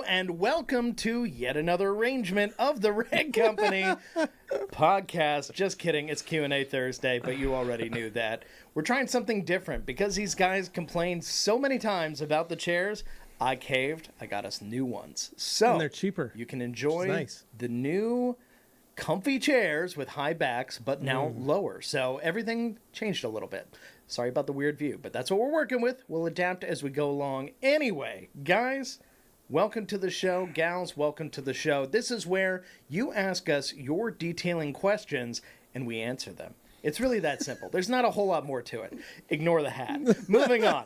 and welcome to yet another arrangement of the Red Company podcast. Just kidding, it's Q&A Thursday, but you already knew that. We're trying something different because these guys complained so many times about the chairs. I caved. I got us new ones. So and they're cheaper. You can enjoy the new comfy chairs with high backs, but now lower. So everything changed a little bit. Sorry about the weird view, but that's what we're working with. We'll adapt as we go along. Anyway, guys, welcome to the show. Gals, welcome to the show. This is where you ask us your detailing questions and we answer them. It's really that simple. There's not a whole lot more to it. Ignore the hat. Moving on.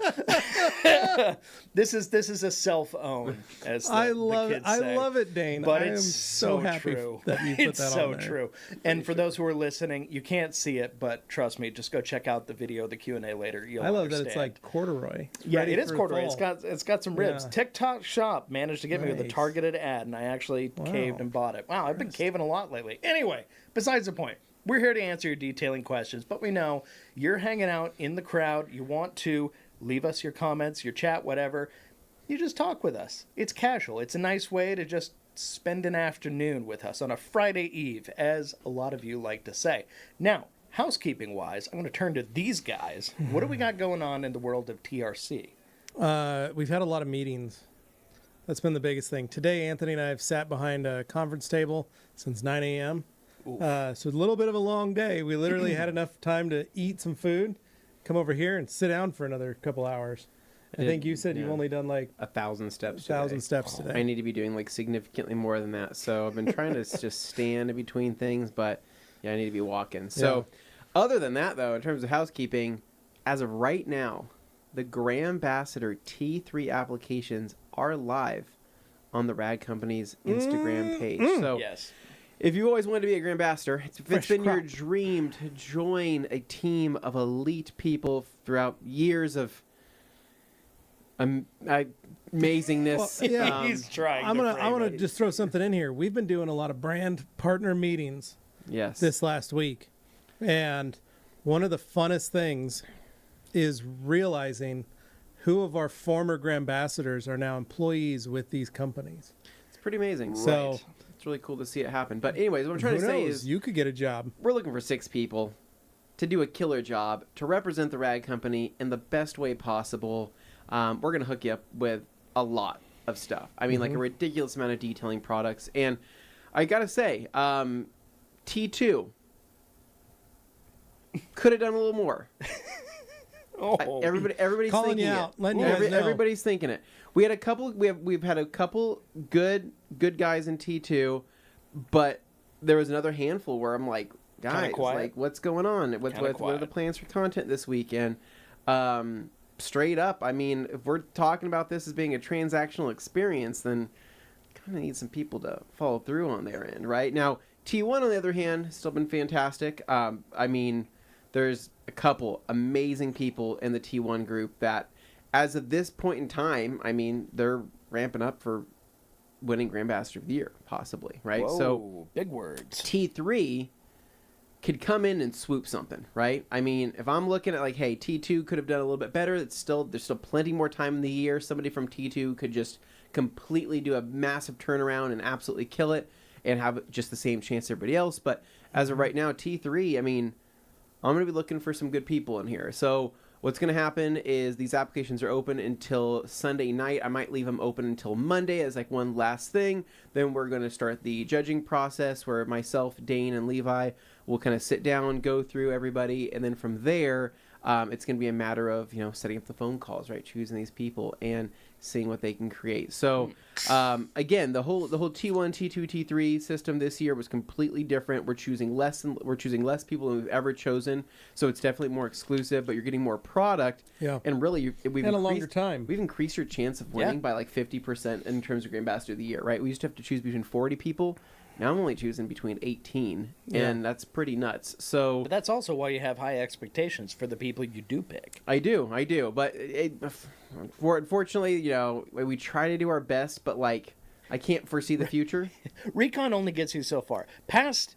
This is a self-own, as the kids say. I love it, Dane. But I it's am so happy true. that you put that on there. It's so true. And for those who are listening, you can't see it, but trust me, just go check out the video, the Q&A later. I love that it's like corduroy. Yeah, it is corduroy. It's got some ribs. Yeah. TikTok Shop managed to get me with a targeted ad, and I actually caved and bought it. Wow, I've been caving a lot lately. Anyway, besides the point. We're here to answer your detailing questions, but we know you're hanging out in the crowd. You want to leave us your comments, your chat, whatever. You just talk with us. It's casual. It's a nice way to just spend an afternoon with us on a Friday eve, as a lot of you like to say. Now, housekeeping-wise, I'm going to turn to these guys. What do we got going on in the world of TRC? We've had a lot of meetings. That's been the biggest thing. Today, Anthony and I have sat behind a conference table since 9 a.m., so a little bit of a long day. We literally had enough time to eat some food, come over here and sit down for another couple hours. I think you said you've only done like 1,000 steps. 1,000 steps today. I need to be doing like significantly more than that. So I've been trying to just stand in between things, but yeah, I need to be walking. So other than that, though, in terms of housekeeping, as of right now, the Grambassador T3 applications are live on the Rad Company's Instagram page. So yes. If you always wanted to be a Grambassador, if it's been your dream to join a team of elite people throughout years of amazingness. Well, yeah. He's trying I'm gonna just throw something in here. We've been doing a lot of brand partner meetings this last week. And one of the funnest things is realizing who of our former Grambassadors are now employees with these companies. It's pretty amazing. So it's really cool to see it happen. But anyways, what I'm trying to say is you could get a job. We're looking for 6 people to do a killer job, to represent the Rad Company in the best way possible. We're going to hook you up with a lot of stuff. I mean, like a ridiculous amount of detailing products. And I got to say, T2 could have done a little more. Everybody's calling thinking you out, it. letting you guys know. Everybody's thinking it. We had a couple. We've had a couple good guys in T2, but there was another handful where I'm like, guys, like, what's going on? What are the plans for content this weekend? Straight up, I mean, if we're talking about this as being a transactional experience, then kind of need some people to follow through on their end, right? Now, T1 on the other hand, has still been fantastic. I mean, there's a couple amazing people in the T1 group that, as of this point in time, I mean, they're ramping up for winning Grambassador of the Year, possibly, right? Whoa, so big words. T3 could come in and swoop something, right? I mean, if I'm looking at like, hey, T2 could have done a little bit better. There's still plenty more time in the year. Somebody from T2 could just completely do a massive turnaround and absolutely kill it and have just the same chance as everybody else. But as of right now, T3, I mean, I'm going to be looking for some good people in here. So what's going to happen is these applications are open until Sunday night. I might leave them open until Monday as like one last thing. Then we're going to start the judging process where myself, Dane, and Levi will kind of sit down, go through everybody. And then from there, it's going to be a matter of, setting up the phone calls, right? Choosing these people and seeing what they can create. So again, the whole T1, T2, T3 system this year was completely different. We're choosing less people than we've ever chosen. So it's definitely more exclusive, but you're getting more product. Yeah. And really, we've a longer time. We've increased your chance of winning by like 50% in terms of Grambassador of the Year, right? We used to have to choose between 40 people. Now I'm only choosing between 18, and that's pretty nuts. So, but that's also why you have high expectations for the people you do pick. I do. But unfortunately, we try to do our best, but like I can't foresee the future. Recon only gets you so far. Past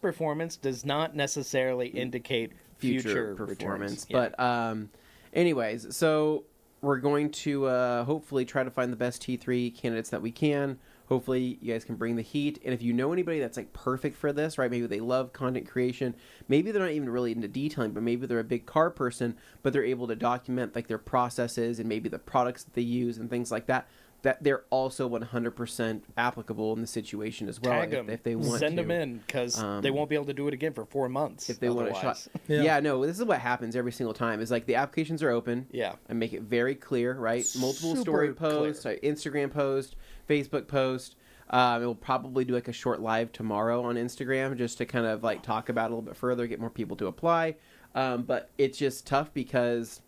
performance does not necessarily indicate future performance. Yeah. But anyways, so we're going to hopefully try to find the best T3 candidates that we can. Hopefully you guys can bring the heat. And if you know anybody that's like perfect for this, right? Maybe they love content creation. Maybe they're not even really into detailing, but maybe they're a big car person, but they're able to document like their processes and maybe the products that they use and things like that. That they're also 100% applicable in the situation as well. Tag them. If they want Send to. them in, because they won't be able to do it again for 4 months. If they want a shot. Yeah. Yeah, no, this is what happens every single time. Is like the applications are open. Yeah. And make it very clear, right? Multiple Super story posts, Instagram post, Facebook post. We'll probably do like a short live tomorrow on Instagram just to kind of like talk about it a little bit further, get more people to apply. But it's just tough because,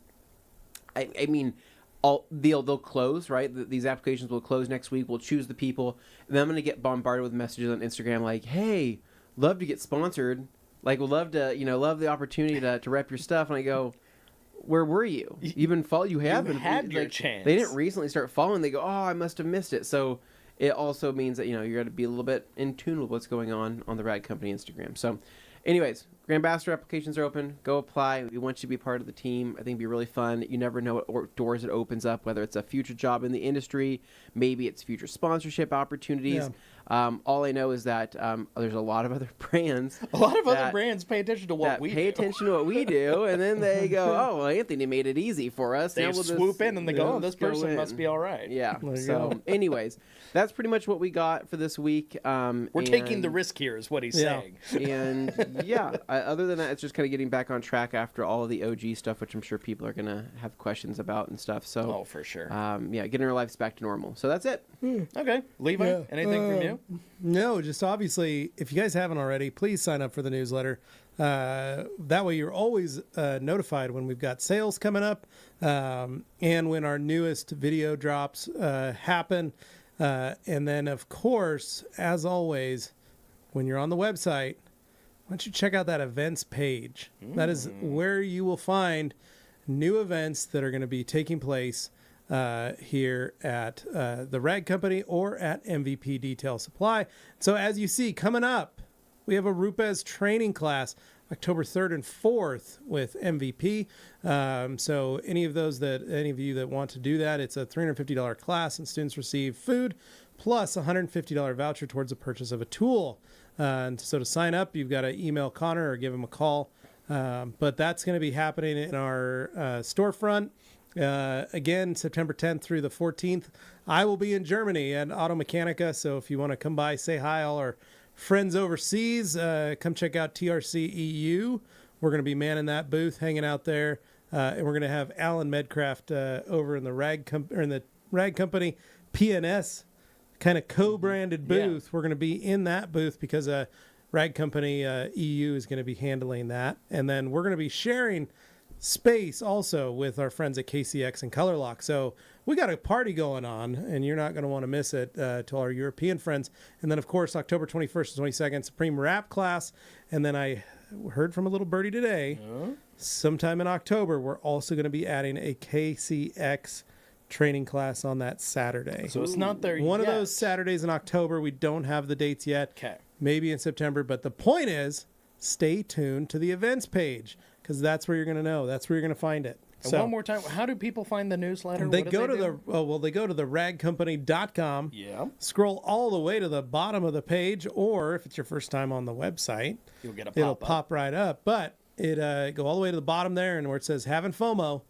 I mean, they'll close, right? These applications will close next week. We'll choose the people, and then I'm going to get bombarded with messages on Instagram like, "Hey, love to get sponsored. Like, would love to, love the opportunity to rep your stuff." And I go, "Where were you? You've been following. You have been had your like, chance. They didn't recently start following. They go, "Oh, I must have missed it." So it also means that you're going to be a little bit in tune with what's going on the Rad Company Instagram. So, anyways. Grand Ambassador applications are open. Go apply. We want you to be part of the team. I think it'd be really fun. You never know what doors it opens up, whether it's a future job in the industry, maybe it's future sponsorship opportunities. Yeah. All I know is that there's a lot of other brands. A lot of other brands pay attention to what we do. Pay attention to what we do, and then they go, "Oh, well, Anthony made it easy for us." They Now we'll swoop in and they go, "Oh, this let's go person in." must be all right." Yeah. There you So, go. anyways, that's pretty much what we got for this week. We're taking the risk here, is what he's Yeah. saying. And yeah, other than that, it's just kind of getting back on track after all of the OG stuff, which I'm sure people are going to have questions about and stuff. So, Oh, for sure. getting our lives back to normal. So that's it. Okay. Levi, Yeah. anything from you? No, just obviously, if you guys haven't already, please sign up for the newsletter. That way you're always notified when we've got sales coming up and when our newest video drops happen. And then, of course, as always, when you're on the website, why don't you check out that events page? That is where you will find new events that are going to be taking place here at the Rag Company or at MVP Detail Supply. So as you see, coming up, we have a Rupes training class, October 3rd and 4th with MVP. So any of you that want to do that, it's a $350 class, and students receive food plus a $150 voucher towards the purchase of a tool. And so to sign up, you've got to email Connor or give him a call. But that's going to be happening in our storefront. Again, September 10th through the 14th. I will be in Germany at Auto Mechanica. So if you want to come by, say hi, all our friends overseas, come check out TRC EU. We're going to be manning that booth, hanging out there. And we're going to have Alan Medcraft over in the Rag Company PNS kind of co-branded booth. Yeah. We're going to be in that booth because Rag Company EU is going to be handling that. And then we're going to be sharing space also with our friends at KCX and Color Lock. So we got a party going on, and you're not going to want to miss it to our European friends. And then, of course, October 21st and 22nd, Supreme Rap class. And then I heard from a little birdie today, sometime in October, we're also going to be adding a KCX training class on that Saturday. So it's not there One yet. of those Saturdays in October. We don't have the dates yet. Okay. Maybe in September. But the point is, stay tuned to the events page, because that's where you're going to know. That's where you're going to find it. And so one more time, how do people find the newsletter? they What do go to do? they go to the ragcompany.com. Yeah. Scroll all the way to the bottom of the page, or if it's your first time on the website, You'll get a it'll pop-up. pop right up. But it go all the way to the bottom there, and where it says having FOMO,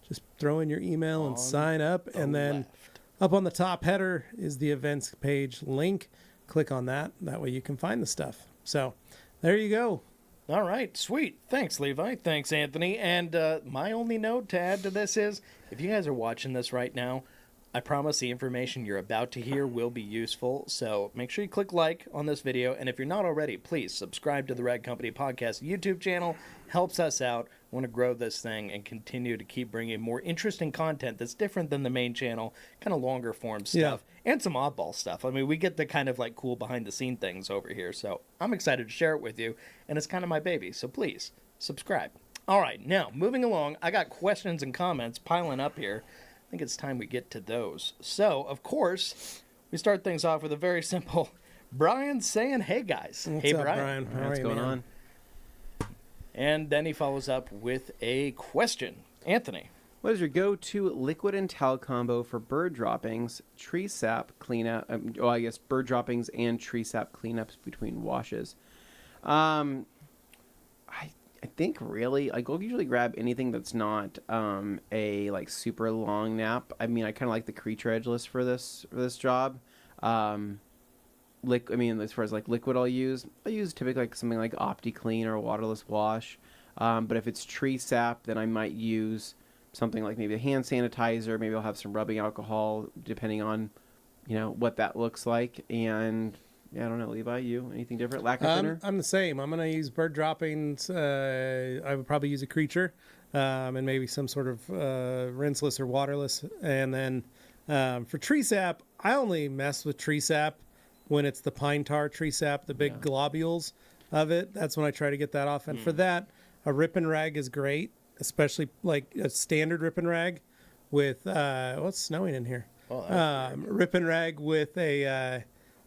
just throw in your email and sign up, and then left. up on the top header is the events page link. Click on that. That way you can find the stuff. So there you go. All right, sweet. Thanks, Levi. Thanks, Anthony. And my only note to add to this is, if you guys are watching this right now, I promise the information you're about to hear will be useful. So make sure you click like on this video. And if you're not already, please subscribe to the Rag Company Podcast YouTube channel. Helps us out. I want to grow this thing and continue to keep bringing more interesting content that's different than the main channel, kind of longer form stuff, and some oddball stuff. I mean, we get the kind of like cool behind the scene things over here. So I'm excited to share it with you. And it's kind of my baby. So please subscribe. All right, now moving along, I got questions and comments piling up here. I think it's time we get to those. So, of course, we start things off with a very simple Brian saying, "Hey, guys." What's Hey, up, Brian. How What's are you, going man? on? And then he follows up with a question. Anthony, What is your go-to liquid and towel combo for bird droppings, tree sap cleanup? I guess bird droppings and tree sap cleanups between washes. I think really, like, I'll usually grab anything that's not a like super long nap. I mean, I kind of like the creature edgeless for this job. As far as like liquid, I'll use typically like something like OptiClean or a waterless wash. But if it's tree sap, then I might use something like maybe a hand sanitizer. Maybe I'll have some rubbing alcohol, depending on, what that looks like. And yeah, I don't know, Levi, you anything different? Lacquer thinner? I'm the same. I'm gonna use bird droppings. I would probably use a creature, and maybe some sort of rinseless or waterless. And then for tree sap, I only mess with tree sap when it's the pine tar tree sap, the big globules of it. That's when I try to get that off. And for that, a rip and rag is great, especially like a standard rip and rag with what's snowing in here. Rip and rag with a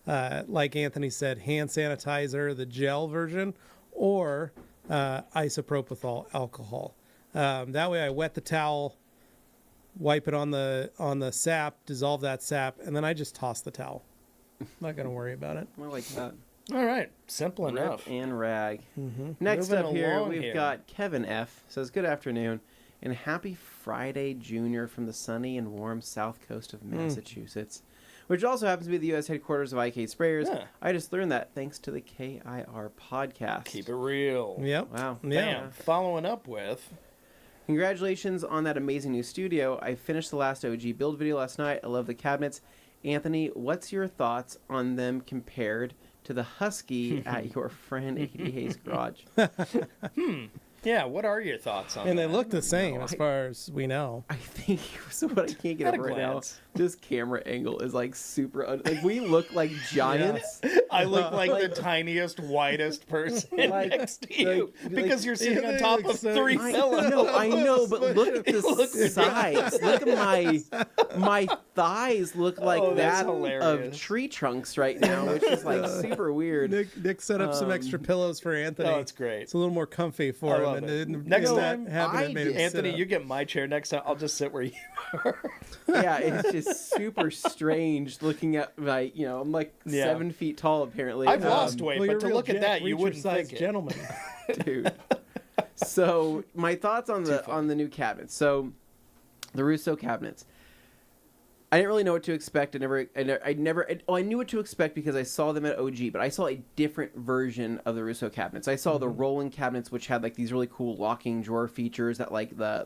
like Anthony said, hand sanitizer, the gel version, or isopropyl alcohol. That way I wet the towel, wipe it on the sap, dissolve that sap, and then I just toss the towel. Not going to worry about it. I like that. All right. Simple Rip enough. and rag. Mm-hmm. Next Moving up here, along we've here. got Kevin F. Says, good afternoon and happy Friday, Junior, from the sunny and warm south coast of Massachusetts, which also happens to be the U.S. headquarters of IK Sprayers. Yeah. I just learned that thanks to the KIR podcast. Keep it real. Yep. Wow. Yeah. Bam. Following up with... Congratulations on that amazing new studio. I finished the last OG build video last night. I love the cabinets. Anthony, what's your thoughts on them compared to the Husky at your friend A.D. Hayes' garage? Yeah, what are your thoughts on And that? they look the same as far as we know. I think so. What I can't get At a over right now, glance. this camera angle is like super. Like we look like giants. I look like the tiniest, whitest person next to you because you're sitting on top of so- three pillows. I know, but look at the looks size. Look at my thighs look like Oh, that's that of hilarious. tree trunks right now, which is like super weird. Nick set up some extra pillows for Anthony. Oh, it's great. It's a little more comfy for I him. love And it. then Next in time, that habit, I it made him did- sit Anthony, up. you get my chair next time. I'll just sit where you are. Yeah, it's just super strange looking at I'm like Yeah. 7 feet tall apparently. I've lost weight, Well, but you're to a real look at that, you wouldn't reacher-sized think it. gentleman. Dude. So my thoughts on the new cabinets. So the Russo cabinets. I didn't really know what to expect. I knew what to expect because I saw them at OG, but I saw a different version of the Russo cabinets. I saw the rolling cabinets, which had like these really cool locking drawer features that like they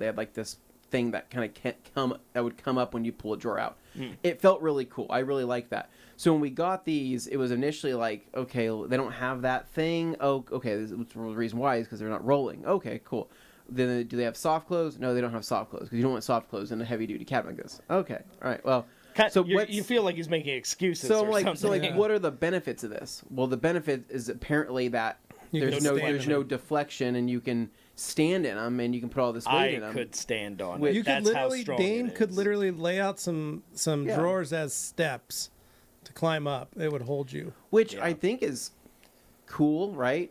had like this thing that kind of would come up when you pull a drawer out. It felt really cool. I really liked that. So when we got these, it was initially like, okay, they don't have that thing. Oh, okay, the reason why is because they're not rolling. Okay, cool. Then do they have soft close? No, they don't have soft close because you don't want soft close in a heavy duty cabinet like this. Okay, all right. Well, so you feel like he's making excuses. so or like something. what are the benefits of this? Well, the benefit is apparently that there's can no stand in no deflection and you can stand in them and you can put all this weight in them. I could stand on With- it. You could That's how literally, strong Dane it could is. literally lay out some Yeah. drawers as steps to climb up. It would hold you. Which Yeah. I think is cool, right?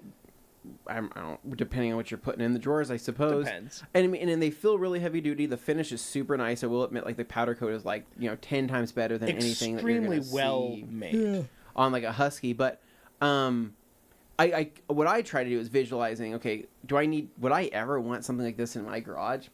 I don't, depending on what you're putting in the drawers, I suppose. Depends. And I mean, and they feel really heavy duty. The finish is super nice. I will admit, like the powder coat is like 10 times better than anything that you're Extremely gonna well see made. on like a Husky. But I what I try to do is visualizing. Okay, would I ever want something like this in my garage?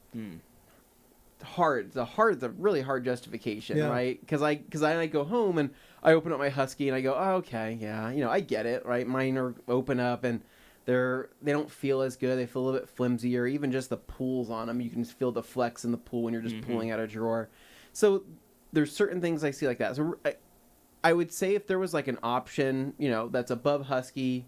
It's a really hard justification, Yeah. right? Because I go home and I open up my Husky and I go, oh, okay, yeah, I get it, right? Mine are open up and they don't feel as good. They feel a little bit flimsier. Even just the pulls on them, you can feel the flex in the pull when you're just pulling out a drawer. So there's certain things I see like that. So I would say if there was like an option, that's above Husky,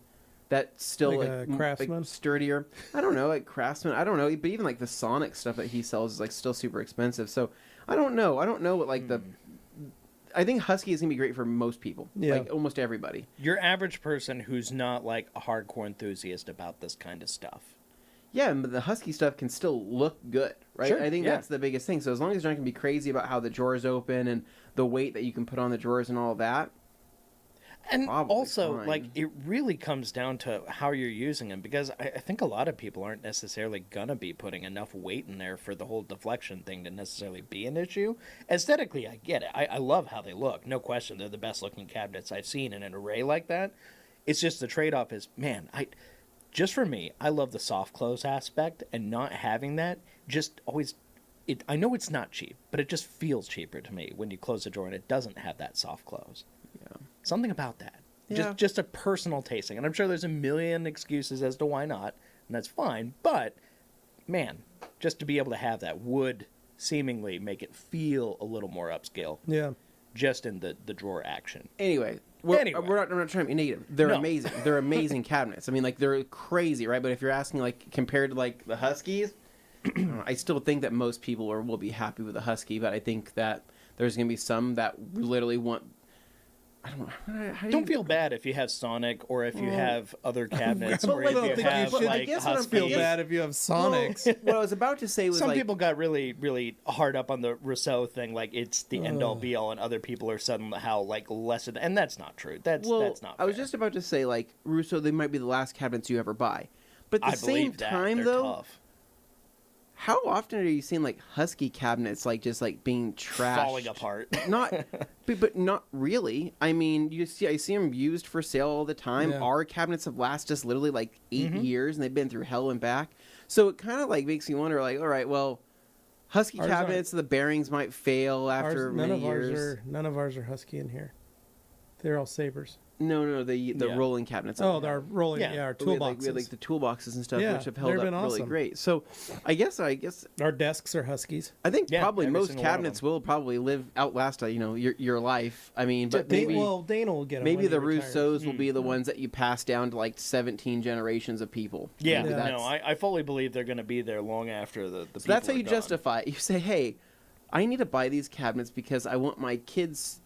that's still Like like a Craftsman? sturdier. I don't know, like Craftsman. I don't know, but even like the Sonic stuff that he sells is like still super expensive. So I don't know what like the. I think Husky is gonna be great for most people, Yeah. like almost everybody. Your average person who's not like a hardcore enthusiast about this kind of stuff. Yeah, but the Husky stuff can still look good, right? Sure, I think yeah. that's the biggest thing. So as long as you're not gonna be crazy about how the drawers open and the weight that you can put on the drawers and all that. And probably also, fine. like, it really comes down to how you're using them, because I think a lot of people aren't necessarily gonna be putting enough weight in there for the whole deflection thing to necessarily be an issue. Aesthetically, I get it. I love how they look. No question, they're the best looking cabinets I've seen in an array like that. It's just the trade-off is, man, just for me, I love the soft close aspect, and not having that just always... I know it's not cheap, but it just feels cheaper to me when you close the drawer and it doesn't have that soft close. Yeah. Something about that. Yeah. Just a personal tasting. And I'm sure there's a million excuses as to why not, and that's fine. But, man, just to be able to have that would seemingly make it feel a little more upscale. Yeah. Just in the drawer action. Anyway, Anyway. I'm not trying to be negative. They're No. amazing. They're amazing cabinets. I mean, like, they're crazy, right? But if you're asking, like, compared to, like, the Huskies, I still think that most people will be happy with the Husky, but I think that there's going to be some that literally want... I don't know. How do Don't you... feel bad if you have Sonic, or if you have other cabinets, or I if don't you think have, you should. I like, guess what I'm Husky. Feel bad if you have Sonics. What I was about to say was, Some like... people got really, really hard up on the Rousseau thing, like it's the end-all be-all, and other people are somehow, like, lesser than... And that's not true. That's not fair. I was just about to say, like, Russo, they might be the last cabinets you ever buy. But at the I same believe that. time, They're though, tough. how often are you seeing, like, Husky cabinets, like, just, like, being trashed? Falling apart. Not, but not really. I mean, I see them used for sale all the time. Yeah. Our cabinets have lasted us literally, like, 8 years, and they've been through hell and back. So it kind of, like, makes me wonder, like, all right, well, Husky Ours cabinets, the bearings might fail after many years. None of ours are Husky in here. They're all Sabres. No, the Yeah. rolling cabinets. Oh, they're rolling. Yeah. Yeah, our We had, like, toolboxes. we had, like, the toolboxes and stuff, Yeah, which have held they've up been really awesome. great. So I guess Our desks are Huskies. I think Yeah, probably every most single one of cabinets them. will probably outlast your life. I mean, but maybe Dane will get 'em maybe when the he retires. Rousseaus will be the ones that you pass down to like 17 generations of people. Yeah, Maybe Yeah. no, I fully believe they're going to be there long after the So that's how people you are gone. justify it. You say, hey, I need to buy these cabinets because I want my kids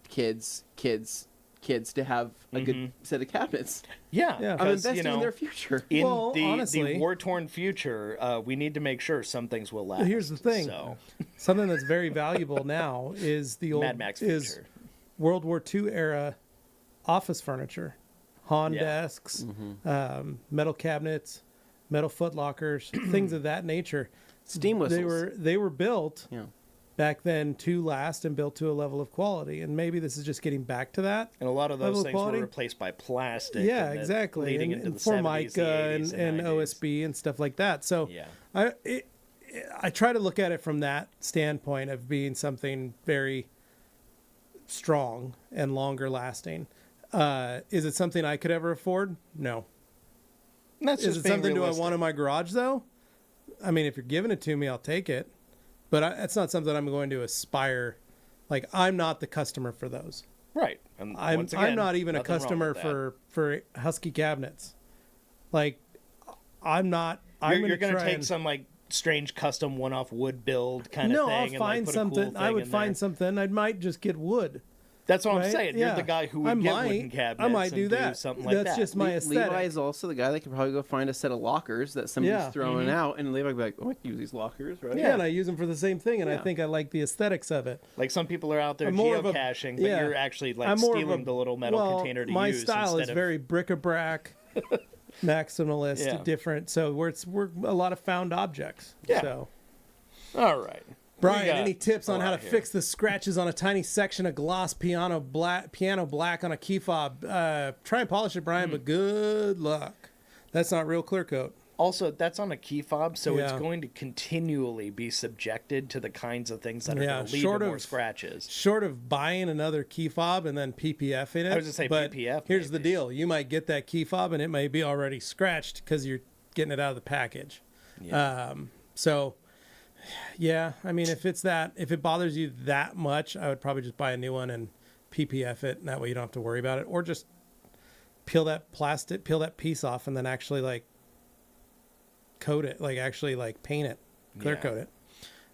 to have a good set of cabinets. Yeah, Yeah. I'm because, investing in their future. in Well, the honestly- war-torn future, we need to make sure some things will last. Here's the thing. So, Something that's very valuable now is the old Mad Max is future. World War II era office furniture, Han Yeah. desks, metal cabinets, metal foot lockers, things of that nature. Steam whistles. They were built Yeah. back then to last and built to a level of quality, and maybe this is just getting back to that. And a lot of those level of things quality. were replaced by plastic. Yeah, and then exactly. Leading And, into and the 70s, Formica the 80s, and 90s. OSB and stuff like that. So Yeah. I try to look at it from that standpoint of being something very strong and longer lasting. Is it something I could ever afford? No. And that's Is just it being something do I realistic. want in my garage though? I mean, if you're giving it to me, I'll take it. But it's not something I'm going to aspire. Like, I'm not the customer for those. Right. And I'm once again, not even a nothing wrong customer with that. for Husky cabinets. Like, I'm not. You're going to take some like strange custom one-off wood build kind of No, thing. I'll and, find like, put a cool something. I thing would in find there. something. I might just get wood. That's what I'm right? saying. Yeah. You're the guy who I would get might. wooden cabinets. I might and do that. Something like That's that. just my aesthetic. Levi is also the guy that could probably go find a set of lockers that somebody's Yeah. throwing out, and Levi would be like, "Oh, I can use these lockers, right?" Yeah, and I use them for the same thing, and I Yeah. think I like the aesthetics of it. Like some people are out there I'm more of a- geocaching, but yeah. you're actually like I'm more of stealing a- the little metal well, container to my use. style is instead of, very bric-a-brac, maximalist, Yeah. different. So we're a lot of found objects. Yeah. So. All right. Brian, We got any tips a on how to lot here. fix the scratches on a tiny section of gloss piano black on a key fob? Try and polish it, Brian, but good luck. That's not real clear coat. Also, that's on a key fob, so it's Yeah. going to continually be subjected to the kinds of things that are Yeah, going to lead short to more of- scratches. Short of buying another key fob and then PPF in it. I was gonna say but PPF here's the maybe. deal. You might get that key fob and it may be already scratched because you're getting it out of the package. Yeah. So, yeah, I mean, if it bothers you that much, I would probably just buy a new one and PPF it, and that way you don't have to worry about it. Or just peel that piece off, and then actually like coat it, like actually like paint it, clear Yeah. coat it.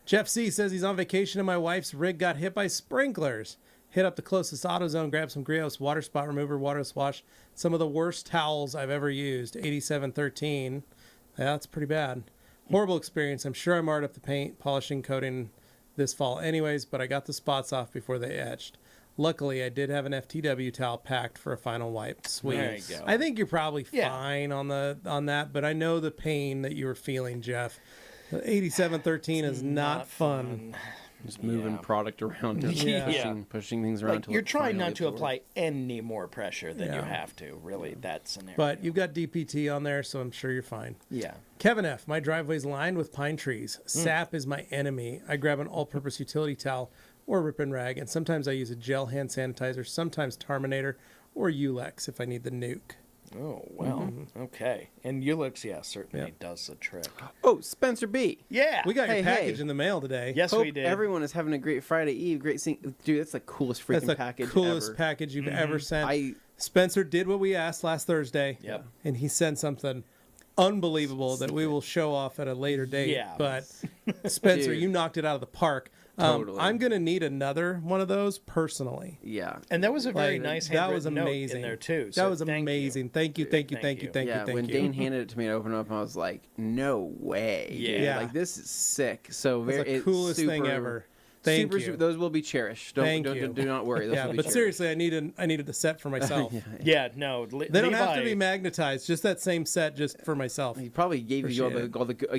Jeff C says he's on vacation and my wife's rig got hit by sprinklers. Hit up the closest AutoZone, grab some Griot's water spot remover, water wash. Some of the worst towels I've ever used. 8713. Yeah, that's pretty bad. Horrible experience. I'm sure I marred up the paint, polishing, coating this fall anyways, but I got the spots off before they etched. Luckily, I did have an FTW towel packed for a final wipe. Sweet. There you go. I think you're probably Yeah. fine on that, but I know the pain that you were feeling, Jeff. 8713 is not fun. Just moving product around and Yeah. pushing things around. Like, till you're it trying finally not to absorbs. apply any more pressure than you Yeah. have to, really, that scenario. But you've got DPT on there, so I'm sure you're fine. yeah. Kevin F., my driveway's lined with pine trees. Sap is my enemy. I grab an all-purpose utility towel or rip and rag, and sometimes I use a gel hand sanitizer, sometimes Terminator or Ulex if I need the nuke. Oh, well, okay. And Ulix, certainly Yeah. does the trick. Oh, Spencer B. Yeah. We got Hey, your package hey. in the mail today. Yes, Hope we did. everyone is having a great Friday Eve. Great seeing, dude. That's the coolest freaking That's the package coolest ever. package you've ever sent. I Spencer did what we asked last Thursday. Yep. And he sent something unbelievable that we will show off at a later date. Yeah. But Spencer, Dude. you knocked it out of the park. Totally. I'm going to need another one of those personally. yeah. And that was a very Like, nice that was handwritten note amazing. in there, too. That so was thank you. amazing. Thank you, thank you, thank you, thank you, Yeah, thank when you. Dane handed it to me to open up, I was like, "No way!" dude. Yeah. Like this is sick. So It's very the coolest thing super- ever. Thank you. Those will be cherished. Don't Thank don't, you. do not worry. Those Yeah, will be but cherished. seriously, I needed the set for myself. Yeah, no. They don't have to be magnetized. Just that same set, just for myself. He probably gave you Appreciate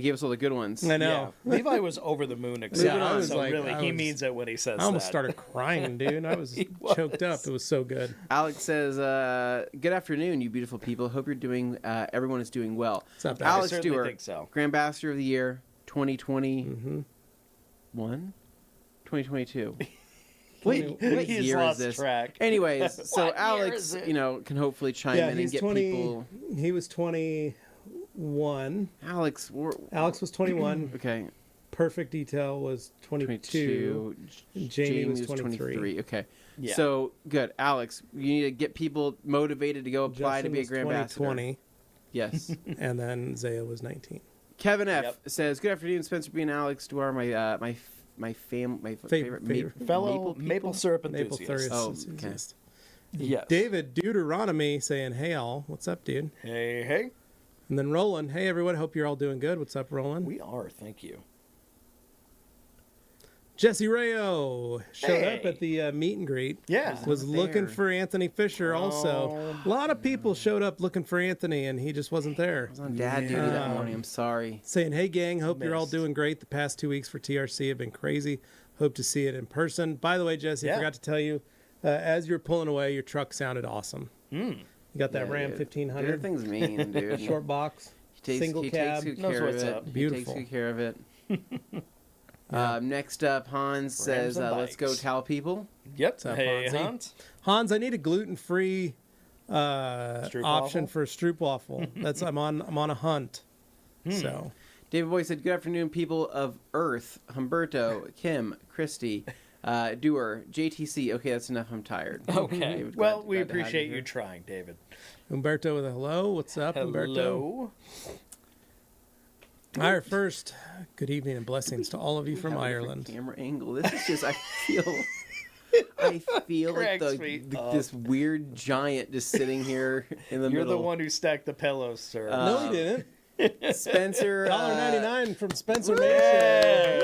gave us all the good ones. I know. Yeah. Levi was over the moon excited. Yeah, I was so like- really, I he was- means it when he says I almost that. started crying, dude. I was choked up. It was so good. Alex says, "Good afternoon, you beautiful people. Hope you're doing. Everyone is doing well." What's up, I Alex certainly Stewart, think so. Grand Ambassador of the Year, 2021, 2022. Wait, what He's year is lost this? track. Anyways, so What year Alex, is it? can hopefully chime Yeah, in and he's get 20. people. He was 21. Alex, Alex was 21. okay, Perfect Detail was 22. 22. Jamie was 23. Okay, Yeah. so good, Alex. You need to get people motivated to go apply Justin to be a was Grand Ambassador. 2020, Yes. and then Zaya was 19. Kevin F Yep. says, "Good afternoon, Spencer B and Alex. Do are my favorite Favorite Maple syrup Maple enthusiast. Thirst Oh, enthusiast. Yes. David Deuteronomy saying, "Hey all, what's up, dude?" Hey, hey. And then Roland, "Hey everyone, hope you're all doing good. What's up, Roland?" We are, thank you. Jesse Rayo showed up Hey. at the meet and greet. Yeah. Was looking there. for Anthony Fisher also. Oh, A lot of people showed up looking for Anthony, and he just wasn't there. I was on dad duty that Yeah. morning. I'm sorry. Saying, "Hey gang, hope you're all Missed. doing great. The past 2 weeks for TRC have been crazy. Hope to see it in person." By the way, Jesse, I Yeah. forgot to tell you, as you were pulling away, your truck sounded awesome. You got that Yeah, Ram dude. 1500 Dude, thing's mean, dude. short box, he single cab. takes good Knows care of what's it. up. He Beautiful. takes good care of it. Next up, Hans says, and "Let's go bikes. tell people." Yep. up, Hey, Hansi? Hans. Hans, I need a gluten-free option waffle? for a stroopwafel. I'm on a hunt. So David Boy said, "Good afternoon, people of Earth. Humberto, Kim, Christy, Doer, JTC." Okay, that's enough. I'm tired. Okay. David, Well, glad- we glad to have appreciate here. you trying, David. Umberto with a hello. What's up, Umberto? Hello. All right, first, good evening and blessings to all of you from Have a different Ireland. Camera angle. This is just. I feel like Cracks me up. this weird giant just sitting here in the You're middle. the one who stacked the pillows, sir. No, he didn't. Spencer. $1.99 from Spencer Nation. Yay.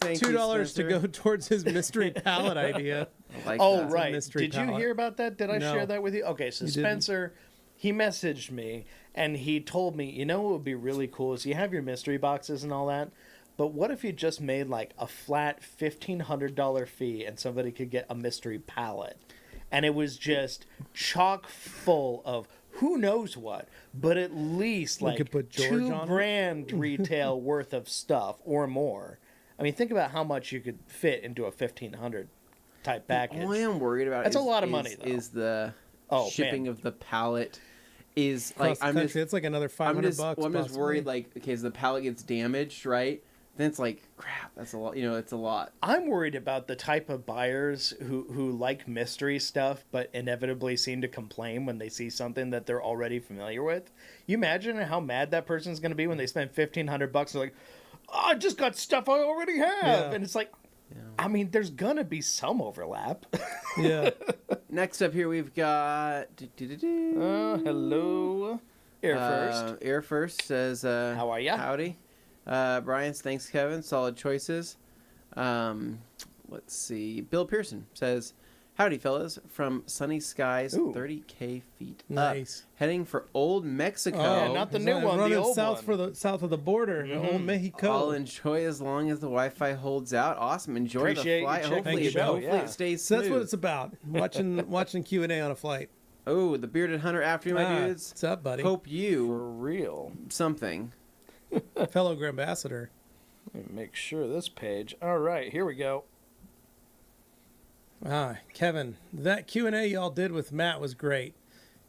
Thank you, $2 to Spencer. go towards his mystery palette idea. I like Oh, that. right. mystery Did you palette. hear about that? Did I No. share that with you? Okay, so You didn't. Spencer, he messaged me and he told me, you know what would be really cool is you have your mystery boxes and all that, but what if you just made like a flat $1,500 fee and somebody could get a mystery palette? And it was just chock full of who knows what, but at least We like could put George $2 on it. grand retail worth of stuff or more. I mean, think about how much you could fit into a 1,500 type package. All I am worried about That's a lot of money, though. is the Oh, shipping man. of the pallet. Is Across like the I'm country, just it's like another I'm $500 just bucks. well, I'm just possibly. worried like okay, as the pallet gets damaged, right? Then it's like crap. That's a lot. It's a lot. I'm worried about the type of buyers who like mystery stuff, but inevitably seem to complain when they see something that they're already familiar with. You imagine how mad that person's going to be when they spend $1,500 and like, oh, I just got stuff I already have, Yeah. and it's like, I mean, there's going to be some overlap. Yeah. Next up here we've got Hello, Air First. Air First says How are ya? Howdy. Brian's thanks Kevin. Solid choices. Let's see. Bill Pearson says, Howdy, fellas. From sunny skies, Ooh. 30K feet Nice. up, heading for Old Mexico. Yeah, not the new one, the Running old south one. south of the border, Old Mexico. I'll enjoy as long as the Wi-Fi holds out. Awesome. Enjoy Appreciate the you flight. checking Hopefully, the show, hopefully yeah. it stays So smooth. that's what it's about. Watching Q&A on a flight. Oh, the bearded hunter after you, my dudes. What's up, buddy? Hope For you real. something. Fellow ambassador. Let me make sure this page. All right, here we go. Kevin, that Q&A y'all did with Matt was great.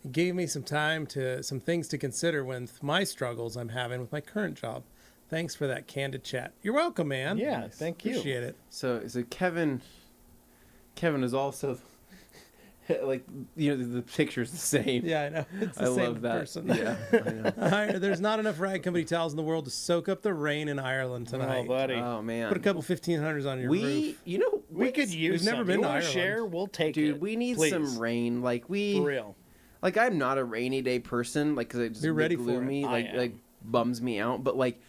It gave me some things to consider with my struggles I'm having with my current job. Thanks for that candid chat. You're welcome, man. Yeah, thank you. Appreciate it. So Kevin is also like, you know, the picture's the same. Yeah, I know. It's the I same love that. person. Yeah, I know. There's not enough rag company towels in the world to soak up the rain in Ireland Oh, tonight. buddy. Oh man. Put a couple 1500s on your roof. You know, We could use We've never some. been You to wanna Ireland. share? We'll take it. dude, we need please. some rain. Like For real. like I'm not a rainy day person. Like, cause it just You're ready for it. gloomy. I am. Like bums me out. But like,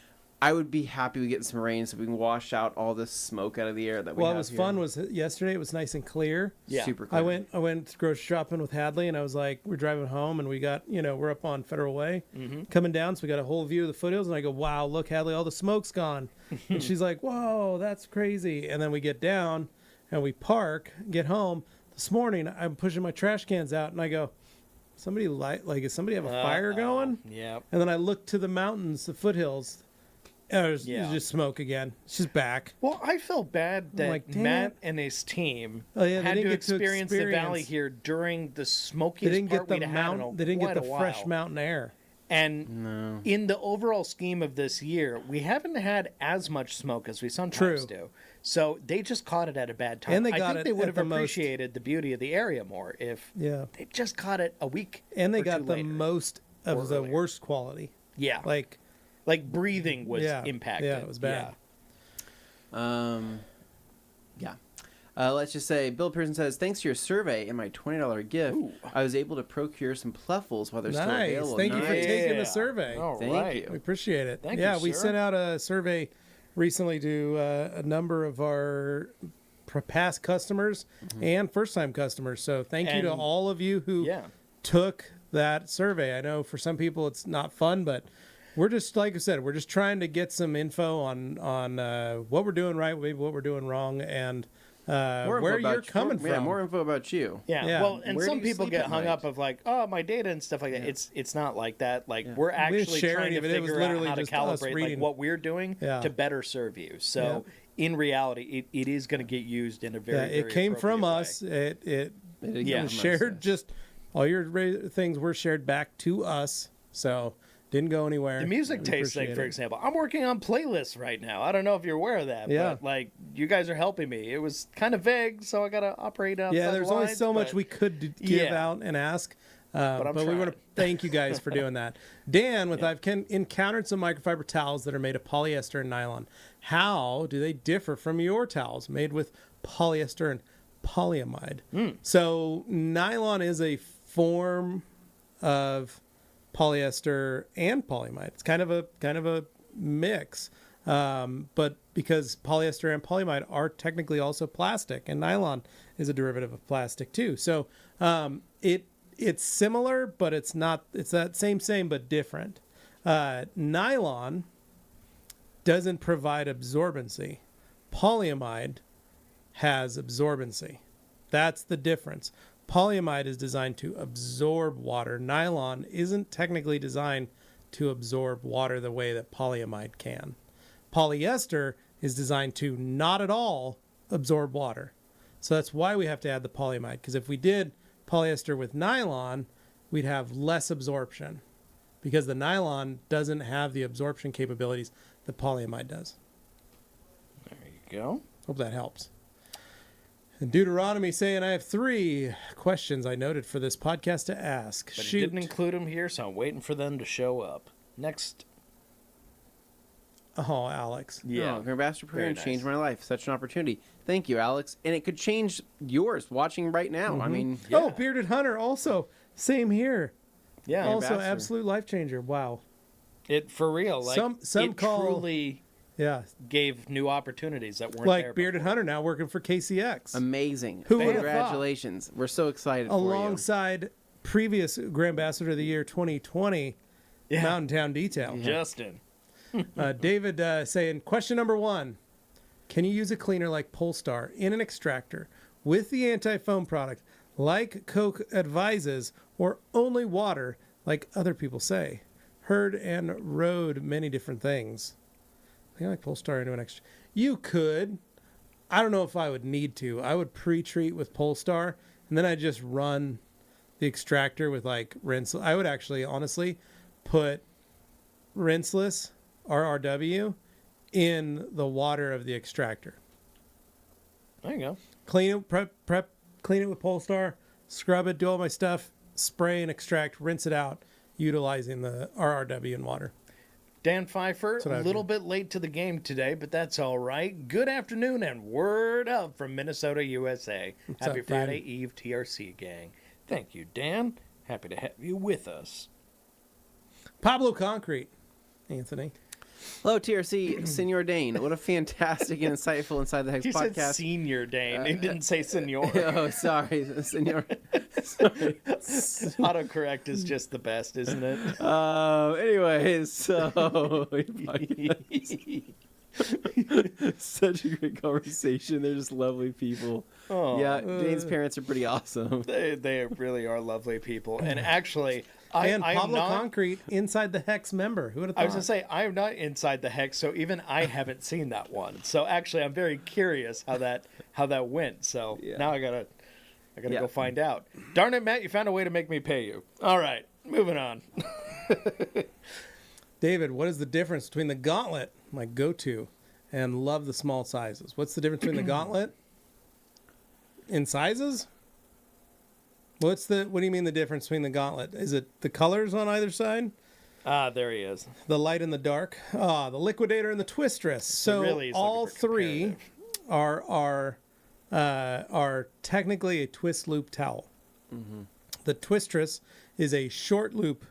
I would be happy with getting some rain so we can wash out all this smoke out of the air that we Well, have it was here. fun. Was yesterday? It was nice and clear. Yeah. Super clear. I went grocery shopping with Hadley, and I was like, we're driving home, and we got, we're up on Federal Way, coming down, so we got a whole view of the foothills, and I go, wow, look, Hadley, all the smoke's gone. And she's like, whoa, that's crazy. And then we get down, and we park, get home. This morning, I'm pushing my trash cans out, and I go, does somebody have a fire going? Yeah. And then I look to the mountains, the foothills, and there's just smoke again. She's back. Well, I felt bad that like, damn Matt it. and his team They had didn't to get to experience the valley experience- here during the They smokiest didn't part get the we'd had in a They didn't get quite the a fresh while. mountain air. And No. in the overall scheme of this year, we haven't had as much smoke as we sometimes True. do. So they just caught it at a bad time. And they I got think it they would at have the most- appreciated the beauty of the area more if Yeah. they just caught it a week. And they or got two the later. most Or of the earlier. worst quality. Yeah, Like, breathing was yeah, impacted. yeah, it was bad. Yeah. Let's just say Bill Pearson says, thanks to your survey and my $20 gift, Ooh. I was able to procure some pluffles while they're still nice. available. Thank you for taking Yeah. the survey. All Thank right. you. We appreciate it. Thank yeah, you, we sir. sent out a survey recently to a number of our past customers and first-time customers. So thank you to And- all of you who Yeah. took that survey. I know for some people it's not fun, but we're just, like I said, we're just trying to get some info on what we're doing right, maybe what we're doing wrong, and More info where about you're coming Yeah, from. more info about you. Yeah. Yeah. Well, and Where do some you people sleep get at hung night? up of like, oh, my data and stuff like that. It's not like that. Like we're We actually didn't share trying any to of it. It was figure out literally how to just us calibrate like reading. what we're doing Yeah. to better serve you. So in reality, it is going to get used in a very, Yeah, it very came from appropriate us. way. It Yeah. was shared. Just all your things were shared back to us, so didn't go anywhere. The music We taste thing, appreciate for it. example. I'm working on playlists right now. I don't know if you're aware of that, Yeah. but like you guys are helping me. It was kind of vague, so I got to operate outside Yeah, the there's only lines, so much but- we could give Yeah. out and ask. I'm But we want to trying. thank you guys for doing that. Dan, I've encountered some microfiber towels that are made of polyester and nylon. How do they differ from your towels made with polyester and polyamide? So nylon is a form of polyester and polyamide. It's kind of a mix. But because polyester and polyamide are technically also plastic, and nylon is a derivative of plastic too. So it's similar, but it's not. It's that same but different. Nylon doesn't provide absorbency. Polyamide has absorbency. That's the difference. Polyamide is designed to absorb water. Nylon isn't technically designed to absorb water the way that polyamide can. Polyester is designed to not at all absorb water. So that's why we have to add the polyamide, because if we did polyester with nylon, we'd have less absorption because the nylon doesn't have the absorption capabilities that polyamide does. There you go. Hope that helps. And Deuteronomy saying, I have 3 questions I noted for this podcast to ask. But Shoot. he didn't include them here, so I'm waiting for them to show up. Next. Oh, Alex. Yeah, your ambassador program Very changed nice. my life. Such an opportunity. Thank you, Alex. And it could change yours watching right now. I mean, Yeah. Oh, Bearded Hunter also. Same here. Yeah. Also, ambassador. absolute life changer. Wow. It for real. Like Some it call- truly Yeah. gave new opportunities that weren't there Like Bearded before. Hunter now working for KCX. Amazing. Who would've Congratulations. We're so excited Alongside previous Grand Ambassador of the Year 2020, Yeah. Mountain Town Detail. Justin. David saying, question number 1. Can you use a cleaner like Polestar in an extractor with the anti-foam product like Coke advises, or only water like other people say? Heard and rode many different things. I think like Polestar into an extra. You could. I don't know if I would need to. I would pre-treat with Polestar, and then I just run the extractor with like rinse. I would actually, honestly, put rinseless RRW in the water of the extractor. There you go. Clean it, clean it with Polestar, scrub it, do all my stuff, spray and extract, rinse it out, utilizing the RRW in water. Dan Pfeiffer, what I a would little do. bit late to the game today, but that's all right. Good afternoon and word up from Minnesota, USA. Happy up, Friday dude? Eve, TRC gang. Thank you, Dan. Happy to have you with us. Pablo Concrete, Anthony. Hello, TRC, Senor Dane. What a fantastic and insightful Inside the Hex He said podcast. senior Dane. He didn't say senor. Oh, sorry, Senor. Sorry. Autocorrect is just the best, isn't it? Anyways, so such a great conversation. They're just lovely people. Oh, Yeah, Dane's parents are pretty awesome. they really are lovely people. And actually, I And am Pablo not. Concrete, Inside the Hex member. Who would have thought? I was gonna say I am not inside the hex, so even I haven't seen that one. So actually, I'm very curious how that went. So Yeah. now I gotta Yeah. go find out. Darn it, Matt! You found a way to make me pay you. All right, moving on. David, what is the difference between the Gauntlet, my go-to, and love the small sizes? What's the difference between the Gauntlet in sizes? What do you mean the difference between the Gauntlet? Is it the colors on either side? Ah, there he is. The light and the dark? Ah, the Liquidator and the Twistress. So really he's all looking for three are technically a twist loop towel. Mm-hmm. The Twistress is a short loop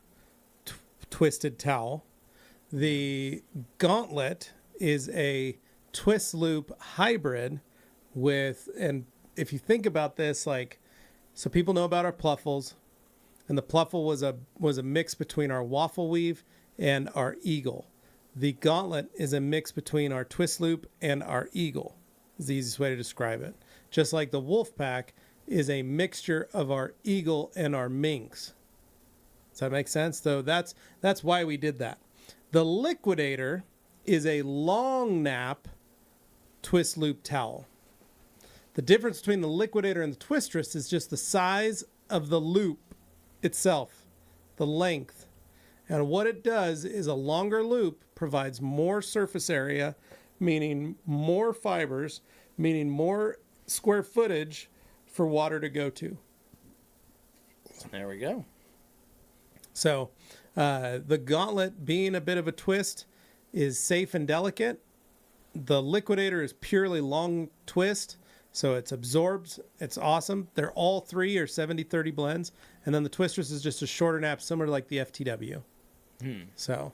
twisted towel. The Gauntlet is a twist loop hybrid with, and if you think about this, like, so people know about our pluffles, and the pluffle was a mix between our waffle weave and our eagle. The Gauntlet is a mix between our twist loop and our eagle. Is the easiest way to describe it. Just like the wolf pack is a mixture of our eagle and our minx. Does that make sense? So that's why we did that. The Liquidator is a long nap twist loop towel. The difference between the Liquidator and the Twistress is just the size of the loop itself, the length. And what it does is a longer loop provides more surface area, meaning more fibers, meaning more square footage for water to go to. There we go. So the Gauntlet, being a bit of a twist, is safe and delicate. The Liquidator is purely long twist, so it's absorbed. It's awesome. They're all three are 70-30 blends. And then the Twistress is just a shorter nap, similar to like the FTW. So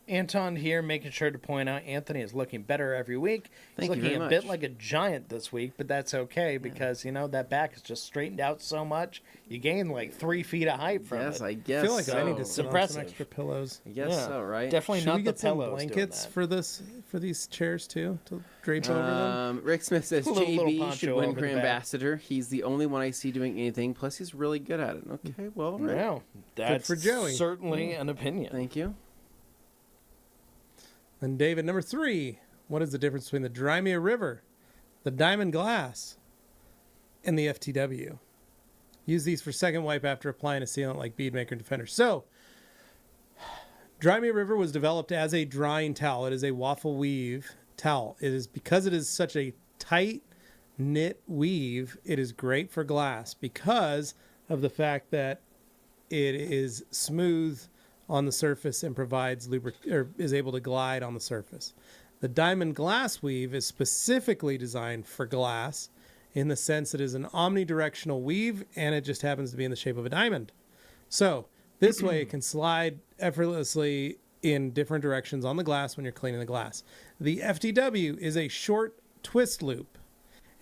Anton here, making sure to point out Anthony is looking better every week. Thank He's you looking very a bit much. like a giant this week, but that's okay because, that back is just straightened out so much. You gain like 3 feet of height from Yes, it. I guess I feel like so. I need to sit on Impressive. some extra pillows. I guess Yeah, so, right? Definitely Should not we the get some pillows blankets doing for these chairs too to drape over them? Rick Smith says Little JB poncho should win over the Grand back. Ambassador. He's the only one I see doing anything. Plus, he's really good at it. Okay, well, that. Rick, Yeah, that's for Joey. certainly an opinion. thank you. And David, number 3, what is the difference between the Drymia River, the Diamond Glass, and the FTW? Use these for second wipe after applying a sealant like Beadmaker and Defender. So, Drymia River was developed as a drying towel. It is a waffle weave towel. It is because it is such a tight knit weave. It is great for glass because of the fact that it is smooth on the surface and provides is able to glide on the surface. The diamond glass weave is specifically designed for glass in the sense it is an omnidirectional weave and it just happens to be in the shape of a diamond. So this way it can slide effortlessly in different directions on the glass when you're cleaning the glass. The FTW is a short twist loop,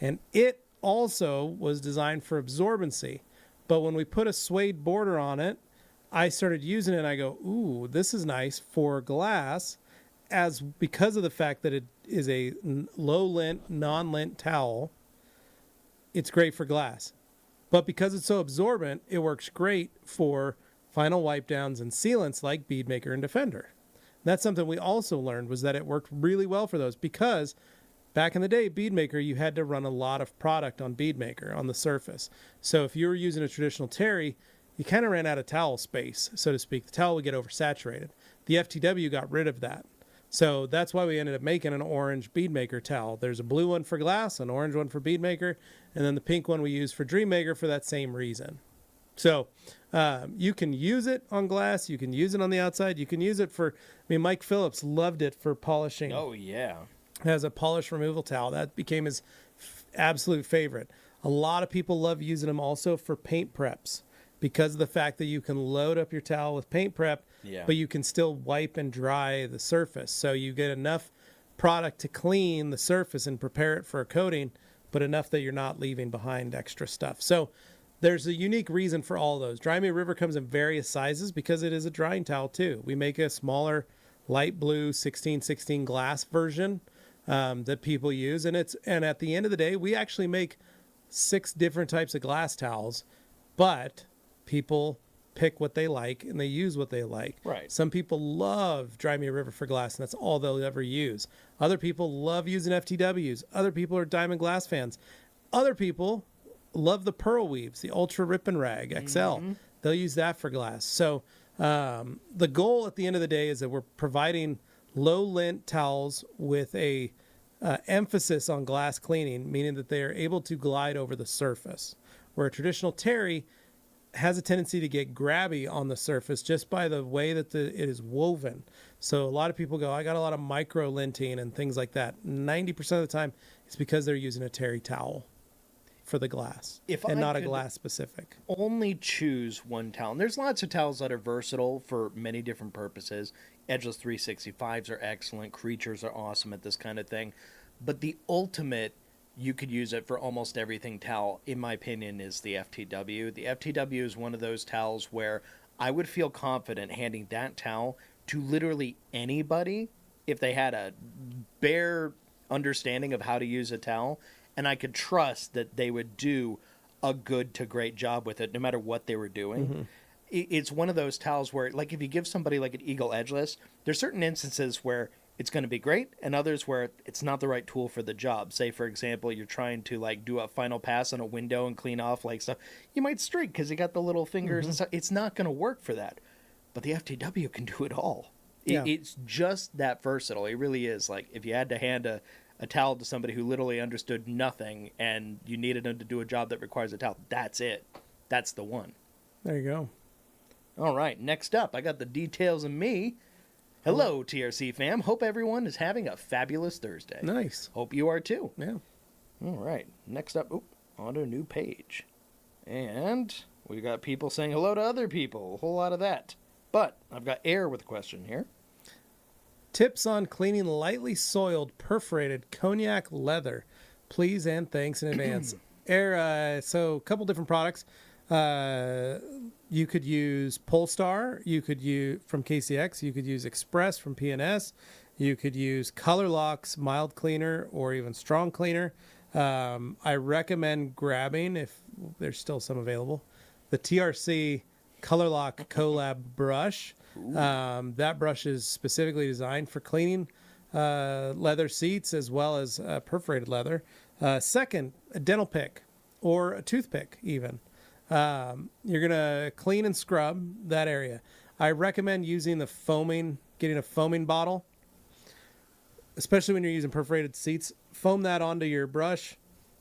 and it also was designed for absorbency. But when we put a suede border on it, I started using it and I go, ooh, this is nice for glass, because of the fact that it is a low lint, non-lint towel. It's great for glass. But because it's so absorbent, it works great for final wipe downs and sealants like Beadmaker and Defender. That's something we also learned, was that it worked really well for those, because back in the day, Beadmaker, you had to run a lot of product on Beadmaker on the surface. So if you were using a traditional terry, you kind of ran out of towel space, so to speak. The towel would get oversaturated. The FTW got rid of that. So that's why we ended up making an orange Beadmaker towel. There's a blue one for glass, an orange one for Beadmaker, and then the pink one we use for Dreammaker for that same reason. So you can use it on glass. You can use it on the outside. You can use it for, Mike Phillips loved it for polishing. Oh, yeah. As a polish removal towel. That became his absolute favorite. A lot of people love using them also for paint preps, because of the fact that you can load up your towel with paint prep, but you can still wipe and dry the surface. So you get enough product to clean the surface and prepare it for a coating, but enough that you're not leaving behind extra stuff. So there's a unique reason for all those. Dry Me River comes in various sizes because it is a drying towel too. We make a smaller light blue 1616 glass version that people use. And at the end of the day, we actually make 6 different types of glass towels, but people pick what they like and they use what they like. Right. Some people love Dry Me River for glass, and that's all they'll ever use. Other people love using FTWs. Other people are diamond glass fans. Other people love the Pearl Weaves, the Ultra Rip and Rag XL. Mm-hmm. They'll use that for glass. So the goal at the end of the day is that we're providing low lint towels with a emphasis on glass cleaning, meaning that they are able to glide over the surface, where a traditional terry has a tendency to get grabby on the surface just by the way that it is woven. So a lot of people go, I got a lot of micro linting and things like that. 90% of the time, it's because they're using a terry towel for the glass, and not a glass specific. Only choose one towel. And there's lots of towels that are versatile for many different purposes. Edgeless 365s are excellent. Creatures are awesome at this kind of thing. But the ultimate, you could use it for almost everything towel, in my opinion, is the FTW. The FTW is one of those towels where I would feel confident handing that towel to literally anybody if they had a bare understanding of how to use a towel, and I could trust that they would do a good to great job with it no matter what they were doing. Mm-hmm. It's one of those towels where, like, if you give somebody like an Eagle Edgeless, there's certain instances where it's going to be great, and others where it's not the right tool for the job. Say, for example, you're trying to like do a final pass on a window and clean off like stuff. You might streak because you got the little fingers and stuff. It's not going to work for that. But the FTW can do it all. It's just that versatile. It really is. Like, if you had to hand a towel to somebody who literally understood nothing and you needed them to do a job that requires a towel, that's it. That's the one. There you go. All right, next up, I got the details of me. Hello, TRC fam. Hope everyone is having a fabulous Thursday. Nice. Hope you are too. Yeah. All right. Next up, on to a new page. And we got people saying hello to other people. A whole lot of that. But I've got Air with a question here. Tips on cleaning lightly soiled perforated cognac leather. Please and thanks in advance. Air, so a couple different products. You could use Polestar, you could use from KCX, you could use Express from PNS, you could use Color Lock's mild cleaner or even strong cleaner. I recommend grabbing, if there's still some available, the TRC Color Lock Collab brush. That brush is specifically designed for cleaning leather seats as well as perforated leather. Second, a dental pick or a toothpick even. You're going to clean and scrub that area. I recommend using getting a foaming bottle, especially when you're using perforated seats. Foam that onto your brush,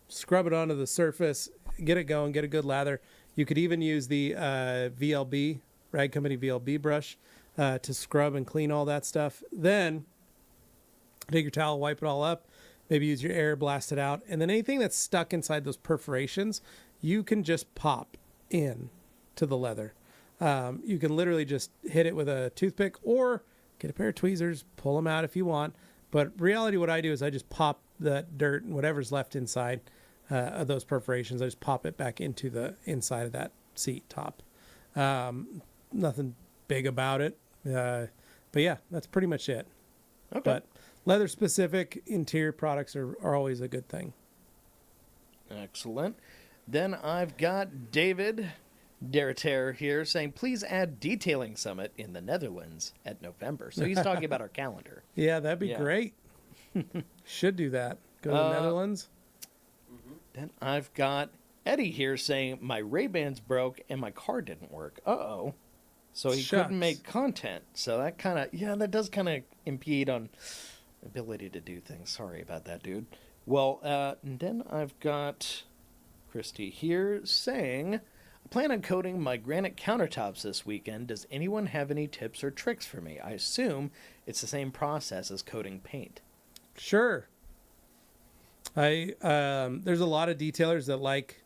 scrub it onto the surface, get it going, get a good lather. You could even use the VLB, Rag Company VLB brush, to scrub and clean all that stuff. Then take your towel, wipe it all up, maybe use your air, blast it out. And then anything that's stuck inside those perforations, you can just pop in to the leather. You can literally just hit it with a toothpick, or get a pair of tweezers, pull them out if you want. But reality, what I do is I just pop that dirt and whatever's left inside of those perforations, I just pop it back into the inside of that seat top. Nothing big about it. But yeah, that's pretty much it. Okay. But leather specific interior products are always a good thing. Excellent. Then I've got David Derriter here saying, please add Detailing Summit in the Netherlands at November. So he's talking about our calendar. Yeah, that'd be great. Should do that. Go to the Netherlands. Then I've got Eddie here saying, my Ray-Bans broke and my car didn't work. Uh-oh. So he couldn't make content. So that kind of, that does kind of impede on ability to do things. Sorry about that, dude. Well, and then I've got Christy here saying, I plan on coating my granite countertops this weekend. Does anyone have any tips or tricks for me? I assume it's the same process as coating paint. Sure. There's a lot of detailers that like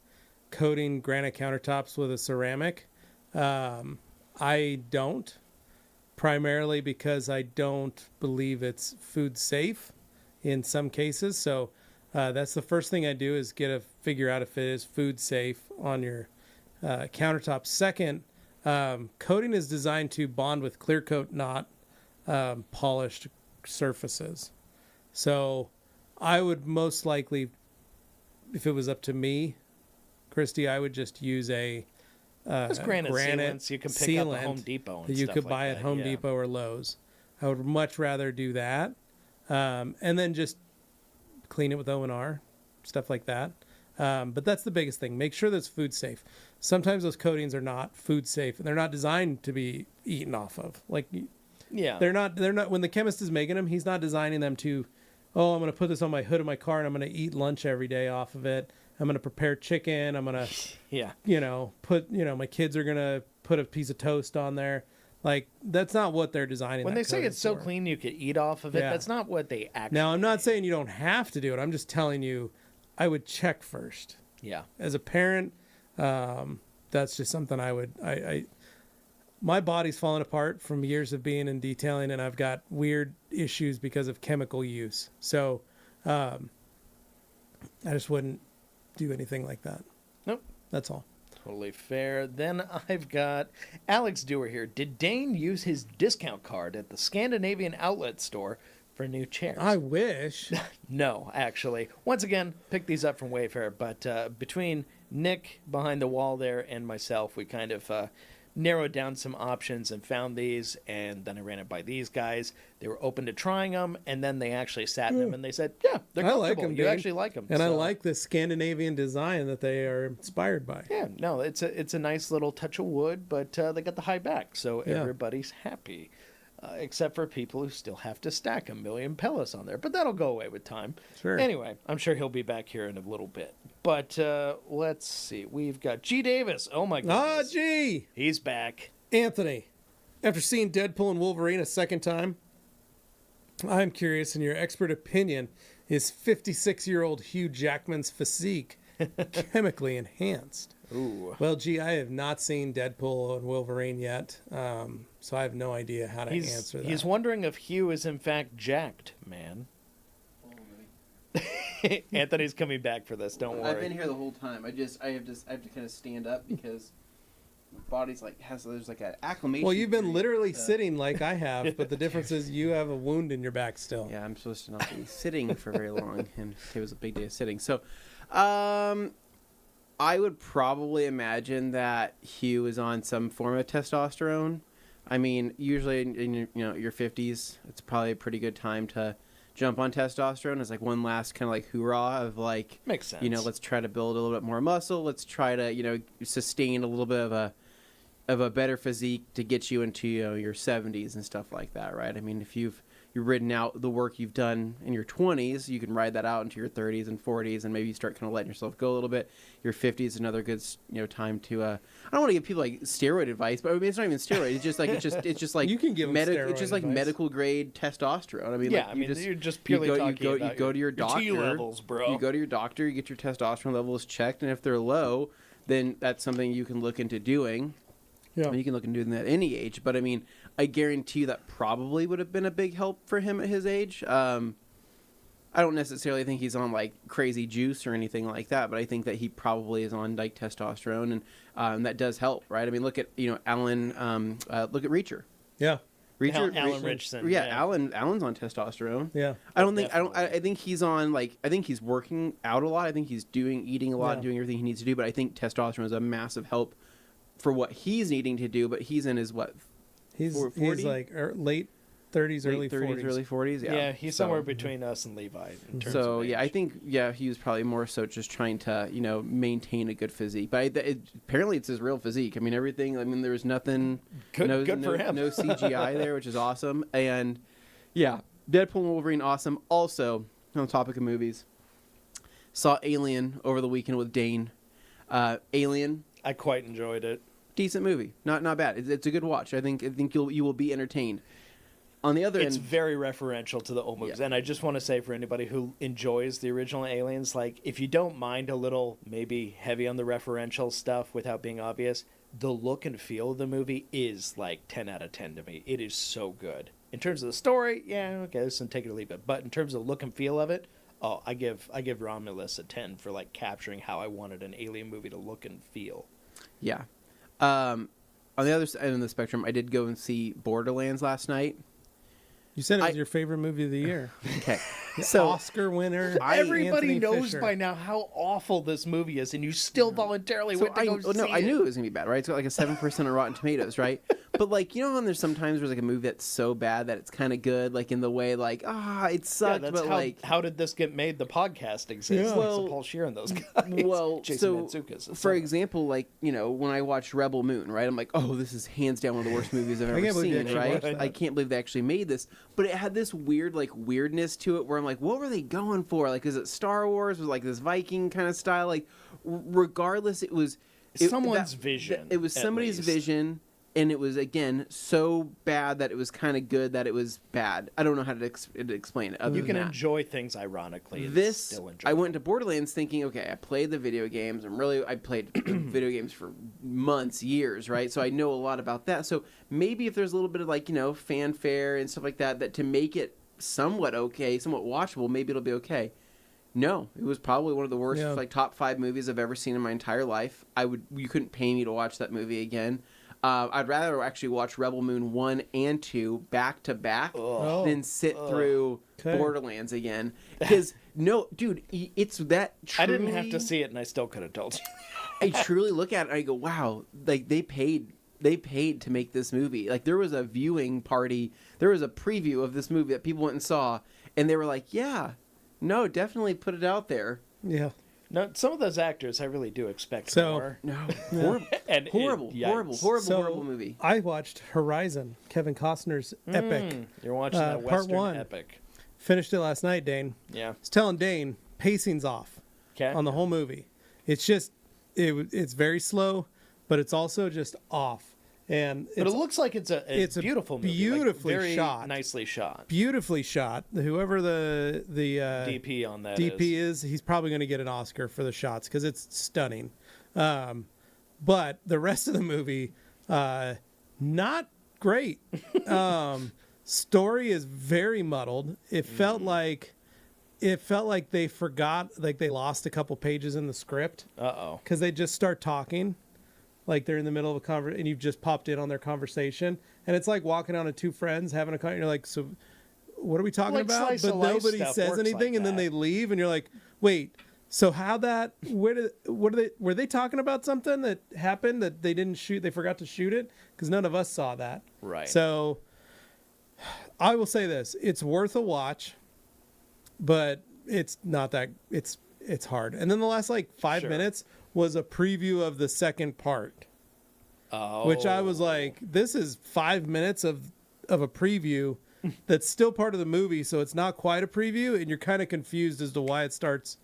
coating granite countertops with a ceramic. I don't, primarily because I don't believe it's food safe in some cases. So that's the first thing I do is figure out if it is food safe on your countertop. Second, coating is designed to bond with clear coat, not polished surfaces. So I would most likely, if it was up to me, Christy, I would just use a granite sealants you can pick up at Home Depot and that you stuff could like buy at Home Depot or Lowe's. I would much rather do that, and then just clean it with O&R, stuff like that. But that's the biggest thing. Make sure that's food safe. Sometimes those coatings are not food safe, and they're not designed to be eaten off of. They're not. When the chemist is making them, he's not designing them to, I'm going to put this on my hood of my car and I'm going to eat lunch every day off of it. I'm going to prepare chicken. I'm going to, my kids are going to put a piece of toast on there. That's not what they're designing. When they say it's so clean you could eat off of it, that's not what they actually. Now, I'm not saying you don't have to do it. I'm just telling you, I would check first. Yeah. As a parent, that's just something I would. My body's fallen apart from years of being in detailing, and I've got weird issues because of chemical use. So, I just wouldn't do anything like that. Nope. That's all. Totally fair. Then I've got Alex Dewar here. Did Dane use his discount card at the Scandinavian outlet store for new chairs? I wish. No, actually. Once again, picked these up from Wayfair, but between Nick behind the wall there and myself, we kind of narrowed down some options and found these, and then I ran it by these guys. They were open to trying them, and then they actually sat in them, and they said, yeah, they're comfortable. I like them, you Dane. actually like them. And I like the Scandinavian design that they are inspired by. Yeah, no, it's a nice little touch of wood, but they got the high back, so everybody's happy. Except for people who still have to stack a million pellets on there. But that'll go away with time. Sure. Anyway, I'm sure he'll be back here in a little bit. But let's see. We've got G. Davis. Oh, my goodness. G! He's back. Anthony, after seeing Deadpool and Wolverine a second time, I'm curious, in your expert opinion, is 56-year-old Hugh Jackman's physique chemically enhanced? Ooh. Well, G, I have not seen Deadpool and Wolverine yet, so I have no idea how to answer that. He's wondering if Hugh is in fact jacked, man. Anthony's coming back for this. Don't worry. I've been here the whole time. I have to kind of stand up because my body's there's an acclimation. Well, you've been period. literally sitting like I have, but the difference is you have a wound in your back still. Yeah, I'm supposed to not be sitting for very long, and it was a big day of sitting. So, I would probably imagine that Hugh is on some form of testosterone. I mean, usually in your 50s, it's probably a pretty good time to jump on testosterone. It's like one last kind of hoorah of makes sense. Let's try to build a little bit more muscle. Let's try to sustain a little bit of a better physique to get you into your 70s and stuff like that, right? I mean, if you've ridden out the work you've done in your 20s, you can ride that out into your 30s and 40s, and maybe you start kind of letting yourself go a little bit. Your 50s is another good time to. I don't want to give people steroid advice, but I mean, it's not even steroid. It's just like you can give them steroid it's just like advice. Medical grade testosterone. I mean, you're just purely talking about you go to your doctor. T levels, bro. You go to your doctor, you get your testosterone levels checked, and if they're low, then that's something you can look into doing. Yeah. I mean, you can look and do that at any age, but I mean, I guarantee you that probably would have been a big help for him at his age. I don't necessarily think he's on like crazy juice or anything like that, but I think that he probably is on like testosterone, and that does help, right? I mean, look at Alan, look at Reacher. Yeah. Alan Richardson. Yeah, Alan's on testosterone. Yeah. I think he's on I think he's working out a lot. I think he's eating a lot, doing everything he needs to do. But I think testosterone is a massive help for what he's needing to do. But he's in his what? He's 40? like late 30s, early 40s. Early 40s. Yeah, he's somewhere between us and Levi. In terms of age. I think he was probably more so just trying to maintain a good physique. But apparently it's his real physique. I mean everything. I mean there was nothing. Good for him. No CGI there, which is awesome. And yeah, Deadpool and Wolverine awesome. Also on the topic of movies, saw Alien over the weekend with Dane. Alien. I quite enjoyed it. Decent movie. Not bad. It's a good watch. I think you will be entertained. On the other it's end, very referential to the old movies. And I just want to say for anybody who enjoys the original Aliens, like if you don't mind a little maybe heavy on the referential stuff without being obvious, the look and feel of the movie is like 10 out of 10 to me. It is so good. In terms of the story, yeah, okay, there's some take it or leave it. But in terms of look and feel of it, I give Romulus a 10 for like capturing how I wanted an Alien movie to look and feel. Yeah. On the other side of the spectrum, I did go and see Borderlands last night. You said it was your favorite movie of the year. Okay. So Oscar winner. Everybody Anthony knows Fisher. by now how awful this movie is, and you still voluntarily went to go see it. I knew it was gonna be bad, right? It's got like a 7% on Rotten Tomatoes, right? But like when there's sometimes there's like a movie that's so bad that it's kind of good, like in the way like it sucked, that's but how did this get made? The podcast exists. Yeah. Well, Paul Scheer and those guys. Well, Jason so Mantzoukas, for example, like when I watched Rebel Moon, right? I'm like, oh, this is hands down one of the worst movies I've ever can't believe you seen, actually right? watched that. I can't believe they actually made this, but it had this weird like weirdness to it where I'm like, what were they going for? Like, is it Star Wars? Was it like this Viking kind of style? Like, regardless, it was someone's vision. It was somebody's vision, and it was again so bad that it was kind of good that it was bad. I don't know how to explain it. Other you can than that. enjoy things ironically. And This still enjoy I went to Borderlands thinking, okay, I played the video games. I played video games for months, years, right? So I know a lot about that. So maybe if there's a little bit of like fanfare and stuff like that to make it somewhat okay, somewhat watchable, maybe it'll be okay. No, it was probably one of the worst, like top 5 movies I've ever seen in my entire life. You couldn't pay me to watch that movie again. I'd rather actually watch Rebel Moon 1 and 2 back to back than sit through Borderlands again. Because no, dude, it's that. Truly, I didn't have to see it, and I still could have told you. I truly look at it and I go, wow, like they paid to make this movie. Like there was a viewing party, there was a preview of this movie that people went and saw, and they were like, yeah. No, definitely put it out there. Yeah. No, some of those actors, I really do expect So- more. No, horrible, And horrible movie. I watched Horizon, Kevin Costner's epic. You're watching that part Western one. epic. Finished it last night, Dane. Yeah. I was telling Dane, pacing's off Okay. on the whole movie. It's just, it's very slow, but it's also just off. And But it's it looks like it's a beautiful movie. beautifully very shot. Nicely shot. beautifully shot. Whoever the DP on that DP is, he's probably going to get an Oscar for the shots because it's stunning. But the rest of the movie, not great. Story is very muddled. It felt like they forgot, like they lost a couple pages in the script Uh-oh. because they just start talking. Like they're in the middle of a conversation and you've just popped in on their conversation. And it's like walking on to two friends having a conversation. You're like, so what are we talking Like about? slice But of life nobody stuff says works anything like and then that. they leave and you're like, wait, so were they talking about something that happened that they didn't shoot? They forgot to shoot it? Because none of us saw that. Right. So I will say this, it's worth a watch, but it's not that, it's hard. And then the last like 5 Sure. minutes was a preview of the second part. Oh. Which I was like, this is 5 minutes of a preview that's still part of the movie, so it's not quite a preview, and you're kind of confused as to why it starts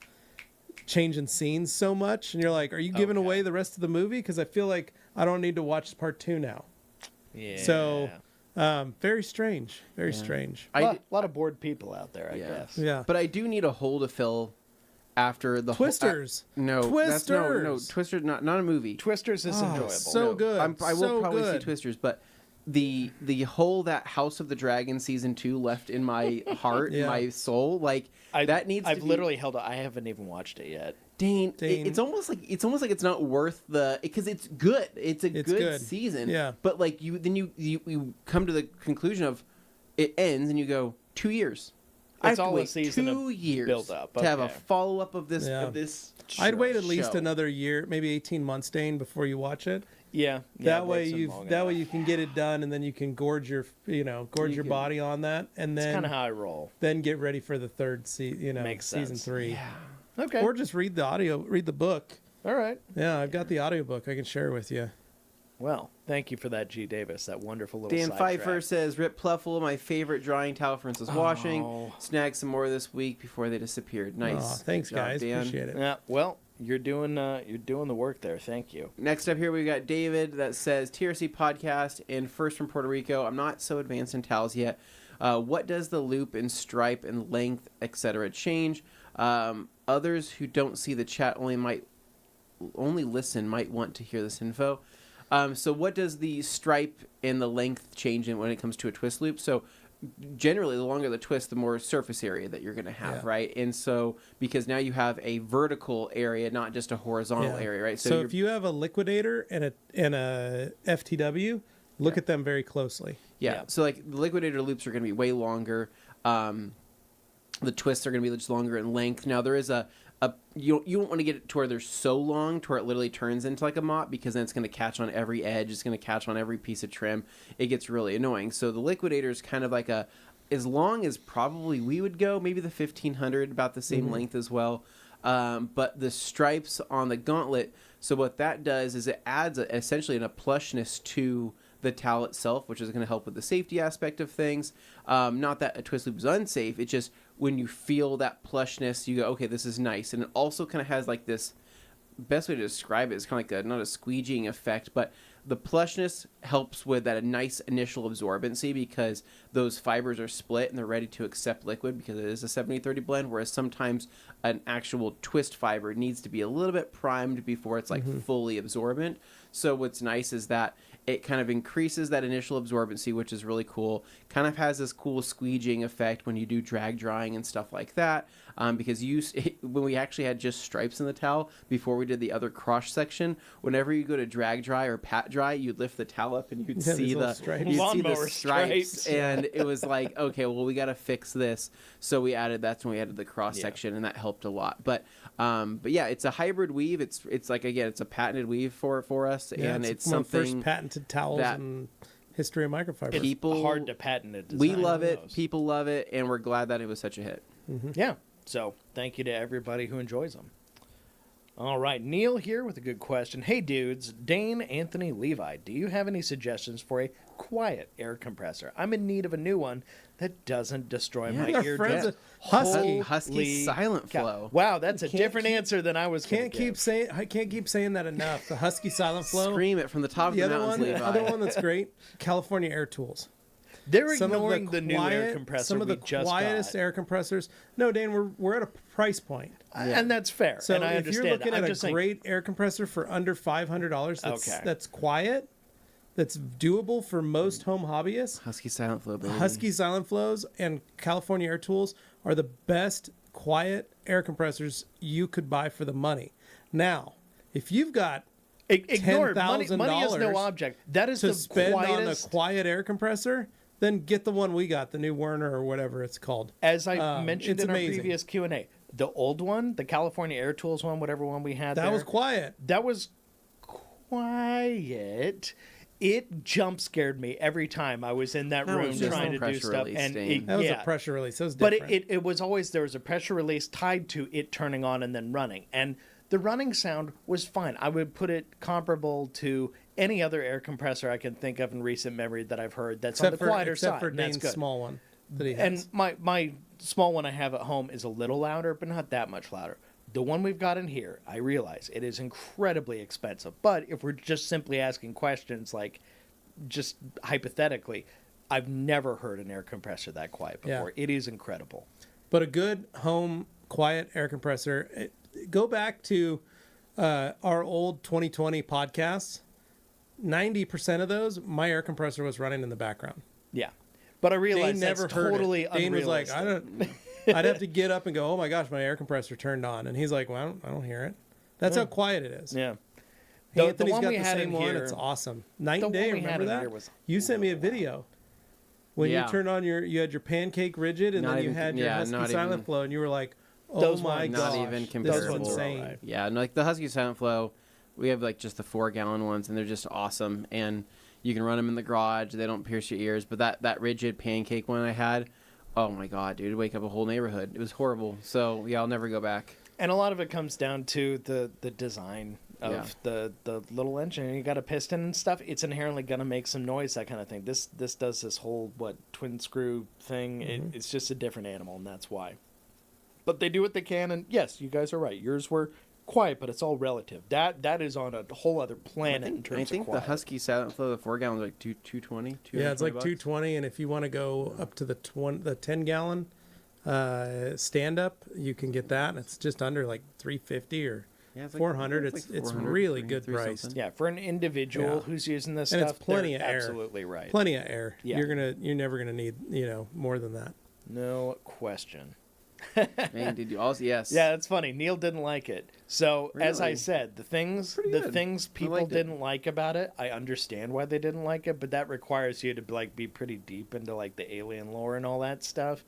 changing scenes so much. And you're like, are you giving Okay. away the rest of the movie? Because I feel like I don't need to watch part 2 now. Yeah. So, very strange. Very strange. A lot of bored people out there, I guess. Yeah. But I do need a hole to fill after the Twisters. No, Twisters. no, Twisters. Not a movie. Twisters is enjoyable. So good. I will so probably good. see Twisters, but the whole that House of the Dragon season 2 left in my heart, Yeah. my soul, like that needs. I've to literally held it. I haven't even watched it yet. Dane. Dane. It's almost like it's not worth the, because it's good. It's a good season. Yeah. But like you come to the conclusion of it ends and you go 2 years. I have to all a wait season 2 of years build up. to have a Okay. follow up of this. Yeah. Of this. I'd wait at least show. another year, maybe 18 months, Dane, before you watch it. Yeah. That way you can get it done, and then you can gorge your You your can- body on that, and That's kind then of how I roll. then get ready for the third Makes season sense. 3. Yeah. Okay. Or just read the book. All right. Yeah, I've got the audiobook. I can share with you. Well, thank you for that, G. Davis. That wonderful little Dan sidetrack. Pfeiffer says, Rip Pluffle, my favorite drying towel for instance washing. Oh. Snagged some more this week before they disappeared. Nice. Aw, thanks, Good job, guys. Dan. Appreciate it. Yeah. Well, you're doing the work there. Thank you. Next up here, we got David that says, TRC Podcast and first from Puerto Rico. I'm not so advanced in towels yet. What does the loop and stripe and length, etc. change? Others who don't see the chat only listen might want to hear this info. So what does the stripe and the length change in when it comes to a twist loop? So generally, the longer the twist, the more surface area that you're going to have, Yeah. right? And so because now you have a vertical area, not just a horizontal Yeah. area, right? So if you have a liquidator and a FTW, look at them very closely. Yeah. So like the liquidator loops are going to be way longer. The twists are going to be just longer in length. Now there is you don't want to get it to where they're so long to where it literally turns into like a mop, because then it's going to catch on every edge. It's going to catch on every piece of trim. It gets really annoying. So the liquidator is kind of like as long as probably we would go, maybe the 1500, about the same length as well. But the stripes on the gauntlet, so what that does is it adds essentially a plushness to the towel itself, which is going to help with the safety aspect of things. Not that a twist loop is unsafe. It's just when you feel that plushness, you go, okay, this is nice. And it also kind of has like this, best way to describe it is kind of like not a squeegeeing effect, but the plushness helps with that nice initial absorbency, because those fibers are split and they're ready to accept liquid, because it is a 70-30 blend, whereas sometimes an actual twist fiber needs to be a little bit primed before it's like fully absorbent. So what's nice is that it kind of increases that initial absorbency, which is really cool. Kind of has this cool squeegeeing effect when you do drag drying and stuff like that. Because when we actually had just stripes in the towel before we did the other cross section, whenever you go to drag dry or pat dry, you'd lift the towel up and you'd Yeah, see these little the stripes. you'd see the Lawnmower stripes, stripes. and it was like, okay, well, we got to fix this. So that's when we added the cross section, and that helped a lot. But yeah, it's a hybrid weave. It's like, again, it's a patented weave for us, Yeah, and it's one of the something first patented towels that in history of microfiber. It's people hard to patent it. we love it. People love it, and we're glad that it was such a hit. Yeah. So thank you to everybody who enjoys them. All right, Neil here with a good question. Hey dudes, Dane, Anthony, Levi, do you have any suggestions for a quiet air compressor? I'm in need of a new one that doesn't destroy my Our friends eardrums. at Husky. Husky silent cow. flow. Wow, that's a Can't different answer than I was going to give. I can't keep saying that enough. The Husky Silent Flow. Scream it from the top The of the other mountains, one, Levi. other one that's great, California Air Tools. They're Some of ignoring the new air compressor Some of the we just quietest got. air compressors. No, Dan, we're at a price point. And that's fair. So and I if understand. you're looking I'm at a just saying, great air compressor for under $500, Okay. that's quiet, that's doable for most home hobbyists, Husky silent flow, baby. Husky Silent Flows and California Air Tools are the best quiet air compressors you could buy for the money. Now, if you've got ignore it. Money is $10,000 no object. That is to the spend quietest. on a quiet air compressor, then get the one we got, the new Werner or whatever it's called. As I mentioned it's in our amazing. previous Q&A, the old one, the California Air Tools one, whatever one we had That there, was quiet. that was quiet. It jump scared me every time I was in that That room was just trying a to do pressure stuff. release, And Dane. That was yeah. a pressure release. That was But different. it was always, there was a pressure release tied to it turning on and then running. And the running sound was fine. I would put it comparable to any other air compressor I can think of in recent memory that I've heard that's on the quieter except side. for and that's Dane's good. small one that he has. And my small one I have at home is a little louder, but not that much louder. The one we've got in here, I realize it is incredibly expensive. But if we're just simply asking questions, like just hypothetically, I've never heard an air compressor that quiet before. Yeah. It is incredible. But a good home quiet air compressor. Go back to our old 2020 podcasts. 90% of those, my air compressor was running in the background. Yeah. But I realized Dane never that's heard totally it. Dane was like, unrealistic. I'd have to get up and go, oh my gosh, my air compressor turned on. And he's like, well, I don't hear it. That's how quiet it is. Yeah. Anthony's one got we the had same in one. here- It's awesome. Night the and day, one we had remember in that? here was You sent me a video. When Yeah. you turned on you had your pancake rigid, and Not then you even- had your yeah, Husky not Silent even- Flow, and you were like, oh Those my ones- gosh, Not even this is comparable. Those ones are insane. alright. Yeah, no, like the Husky Silent Flow, we have like just the 4-gallon ones, and they're just awesome. And you can run them in the garage; they don't pierce your ears. But that rigid pancake one I had, oh my god, dude, it'd wake up a whole neighborhood. It was horrible. So yeah, I'll never go back. And a lot of it comes down to the design of the little engine. You got a piston and stuff. It's inherently going to make some noise, that kind of thing. This does this whole, twin screw thing. It's just a different animal, and that's why. But they do what they can, and yes, you guys are right. Yours were quiet, but it's all relative. That is on a whole other planet in terms I think of quiet. the Husky Silent Flow, the 4-gallon, like 220. Yeah, it's like $220. 220, and if you want to go up to the 10-gallon stand up, you can get that, and it's just under like 350 or Yeah, it's like- 400. it's like It's 400, really 300, good 3 priced. something. Yeah, for an individual Yeah. who's using this And stuff, it's plenty they're of air. absolutely right. Plenty of air. Yeah. You're never gonna need more than that. No question. Man, did you also? Yes. Yeah, that's funny. Neil didn't like it. So as I Really? said, the things Pretty good. people liked it. didn't like about it, I understand why they didn't like it, but that requires you to be pretty deep into the alien lore and all that stuff.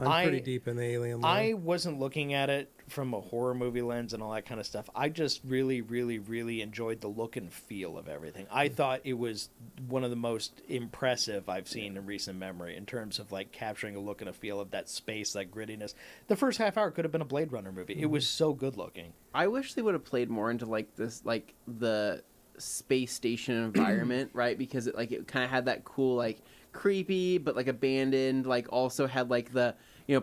I'm pretty deep in the alien lore. I wasn't looking at it from a horror movie lens and all that kind of stuff. I just really, really, really enjoyed the look and feel of everything. I thought it was one of the most impressive I've seen in recent memory in terms of capturing a look and a feel of that space, that grittiness. The first half hour could have been a Blade Runner movie. It was so good looking. I wish they would have played more into this, the space station environment, right? Because it kind of had that cool, creepy, but abandoned, also had the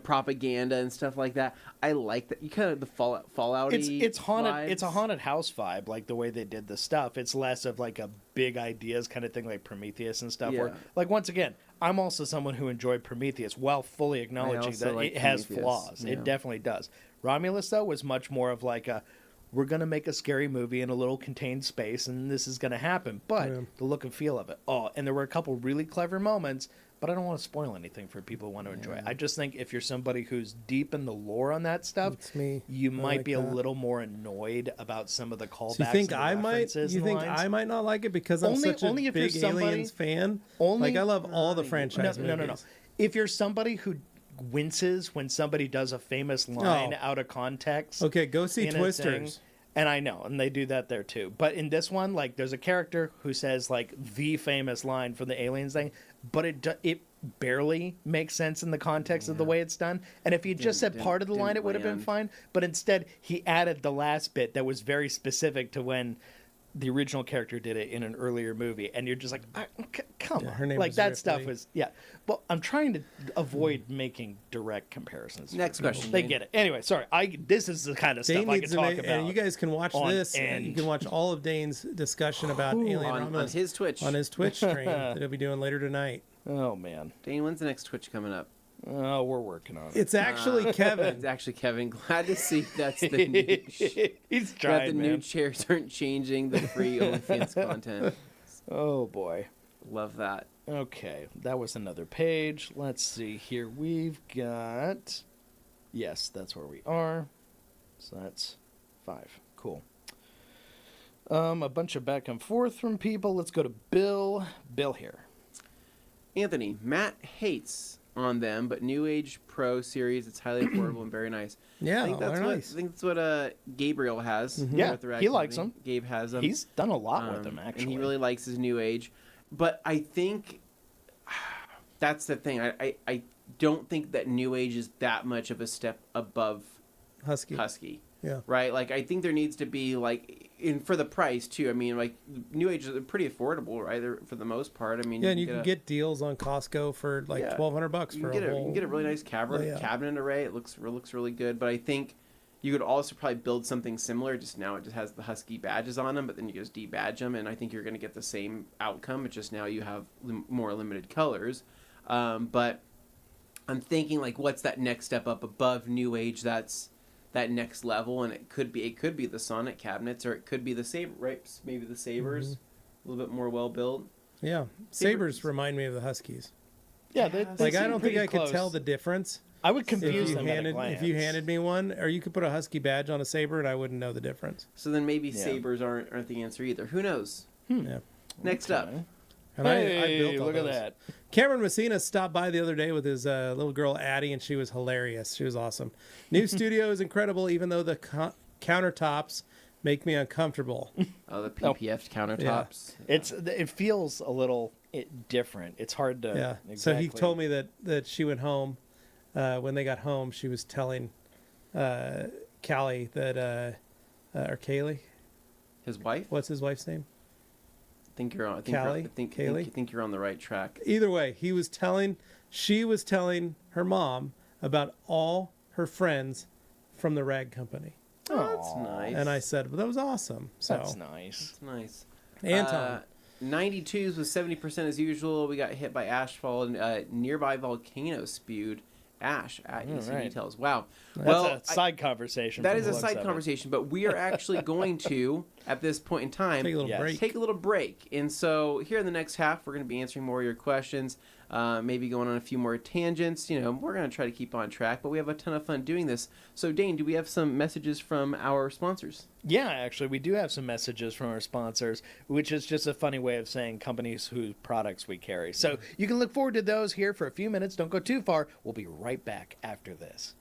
propaganda and stuff like that. I like that. You kind of the Fallout. It's haunted. vibes. It's a haunted house vibe, the way they did the stuff. It's less of a big ideas kind of thing, like Prometheus and stuff. Yeah. Where, once again, I'm also someone who enjoyed Prometheus while fully acknowledging also that like it has Prometheus, flaws. yeah. It definitely does. Romulus though was much more of we're gonna make a scary movie in a little contained space, and this is gonna happen. But the look and feel of it. Oh, and there were a couple really clever moments. But I don't want to spoil anything for people who want to enjoy it. I just think if you're somebody who's deep in the lore on that stuff, It's me. you I might like be a that. little more annoyed about some of the callbacks. So you think and the I might? references You and think lines. I might not like it because I'm Only- such a only if you're big somebody- Aliens fan? only- I love all the franchise No. movies. If you're somebody who winces when somebody does a famous line Oh. out of context, Okay, go see in a thing, Twisters. and I know, and they do that there too. But in this one, there's a character who says the famous line from the aliens thing, but it barely makes sense in the context of the way it's done. And if he had just said Didn't- part of the line, didn't it would have been land. fine. But instead, he added the last bit that was very specific to when the original character did it in an earlier movie, and you're just like, come Yeah, on, her name was that stuff Ripley. was Well, I'm trying to avoid making direct comparisons. for Next people. question, They Dane. get it. Anyway, sorry. This is the kind of stuff Dane I needs can to talk make, about. and you guys can watch on this. And you end. can watch all of Dane's discussion about Alien on Romulus his Twitch. on his Twitch stream that he'll be doing later tonight. Oh man. Dane, when's the next Twitch coming up? Oh, we're working on it. It's actually Kevin. It's actually Kevin. Glad to see that's the niche. He's That trying, the man. new chairs aren't changing the free OnlyFans content. Oh boy. Love that. Okay, that was another page. Let's see here. We've got. Yes, that's where we are. So that's 5. Cool. A bunch of back and forth from people. Let's go to Bill. Bill here. Anthony, Matt hates on them, but New Age Pro series, it's highly affordable and very nice. Yeah, I think that's very what nice. I think that's what Gabriel has. Yeah, with the Rag he likes Company. them. Gabe has them. He's done a lot with them, And actually. he really likes his New Age. But I think that's the thing. I don't think that New Age is that much of a step above Husky. Yeah. Right? I think there needs to be, for the price, too. I mean, New Age is pretty affordable, right? For the most part. I mean, Yeah, and you can get deals on Costco for $1,200 you for can a get whole. you can get a really nice cabinet array. It looks really good. But I think you could also probably build something similar. Just now, it just has the Husky badges on them, but then you just debadge them, and I think you're going to get the same outcome. It's just now you have more limited colors. But I'm thinking, what's that next step up above New Age? That's that next level, and it could be the Sonic cabinets, or it could be the Saber, right? Maybe the Sabers, a little bit more well built. Yeah, Sabers remind me of the Huskies. Yeah, I don't think I could tell the difference. I would confuse them if you handed me one, or you could put a Husky badge on a Saber, and I wouldn't know the difference. So then maybe Sabers aren't the answer either. Who knows? Yeah. Next up. And I built all look those. at that. Cameron Messina stopped by the other day with his little girl Addie, and she was hilarious. She was awesome. New studio is incredible, even though the countertops make me uncomfortable. Oh, the PPF countertops. Yeah. It feels a little different. It's hard to. Yeah. Exactly. So he told me that she went home. When they got home, she was telling Callie that, or Kaylee, his wife. What's his wife's name? I think you're on. Callie? I think you're on the right track. Either way, she was telling her mom about all her friends from the rag company. Oh, that's nice. And I said, well, that was awesome. So that's nice. That's nice. Anton. 92s was 70% as usual. We got hit by ashfall, and nearby volcano spewed ash at EC Details. Wow. That's a side conversation. That is a side conversation, but we are actually going to, at this point in time, take a little break. And so here in the next half, we're going to be answering more of your questions, maybe going on a few more tangents. We're going to try to keep on track, but we have a ton of fun doing this. So, Dane, do we have some messages from our sponsors? Yeah, actually, we do have some messages from our sponsors, which is just a funny way of saying companies whose products we carry. So you can look forward to those here for a few minutes. Don't go too far. We'll be right back after this.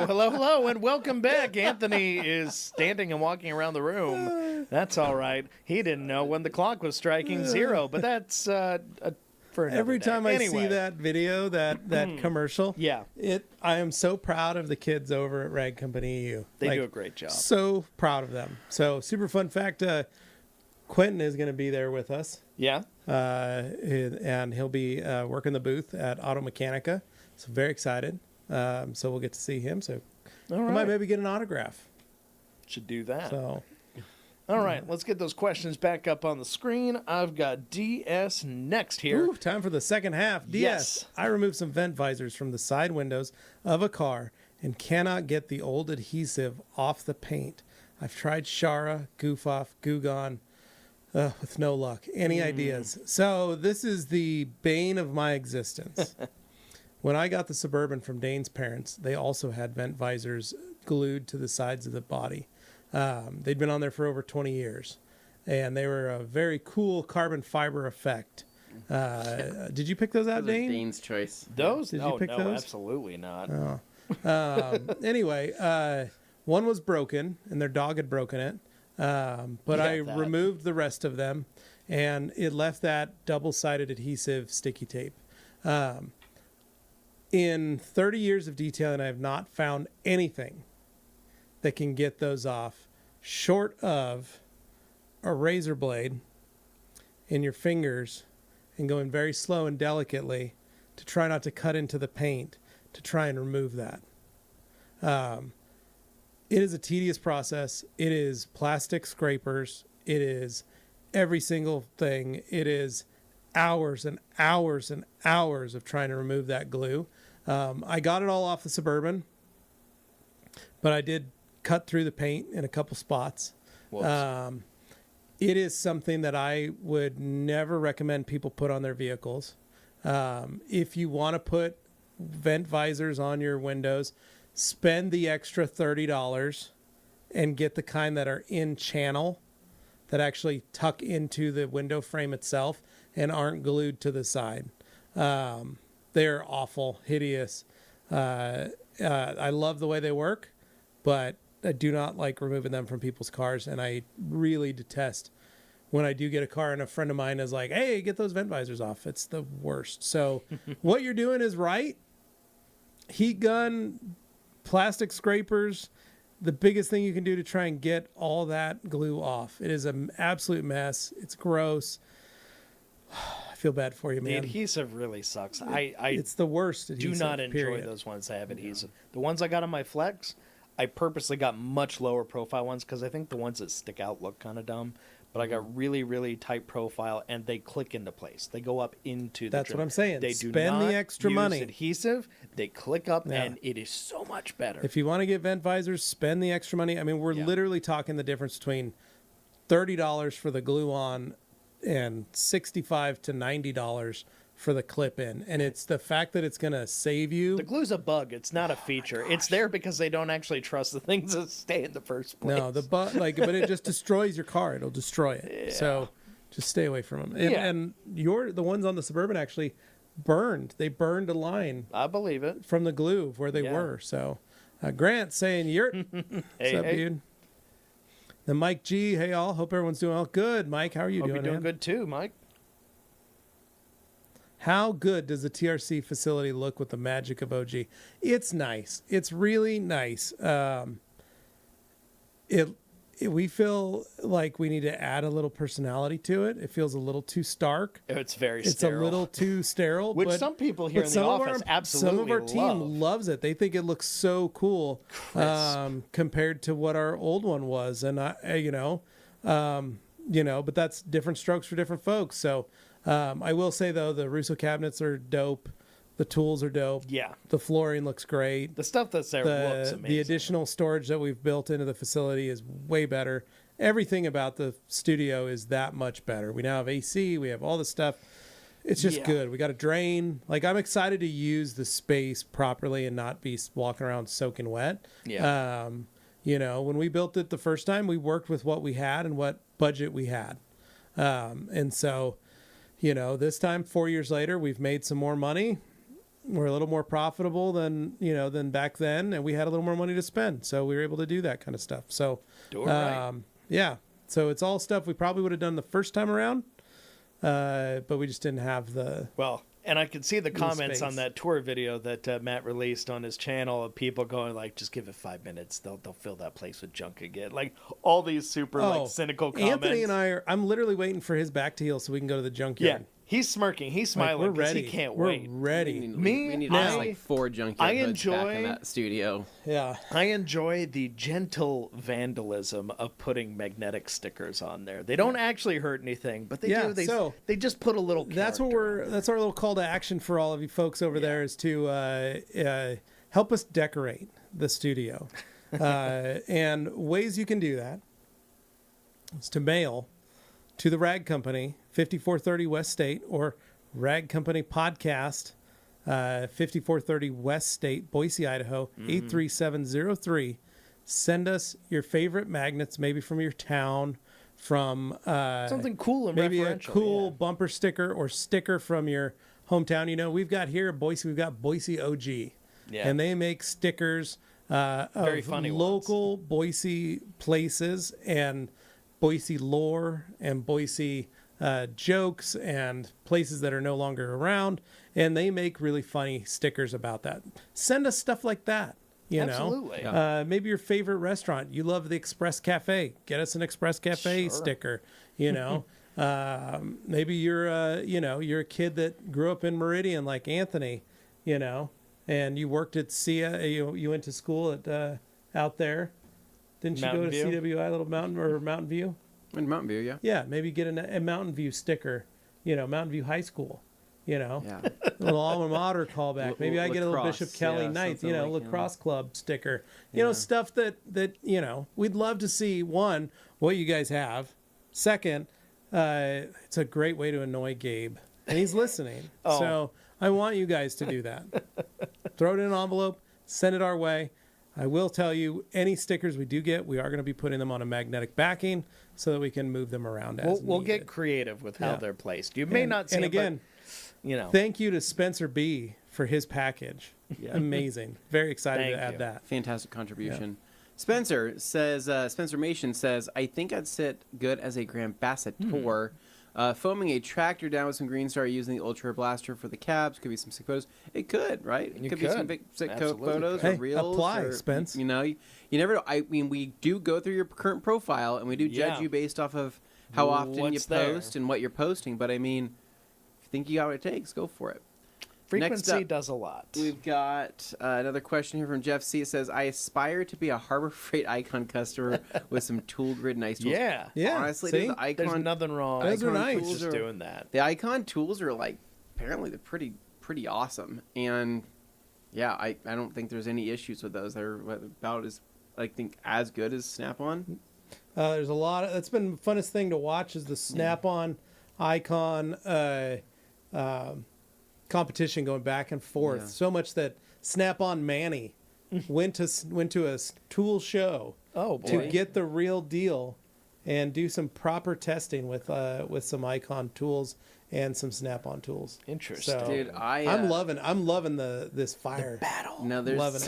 Hello, and welcome back. Anthony is standing and walking around the room. That's all right. He didn't know when the clock was striking 0, but that's for every time I anyway. see that video, that commercial. Yeah, I am so proud of the kids over at Rag Company EU. They do a great job. So proud of them. So super fun fact. Quentin is going to be there with us. Yeah, and he'll be working the booth at Auto Mechanica. So very excited. So we'll get to see him. So we might maybe get an autograph. Should do that. So, all right, let's get those questions back up on the screen. I've got DS next here. Ooh, time for the second half. DS. Yes. I removed some vent visors from the side windows of a car and cannot get the old adhesive off the paint. I've tried Shara, Goof Off, Goo Gone, with no luck. Any ideas? So this is the bane of my existence. When I got the Suburban from Dane's parents, they also had vent visors glued to the sides of the body. They'd been on there for over 20 years, and they were a very cool carbon fiber effect. Did you pick those out, Dane? Dane's choice. Those? Did you pick those? Absolutely not. Oh. Anyway, one was broken, and their dog had broken it, but I removed the rest of them, and it left that double-sided adhesive sticky tape. In 30 years of detailing, I have not found anything that can get those off short of a razor blade in your fingers and going very slow and delicately to try not to cut into the paint to try and remove that. It is a tedious process. It is plastic scrapers. It is every single thing. It is hours and hours and hours of trying to remove that glue. I got it all off the Suburban, but I did cut through the paint in a couple spots. It is something that I would never recommend people put on their vehicles. If you want to put vent visors on your windows, spend the extra $30 and get the kind that are in channel that actually tuck into the window frame itself and aren't glued to the side. They're awful, hideous. I love the way they work, but I do not like removing them from people's cars, and I really detest when I do get a car and a friend of mine is like, hey, get those vent visors off. It's the worst. So what you're doing is right. Heat gun, plastic scrapers, the biggest thing you can do to try and get all that glue off. It is an absolute mess. It's gross. feel bad for you, The man. adhesive really sucks. It's the worst do adhesive, not enjoy period. those ones that have adhesive. The ones I got on my Flex, I purposely got much lower profile ones because I think the ones that stick out look kind of dumb. But I got really, really tight profile, and they click into place. They go up into the That's trim. what I'm saying. They do Spend not the extra use money. adhesive. They click up, Yeah. and it is so much better. If you want to get vent visors, spend the extra money. I mean, we're Yeah. literally talking the difference between $30 for the glue-on and $65 to $90 for the clip-in. And it's the fact that it's going to save you. The glue's a bug. It's not a feature. It's there because they don't actually trust the things to stay in the first place. No, but it just destroys your car. It'll destroy it. Yeah. So just stay away from them. And, Yeah. and the ones on the Suburban actually burned. They burned a line I believe it. from the glue of where they Yeah. were. So Grant saying, "Yurt." What's up, dude? Then Mike G, hey all, hope everyone's doing well. Good, Mike. How are you Hope doing, you're doing man? good too, Mike. How good does the TRC facility look with the magic of OG? It's nice. It's really nice. We feel like we need to add a little personality to it. It feels a little too stark. It's very It's sterile. a little too sterile. Which but, some people here but in the some of office our, absolutely some of our love. team loves it. They think it looks so cool Crisp. compared to what our old one was. And but that's different strokes for different folks. So I will say though, the Russo cabinets are dope. The tools are dope. Yeah. The flooring looks great. The stuff that's there looks amazing. The additional storage that we've built into the facility is way better. Everything about the studio is that much better. We now have AC. We have all this stuff. It's just Yeah. good. We got a drain. Like, I'm excited to use the space properly and not be walking around soaking wet. Yeah. When we built it the first time, we worked with what we had and what budget we had. And so, this time, 4 years later, we've made some more money. We're a little more profitable than back then, and we had a little more money to spend, so we were able to do that kind of stuff. So, Do it right. yeah. So it's all stuff we probably would have done the first time around, but we just didn't have the. Well, and I could see the comments space. on that tour video that Matt released on his channel of people going like, "Just give it 5 minutes, they'll fill that place with junk again." Like all these super cynical comments. Anthony and I'm literally waiting for his back to heal so we can go to the junkyard. Yeah, he's smirking, he's Like, smiling we're because ready. he can't we're wait. ready. We need I- like 4 junkyard I hoods back enjoy- in that studio. Yeah. I enjoy the gentle vandalism of putting magnetic stickers on there. They don't actually hurt anything, but they Yeah, do. so- They just put a little. That's character on it. that's our little call to action for all of you folks over there is to help us decorate the studio. And ways you can do that is to mail to the Rag Company, 5430 West State, or Rag Company Podcast, 5430 West State, Boise, Idaho, 83703. Send us your favorite magnets, maybe from your town, from Something cool and maybe a referential, cool yeah. bumper sticker or sticker from your hometown. We've got here in Boise, we've got Boise OG. Yeah. And they make stickers Very of funny local Boise places and Boise lore and Boise jokes and places that are no longer around. And they make really funny stickers about that. Send us stuff like that. Absolutely. Maybe your favorite restaurant. You love the Express Cafe. Get us an Express Cafe Sure. sticker. Maybe you're a kid that grew up in Meridian like Anthony, and you worked at SIA. You went to school at out there. Didn't you Mountain go to View? CWI Little Mountain View? In Mountain View, yeah. Yeah, maybe get a Mountain View sticker. Mountain View High School. Yeah. A little alma mater callback. Maybe I get a little Lacrosse, Bishop Kelly yeah, Knights, something like, lacrosse club sticker. Yeah. Stuff that we'd love to see. One, what you guys have. Second, it's a great way to annoy Gabe, and he's listening. Oh. So I want you guys to do that. Throw it in an envelope, send it our way. I will tell you, any stickers we do get, we are going to be putting them on a magnetic backing so that we can move them around as We'll needed. get creative with how Yeah. they're placed. You may not see and it, again, but, thank you to Spencer B for his package. Yeah. Amazing. Very excited Thank to add you. that. Fantastic contribution. Spencer says, Spencer Mation says, I think I'd sit good as a Grand Bassetor. Foaming a tractor down with some Green Star using the Ultra Blaster for the cabs. Could be some sick photos. It could, right? It You could be some could. big sick Absolutely photos could. or Hey, reels. apply, or, Spence. You never know. I mean, we do go through your current profile, and we do judge Yeah. you based off of how often you What's there? post and what you're posting. But I mean, think you got what it takes, go for it. Frequency Next up, does a lot. We've got another question here from Jeff C. It says, I aspire to be a Harbor Freight Icon customer with some tool grid nice tools. Yeah. Honestly, see? the Icon, There's nothing wrong. Those are Icon nice. tools Just doing that. the Icon tools are like, apparently they're pretty awesome. And yeah, I don't think there's any issues with those. They're about as, I think, as good as Snap-on. There's a lot of, that's been the funnest thing to watch is the Snap-on Icon competition going back and forth. Yeah. So much that Snap-on Manny went to a tool show Oh, to boy. get the real deal and do some proper testing with some Icon tools and some Snap-on tools. Interesting. So, Dude, I'm loving this fire. Battle. No, there's Loving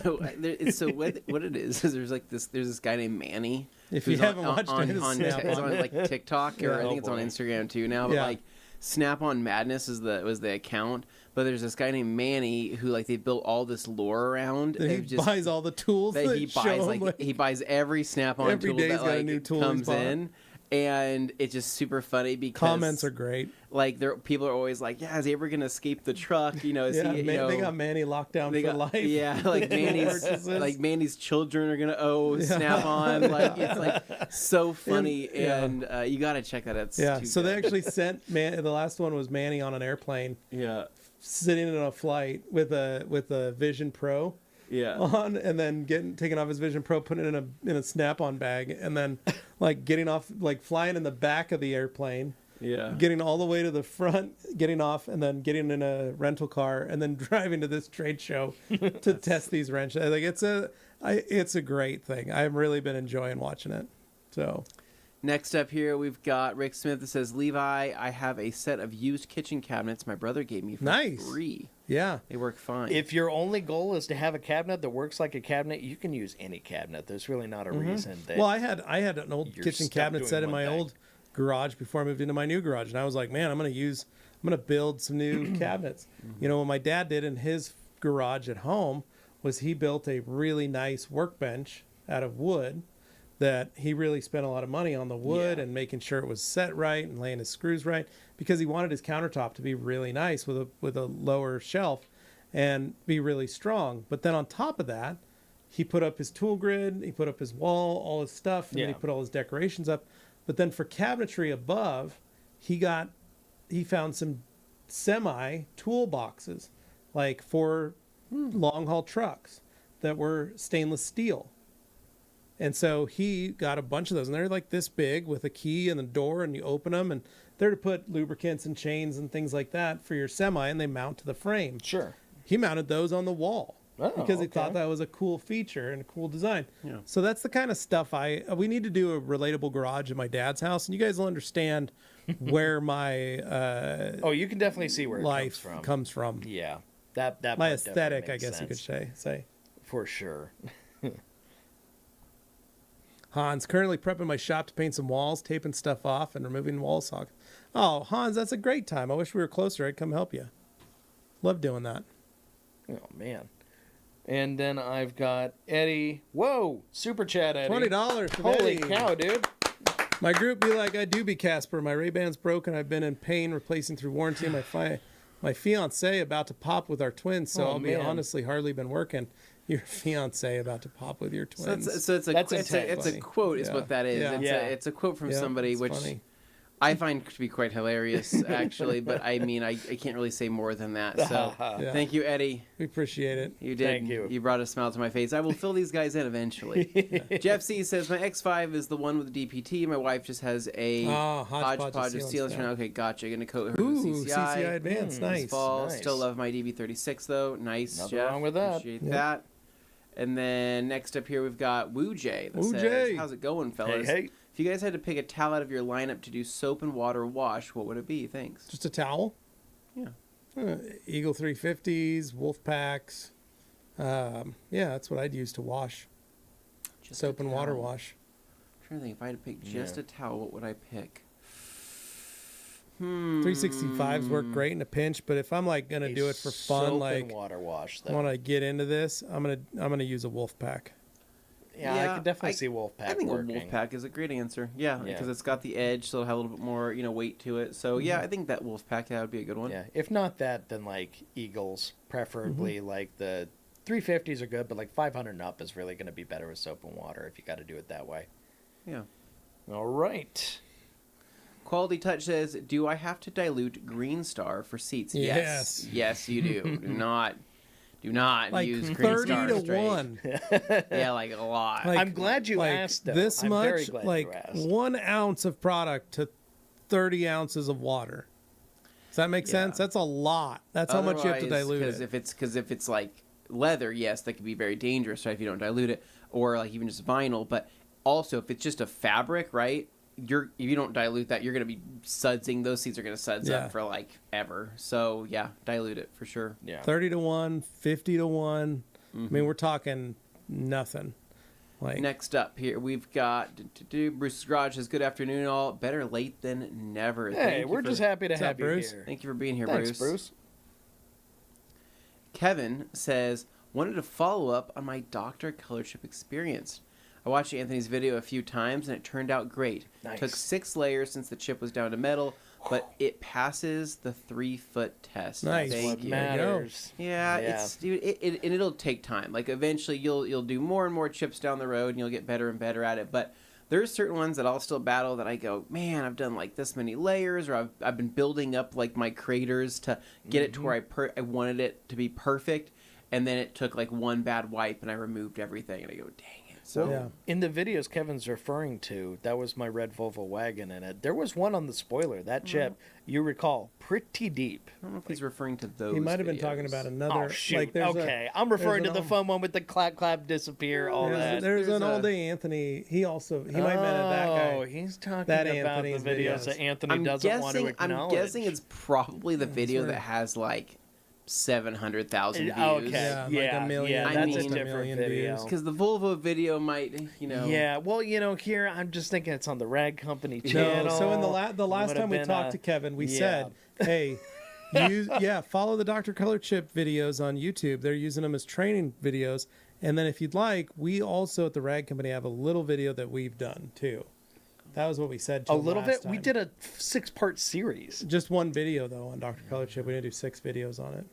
it. so what it is there's this guy named Manny. If you who's haven't watched on, it, it's on, Snap-on. it's on like TikTok or Yeah. I think it's on boy. Instagram too now. But Yeah. like Snap-on Madness was the account. But there's this guy named Manny who like they built all this lore around. He of just, buys all the tools that he show buys him, like he buys every Snap-on Every tool day he's that got a like new tool he's comes bought. in. And it's just super funny because comments are great. like people are always like, yeah, is he ever gonna escape the truck? You know, is Yeah, he, they got Manny locked down they for got, life. yeah, like Purchases. Manny's children are gonna owe Snap-on. Like it's like so funny, and you gotta check that out. It's Yeah, too so they good. actually sent the last one was Manny on an airplane yeah, sitting in a flight with a Vision Pro yeah. on, and then taking off his Vision Pro, putting it in a Snap-on bag, and then like getting off, like flying in the back of the airplane, Yeah. getting all the way to the front, getting off, and then getting in a rental car, and then driving to this trade show to test these wrenches. Like it's a great thing. I've really been enjoying watching it. So Next up here, we've got Rick Smith that says, Levi, I have a set of used kitchen cabinets my brother gave me for Nice. free. yeah, They work fine. If your only goal is to have a cabinet that works like a cabinet, you can use any cabinet. There's really not a reason that. well, I had an old You're kitchen stuck cabinet doing set in one my thing. old garage before I moved into my new garage, and I was like, man, I'm gonna build some new cabinets. You know, what my dad did in his garage at home was he built a really nice workbench out of wood that he really spent a lot of money on the wood Yeah. and making sure it was set right and laying his screws right, because he wanted his countertop to be really nice with a lower shelf and be really strong. But then on top of that, he put up his tool grid, he put up his wall, all his stuff, and then he Yeah. put all his decorations up. But then for cabinetry above, he found some semi toolboxes, like for long haul trucks that were stainless steel. And so he got a bunch of those, and they're like this big with a key and a door, and you open them, and they're to put lubricants and chains and things like that for your semi, and they mount to the frame. Sure. He mounted those on the wall Oh, because he okay. thought that was a cool feature and a cool design. Yeah. So that's the kind of stuff we need to do a relatable garage at my dad's house, and you guys will understand where my Oh, you can definitely see where it life comes from. Yeah. That my part aesthetic, definitely I guess you could makes sense. say. For sure. Hans, currently prepping my shop to paint some walls, taping stuff off, and removing wall sockets. Oh, Hans, that's a great time. I wish we were closer. I'd come help you. Love doing that. Oh, man. And then I've got Eddie. Whoa! Super chat, Eddie. $20 for Holy Eddie. cow, dude. My group be like, I do be Casper. My Ray-Ban's broken. I've been in pain replacing through warranty. My fiance about to pop with our twins, so Oh, I'll be man. honestly hardly been working. Your fiance about to pop with your twins. So it's That's it's intense. a quote is Yeah. what that is. Yeah. It's a quote from Yeah, somebody, it's which funny. I find to be quite hilarious, actually. But I mean, I can't really say more than that. So Yeah. thank you, Eddie. We appreciate it. You did. Thank you. You brought a smile to my face. I will fill these guys in eventually. Jeff C says, my X5 is the one with the DPT. My wife just has a hodgepodge of sealants yeah. for now. Okay, gotcha. Gonna coat her Ooh, with CCI CCI. Advanced, Mm, nice. This fall. Nice. Still love my DB36 though. Nice, Nothing Jeff. wrong with that. Appreciate Yep. that. And then next up here we've got Woo J. That Woo says, J. how's it going, fellas? Hey. If you guys had to pick a towel out of your lineup to do soap and water wash, what would it be? Thanks. Just a towel. Yeah. Eagle 350s, Wolf Packs. Yeah, that's what I'd use to wash. Just Soap a and water towel. wash. I'm trying to think if I had to pick just Yeah. a towel, what would I pick? 365s work great in a pinch, but if I'm like gonna do it for fun, soap like and water wash. I want to get into this, I'm gonna use a Wolf Pack. Yeah, I could definitely see Wolfpack I think working. a Wolfpack is a great answer. Yeah, Yeah. because it's got the edge, so it'll have a little bit more, weight to it. So, yeah, I think that Wolfpack, would be a good one. Yeah, if not that, then like Eagles, preferably like the 350s are good, but like 500 and up is really going to be better with soap and water if you got to do it that way. Yeah. All right. Quality Touch says, do I have to dilute Green Star for seats? Yes. Yes, you do. Do not Like use Green 30 Star to straight. 1. Yeah, like a lot. Like- I'm glad you like asked, though. this I'm much, very glad like you asked. 1 ounce of product to 30 ounces of water. Does that make sense? That's a lot. That's how much you have to dilute it. Because if it's like leather, yes, that could be very dangerous, right? If you don't dilute it, or like even just vinyl. But also, if it's just a fabric, right? If you don't dilute that, you're going to be sudsing. Those seats are going to suds up for like ever. So yeah, dilute it for sure. Yeah. 30 to 1, 50 to 1. I mean, we're talking nothing. Like Next up here, we've got Bruce's Garage says, good afternoon, all. Better late than never. Hey, we're just happy to What's up, have you Bruce? here. Thank you for being here, Thanks, Bruce. Kevin says, wanted to follow up on my Dr. Color Chip experience. I watched Anthony's video a few times and it turned out great. Nice. Took 6 layers since the chip was down to metal, but it passes the 3-foot test. Nice. Thank What you. matters. Yeah, Yeah. it's dude, and it'll take time. Like eventually you'll do more and more chips down the road and you'll get better and better at it. But there's certain ones that I'll still battle that I go, man, I've done like this many layers, or I've been building up like my craters to get it to where I wanted it to be perfect, and then it took like one bad wipe and I removed everything and I go, dang it. So Yeah. In the videos Kevin's referring to, that was my red Volvo wagon in it. There was one on the spoiler. That chip, you recall, pretty deep. I don't know if he's referring to those. he might have been videos. talking about another. Oh, shoot. Like there's Okay. I'm referring to there's the an fun one with the clap, clap, disappear, all that. There's an There's all day Anthony. He might have meant that guy. Oh, he's talking That about Anthony's the videos videos. that Anthony I'm doesn't want to guessing. acknowledge. I'm guessing it's probably the video right. that has like 700,000 views. Okay. Yeah, Yeah, like a million. yeah, I that's mean, a just a different million video. views. Because the Volvo video might, Yeah, well, here I'm just thinking it's on the Rag Company No, channel. so in the last Would've time we been talked a- to Kevin, we yeah. said, hey, follow the Dr. Color Chip videos on YouTube. They're using them as training videos. And then if you'd like, we also at the Rag Company have a little video that we've done too. That was what we said. A little bit. Time. We did a 6-part series. Just one video though on Dr. Color Chip. We didn't do 6 videos on it.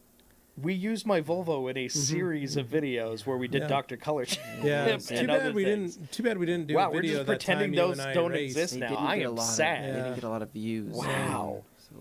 We used my Volvo in a series of videos where we did Yeah. Dr. Color. Yeah, and it's too other bad we things. didn't. Too bad we didn't do Wow, a we're video just that pretending time those you and I don't raced. exist They now. didn't I get a am lot sad. They didn't get a lot of views. Wow. So.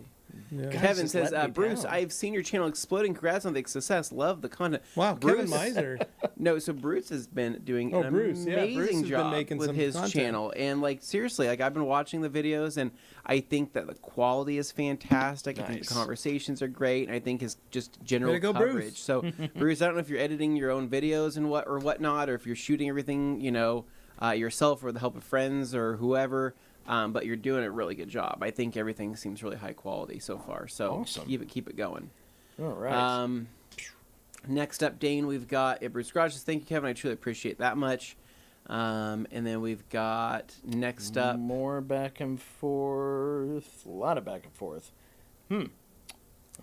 Yeah. Kevin just says, let me Bruce, down. I've seen your channel exploding. Congrats on the success. Love the content. Wow, Kevin Bruce, Miser. No, so Bruce has been doing Oh, an Bruce, yeah, amazing Bruce has been job making with some his content. channel. And, like, seriously, like, I've been watching the videos, and I think that the quality is fantastic. I think Nice. the conversations are great. And I think his just general Way to go, coverage. Bruce. So, Bruce, I don't know if you're editing your own videos and whatnot, or if you're shooting everything, yourself or with the help of friends or whoever. But you're doing a really good job. I think everything seems really high quality so far. So Awesome. keep it going. All right. Next up, Dane, we've got Bruce Garage says, thank you, Kevin. I truly appreciate that much. And then we've got next up. More back and forth. A lot of back and forth.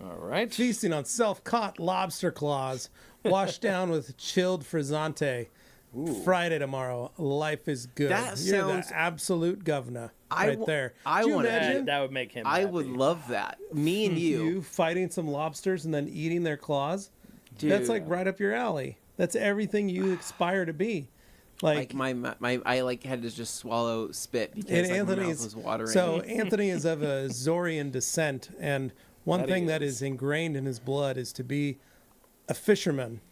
All right. Feasting on self-caught lobster claws, washed down with chilled frizzante. Friday tomorrow. Life is good. That You're sounds- the absolute governor I right wa- there. I Do you wanna- imagine That would make him I happy. would love that. Me and you fighting some lobsters and then eating their claws? Dude. That's like right up your alley. That's everything you aspire to be. Like my I like had to just swallow spit because And like, my mouth Anthony's was watering. so Anthony is of a Zorian descent, and one That thing he that is. is ingrained in his blood is to be a fisherman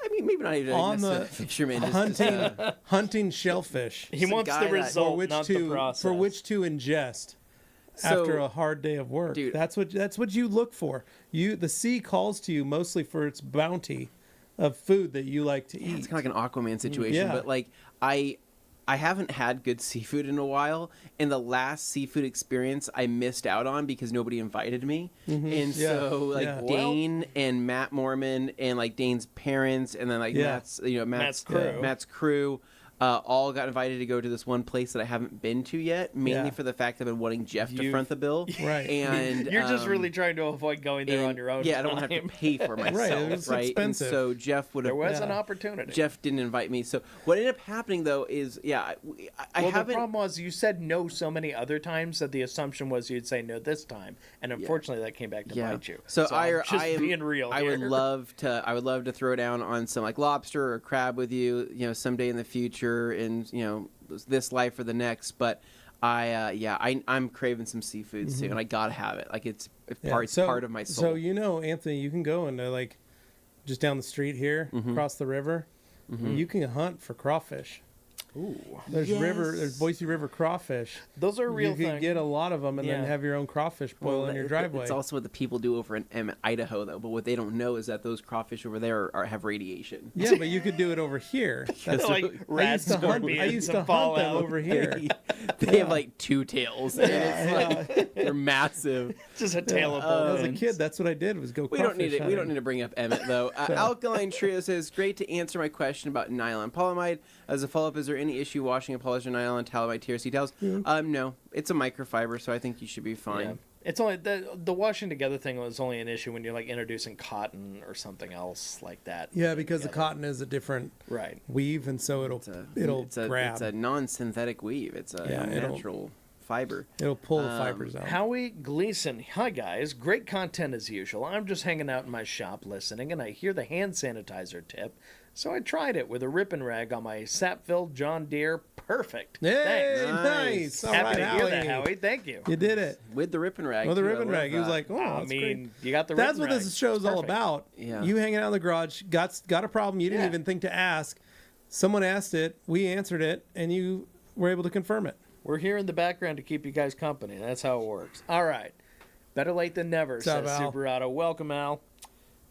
I mean, maybe not even on necessarily the fisherman. just hunting shellfish He wants guy the that- result, for which not the to process. for which to ingest So, after a hard day of work. dude- That's what you look for. The sea calls to you mostly for its bounty of food that you like to eat. it's kind of like an Aquaman situation, Yeah. but like I haven't had good seafood in a while, and the last seafood experience I missed out on because nobody invited me. And Yeah. so like Yeah. Dane and Matt Mormon and like Dane's parents and then like Yeah. Matt's crew. Matt's crew. Matt's crew all got invited to go to this one place that I haven't been to yet, mainly for the fact that I've been wanting Jeff to front the bill. Right. And you're just really trying to avoid going there on your own. Yeah, I don't have to pay for myself. Right, it was expensive. And so Jeff would have. There was an opportunity. Jeff didn't invite me. So what ended up happening though is, I haven't. The problem was you said no so many other times that the assumption was you'd say no this time, and unfortunately that came back to bite you. So I'm just being real. I would love to throw down on some like lobster or crab with you, someday in the future, in this life or the next. But I'm craving some seafood soon. And I gotta have it. Like it's part of my soul. So Anthony, you can go into like just down the street here, across the river. You can hunt for crawfish. Ooh. There's Boise River crawfish. Those are real. You can get a lot of them and then have your own crawfish boil in your driveway. It's also what the people do over in Idaho, though. But what they don't know is that those crawfish over there have radiation. Yeah, but you could do it over here. That's like rats. I used to hunt them over here. They have like 2 tails. And it's like, they're massive. Just a tail of bull. As a kid, that's what I did was go. We don't need to bring up Emmett though. Alkaline Trio says, "Great to answer my question about nylon polyamide. As a follow-up, is there any issue washing a polyester nylon towel by TRC towels?" No, it's a microfiber, so I think you should be fine. Yeah. It's only the washing together thing was only an issue when you're like introducing cotton or something else like that. Yeah, because the cotton is a different weave, and so it'll grab. It's a non-synthetic weave. It's a natural fiber. It'll pull the fibers out. Howie Gleason, hi guys, great content as usual. I'm just hanging out in my shop listening, and I hear the hand sanitizer tip. So I tried it with a ripping rag on my sap-filled John Deere. Perfect. Hey, thanks. Nice. Happy to hear that, Howie. Thank you. You did it. With the ripping rag. With the ripping rag. He was like, oh, I that's mean, great. you got the ripping That's what rag. this show's all about. Yeah. You hanging out in the garage, got a problem you didn't even think to ask. Someone asked it, we answered it, and you were able to confirm it. We're here in the background to keep you guys company. That's how it works. All right. Better late than never, says Superauto. Welcome, Al.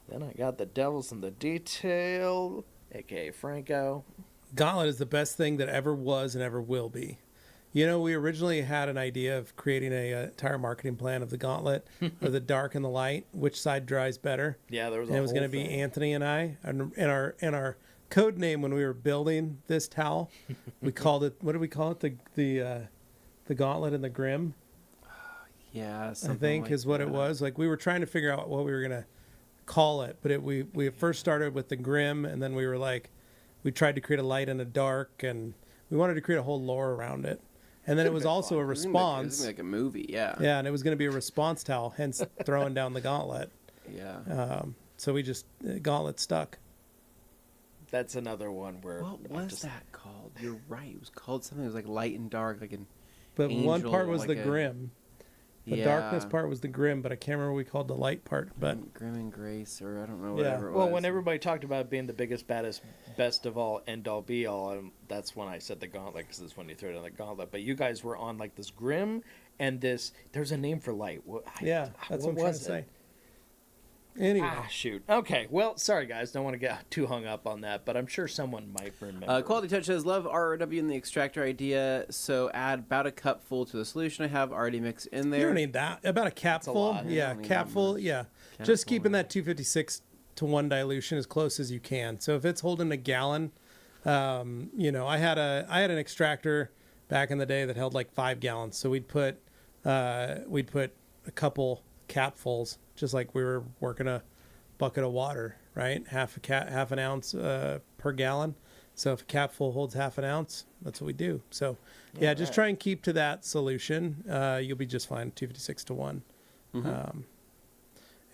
Then I got the Devils in the Detail, a.k.a. Franco. Gauntlet is the best thing that ever was and ever will be. We originally had an idea of creating an entire marketing plan of the Gauntlet, or the dark and the light, which side dries better. Yeah, there was and it was going to be Anthony and I, and our code name when we were building this towel, we called it, what did we call it? The Gauntlet and the Grim. Yeah, I think is what it was. Like we were trying to figure out what we were going to call it, but we first started with the Grim, and then we were like, we tried to create a light and a dark, and we wanted to create a whole lore around it. And then it was also a response. It was like a movie, yeah. Yeah, and it was going to be a response towel, hence throwing down the Gauntlet. Yeah. So we just, Gauntlet stuck. That's another one where... What was that called? You're right. It was called something. It was like light and dark, like an But angel, one part was like the Grim. The darkness part was the Grim, but I can't remember what we called the light part. But Grim and Grace, or I don't know, whatever it was. Well, when everybody talked about being the biggest, baddest, best of all, end all, be all, that's when I said the Gauntlet, because that's when you throw it on the Gauntlet. But you guys were on like this Grim and this. There's a name for light. That's what I'm trying to say. Anyway. Shoot. Okay. Well, sorry, guys. Don't want to get too hung up on that, but I'm sure someone might remember. Quality Touch says, love RRW and the extractor idea, so add about a cup full to the solution I have already mixed in there. You don't need that. About a cap full. Yeah, cap full. Yeah. Just keeping that 256 to 1 dilution as close as you can. So if it's holding a gallon, I had an extractor back in the day that held like 5 gallons. So we'd put a couple capfuls, just like we were working a bucket of water, right? Half an ounce per gallon. So if a capful holds half an ounce, that's what we do. So just try and keep to that solution. You'll be just fine. 256 to 1.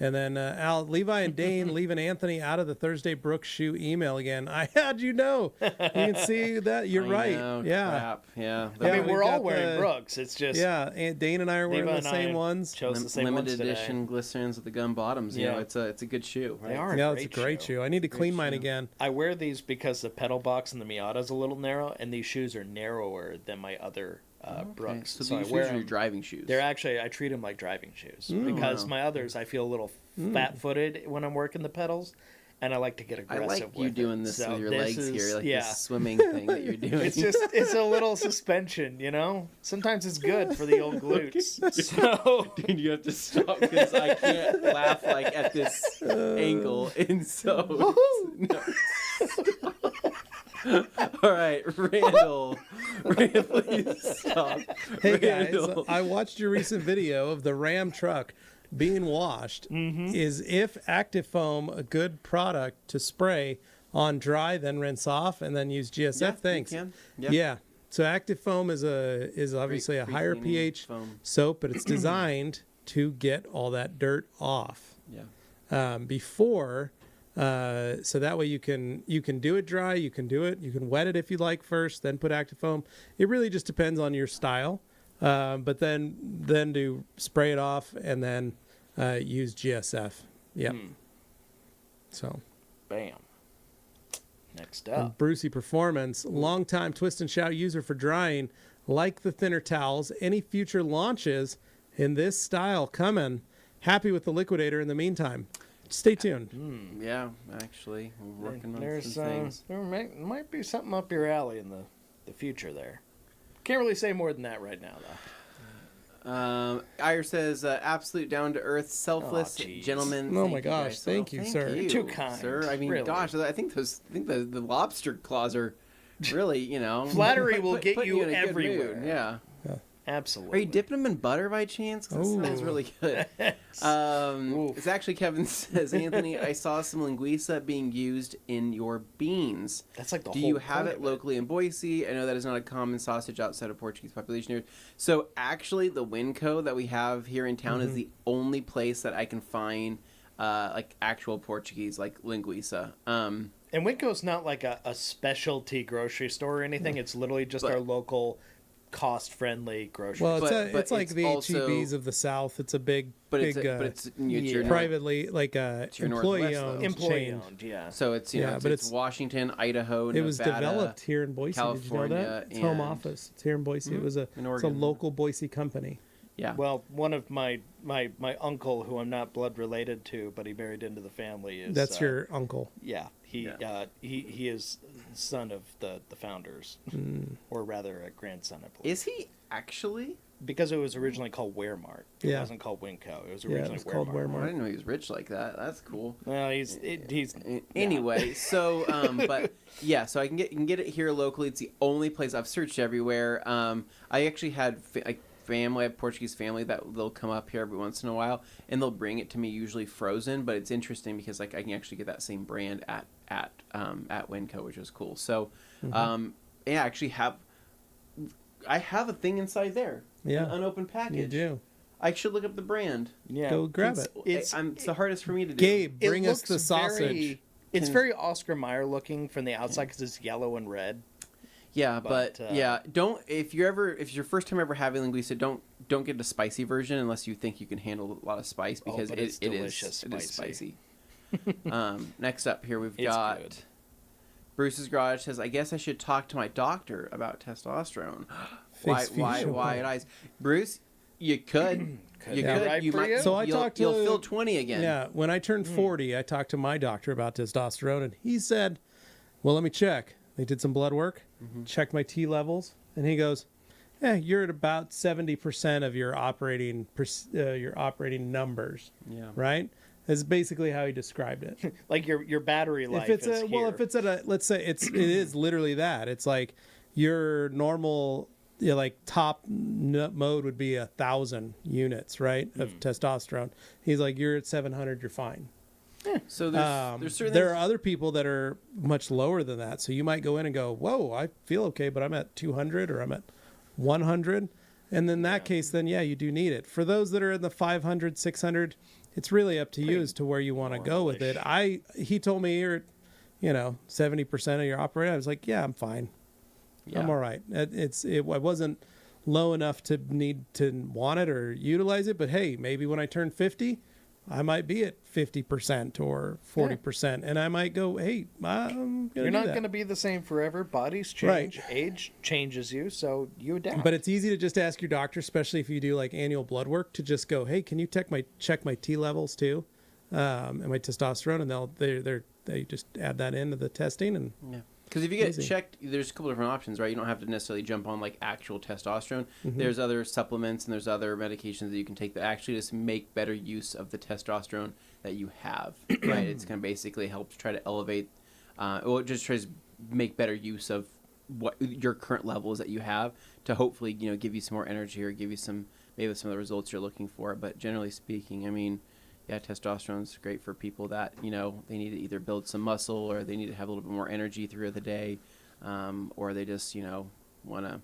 And then Al, Levi and Dane leaving Anthony out of the Thursday Brooks shoe email again. I had you know. You can see that. You're right. Crap. Yeah. I mean, we're all wearing Brooks. It's just and Dane and I are wearing the same ones. Chose the same limited ones edition glycerins with the gum bottoms. Yeah. It's a good shoe. Right? They are. It's a great shoe. I need to clean mine again. I wear these because the pedal box and the Miata is a little narrow, and these shoes are narrower than my other Brooks. So these shoes are your driving shoes. They're actually, I treat them like driving shoes because my others, I feel a little fat-footed when I'm working the pedals, and I like to get aggressive. I like you doing this with your legs here, like this swimming thing that you're doing. It's a little suspension, Sometimes it's good for the old glutes. So, dude, you have to stop because I can't laugh like at this angle, and so. All right, Randall, please stop. Hey guys, Randall. I watched your recent video of the Ram truck being washed. Is if Active Foam a good product to spray on dry, then rinse off, and then use GSF? Yeah, Thanks. you can. Yeah. So Active Foam is obviously a higher Pre-cleaning pH foam. soap, but it's designed to get all that dirt off Yeah. before. So that way you can do it dry, you can wet it if you like first, then put Active Foam. It really just depends on your style. But then do spray it off and then use GSF. Yep. So Bam. Next and up. Brucey Performance, longtime Twist and Shout user for drying, like the thinner towels. Any future launches in this style coming? Happy with the Liquidator in the meantime. Stay tuned. Yeah, actually, we're working on There's some things. there might be something up your alley in the future there. Can't really say more than that right now, though. Ire says, absolute down-to-earth, selfless Aw, jeez. gentleman. Oh Thank my you gosh, guys. thank you, sir. You're too kind, sir. I mean, really. gosh, I think the lobster claws are really, Flattery will get putting you in a good everywhere. mood. Yeah. Absolutely. Are you dipping them in butter by chance? 'Cause that sounds Ooh. really good. Oof. It's actually Kevin says, Anthony, I saw some linguiça being used in your beans. That's like the Do whole you have point it of locally in Boise? I know that is not a common sausage outside of Portuguese population areas. So actually, the Winco that we have here in town is the only place that I can find like actual Portuguese, like linguiça. And Winco's not like a specialty grocery store or anything. It's literally just our local cost-friendly grocery Well, store. it's, But it's like it's the also- HEBs of the South. It's a big, But big, it's your privately, like your employee-owned Northwest, though. Employee chain. owned, yeah. So it's Yeah, it's, but it's it's- Washington, Idaho, Nevada. It was developed here in Boise. Did you know California, that? It's home and- office. It's here in Boise. It's in a Oregon. local Boise company. Yeah. Well, one of my uncle, who I'm not blood related to, but he married into the family, is That's your uncle. yeah. He is son of the founders, or rather a grandson, I believe. Is he actually? Because it was originally called Wearmart. It Yeah. wasn't called Winco. It was Yeah, originally it was called I Wearmart. didn't know he was rich like that. That's cool. Well, he's Anyway, so but yeah, so you can get it here locally. It's the only place I've searched everywhere. I actually had family, I have Portuguese family that they'll come up here every once in a while, and they'll bring it to me usually frozen. But it's interesting because like I can actually get that same brand at Winco, which is cool. So yeah, I actually have a thing inside there. Yeah. An unopened package. You do. I should look up the brand. yeah. Go grab it. It's the hardest for me to do. Gabe, It bring us looks the sausage. It's very Oscar Mayer looking from the outside because it's yellow and red. Yeah, but But, yeah, don't if it's your first time ever having linguiça, don't get the spicy version unless you think you can handle a lot of spice because but it's it delicious is spicy. Next up here we've It's got good. Bruce's Garage says, I guess I should talk to my doctor about testosterone. Face why facial. eyes? Bruce, you could. Could You be could. right You for might. you. So I you'll, talked to- you'll feel 20 again. Yeah, when I turned 40, I talked to my doctor about testosterone, and he said, well, let me check. They did some blood work, checked my T levels, and he goes, you're at about 70% of your operating numbers, Yeah. right? That's basically how he described it. Like your battery life If it's is here. if it's at a, let's say it is literally that. It's like your normal, like top mode would be 1,000 units, right, of testosterone. He's like, you're at 700, you're fine. So there's certain There are things- other people that are much lower than that. So you might go in and go, whoa, I feel okay, but I'm at 200 or I'm at 100. And in that case, then, yeah, you do need it. For those that are in the 500, 600, it's really up to you as to where you want to go with it. He told me you're at, 70% of your operating. I was like, yeah, I'm fine. Yeah. I'm all right. I wasn't low enough to need to want it or utilize it. But hey, maybe when I turn 50, I might be at 50% or 40%, and I might go, hey, I'm You're not going to be the same forever. Bodies change. Right. Age changes you, so you adapt. But it's easy to just ask your doctor, especially if you do like annual blood work, to just go, hey, can you check my T levels too, and my testosterone, and they just add that into the testing, and Yeah. Because if you get Easy. checked, there's a couple different options, right? You don't have to necessarily jump on like actual testosterone. Mm-hmm. There's other supplements and there's other medications that you can take that actually just make better use of the testosterone that you have, right? It's going to basically help try to elevate, it just tries to make better use of what your current levels that you have to hopefully, give you some more energy or give you maybe some of the results you're looking for. But generally speaking, I mean, yeah, testosterone is great for people that, they need to either build some muscle or they need to have a little bit more energy throughout the day, or they just, want to,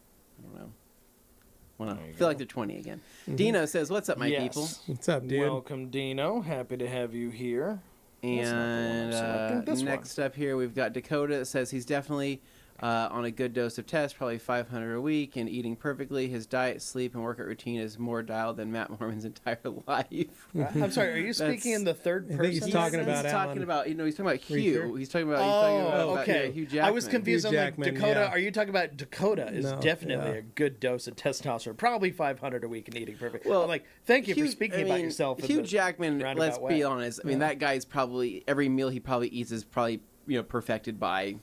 feel like they're 20 again. Dino says, "What's up, my people?" What's up, dude? Welcome, Dino. Happy to have you here. And next up here, we've got Dakota that says he's definitely on a good dose of test, probably 500 a week, and eating perfectly. His diet, sleep, and workout routine is more dialed than Matt Mormon's entire life. I'm sorry, are you speaking in the third person? he's talking about He's Alan talking about, he's talking about Reefer. Hugh. He's talking about, okay. Hugh Jackman. I was confused. Hugh I'm like, Jackman, Dakota, yeah. are you talking about Dakota is No, definitely yeah. a good dose of testosterone, probably 500 a week and eating perfect. Well, I'm like, thank you Hugh, for speaking about yourself. in Hugh the Jackman, roundabout let's way. be honest. I mean, that guy's probably, every meal he probably eats is probably, perfected by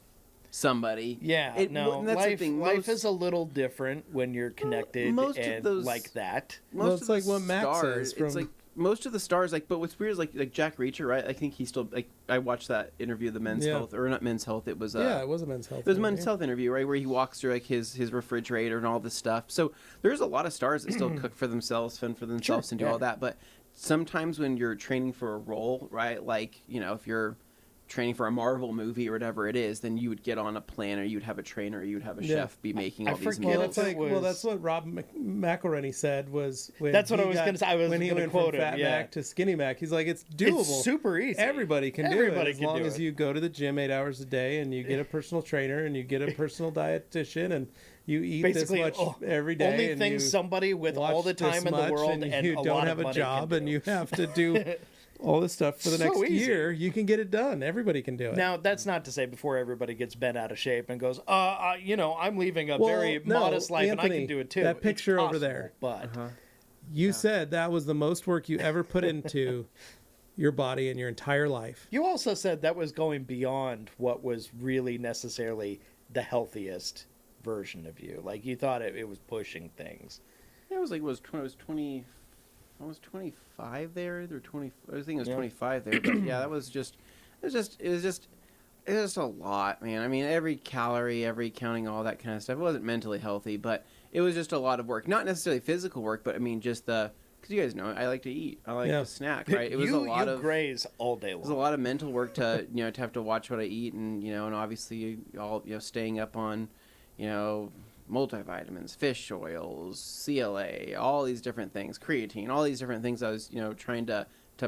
somebody. Yeah, that's life, the thing. life is a little different when you're connected most of and those- like that. Well, Most it's of like the what Matt stars, says from- It's like most of the stars, but what's weird is like Jack Reacher, right? I think he's still I watched that interview, the Men's Yeah. Health, or not Men's Health. It was it was a Men's Health. It was a interview. Men's Health interview, right, where he walks through like his refrigerator and all this stuff. So there's a lot of stars that still cook for themselves, fend for themselves, and do all that. But sometimes when you're training for a role, right, like if you're training for a Marvel movie or whatever it is, then you would get on a plan, or you'd have a trainer, or you'd have a chef be making all these forget Well, meals. that's like, was- that's what Rob McElhenney said was when That's what he I was got- gonna say. I was when he gonna went quote from him, Fat yeah. Mac to Skinny Mac. He's like, it's doable. It's super easy. Everybody can do Everybody it as can long do as it. you go to the gym 8 hours a day and you get a personal trainer and you get a personal dietitian and you eat Basically, this much every day. Only and thing you somebody with all watch the this time in the much world and you a don't lot have of a money job can and do. you have to do all this stuff for the So next easy. year, you can get it done. Everybody can do it. Now, that's not to say before everybody gets bent out of shape and goes, I'm leaving a Well, very no, modest life and I Anthony, can do it too. that It's picture over possible, there. But You said that was the most work you ever put into your body in your entire life. you also said that was going beyond what was really necessarily the healthiest version of you. Like, you thought it was pushing things. Yeah, it was like it was 20. I was 25 there, or 20. I was thinking it was Yeah. 25 there, but yeah, that was just. It was just a lot, man. I mean, every calorie, every counting, all that kind of stuff. It wasn't mentally healthy, but it was just a lot of work. Not necessarily physical work, but I mean, just because you guys know, I like to eat. I like to snack, right? It was you, a lot you of graze all day It was a long. lot of mental work to to have to watch what I eat, and and obviously all staying up on multivitamins, fish oils, CLA, all these different things, creatine, all these different things I was trying to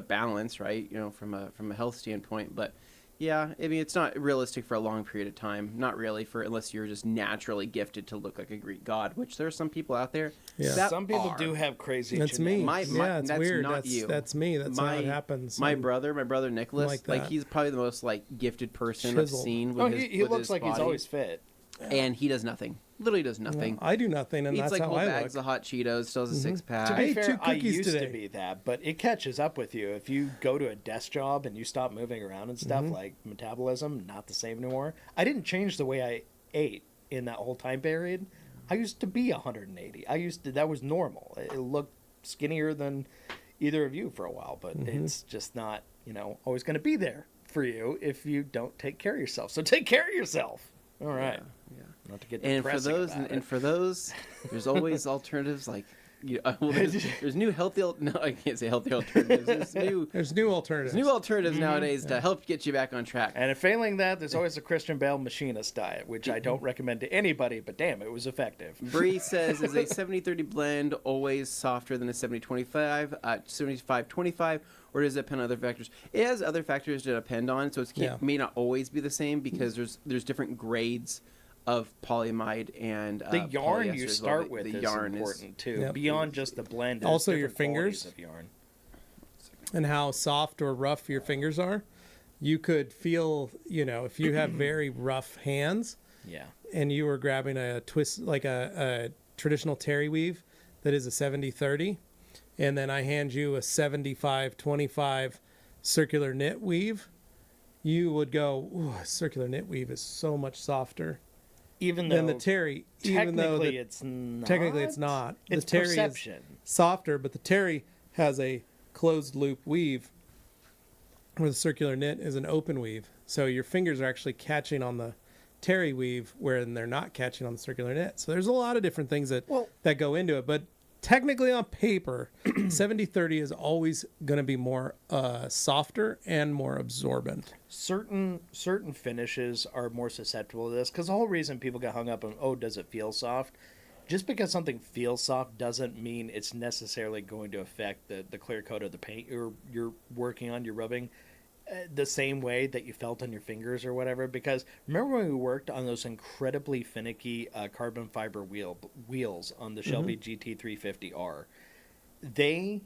balance, right, from a health standpoint. But yeah, I mean, it's not realistic for a long period of time, not really, unless you're just naturally gifted to look like a Greek god, which there are some people out there that Some people are. do have crazy That's me. genetics. Yeah, it's that's weird. not you. That's me. That's how it happens. My brother Nicholas, like like that. he's probably the most gifted person Chiseled. I've seen. Oh, With his, he with looks his like he's body. always fit. And he does nothing. Literally does nothing. I do nothing, and Eats that's like how whole I bags look. of hot Cheetos, still has a six To pack. be ate fair, two I cookies used to today. be that, but it catches up with you. If you go to a desk job and you stop moving around and stuff, like metabolism, not the same anymore. I didn't change the way I ate in that whole time period. I used to be 180. That was normal. It looked skinnier than either of you for a while, but it's just not, always going to be there for you if you don't take care of yourself. So take care of yourself. All right. Yeah. Not to get And for depressing those, about and it. for those, there's always alternatives like. There's new healthy. No, I can't say healthy alternatives. There's new alternatives. There's new alternatives nowadays to help get you back on track. And if failing that, there's always the Christian Bale machinist diet, which I don't recommend to anybody, but damn, it was effective. Bree says, is a 70-30 blend always softer than a 70-25, 75-25, or does it depend on other factors? It has other factors to depend on, so it may not always be the same because there's different grades of polyamide and The yarn polyester you as well. start with The is yarn important too, Yep. beyond just the blend. there's Also your different qualities fingers. of yarn. and how soft or rough your fingers are. You could feel, if you have very rough hands Yeah. and you were grabbing a twist, like a traditional terry weave that is a 70-30, and then I hand you a 75-25 circular knit weave, you would go, ooh, circular knit weave is so much softer Even though than the terry. Even though technically it's not. technically it's not. It's the terry perception. is softer, but the terry has a closed loop weave, where the circular knit is an open weave. So your fingers are actually catching on the terry weave where they're not catching on the circular knit. So there's a lot of different things that go into it. But technically on paper, 70-30 is always going to be more softer and more absorbent. Certain finishes are more susceptible to this because the whole reason people get hung up on, oh, does it feel soft? Just because something feels soft doesn't mean it's necessarily going to affect the clear coat of the paint you're working on, you're rubbing, the same way that you felt on your fingers or whatever. Because remember when we worked on those incredibly finicky carbon fiber wheels on the Shelby GT350R, they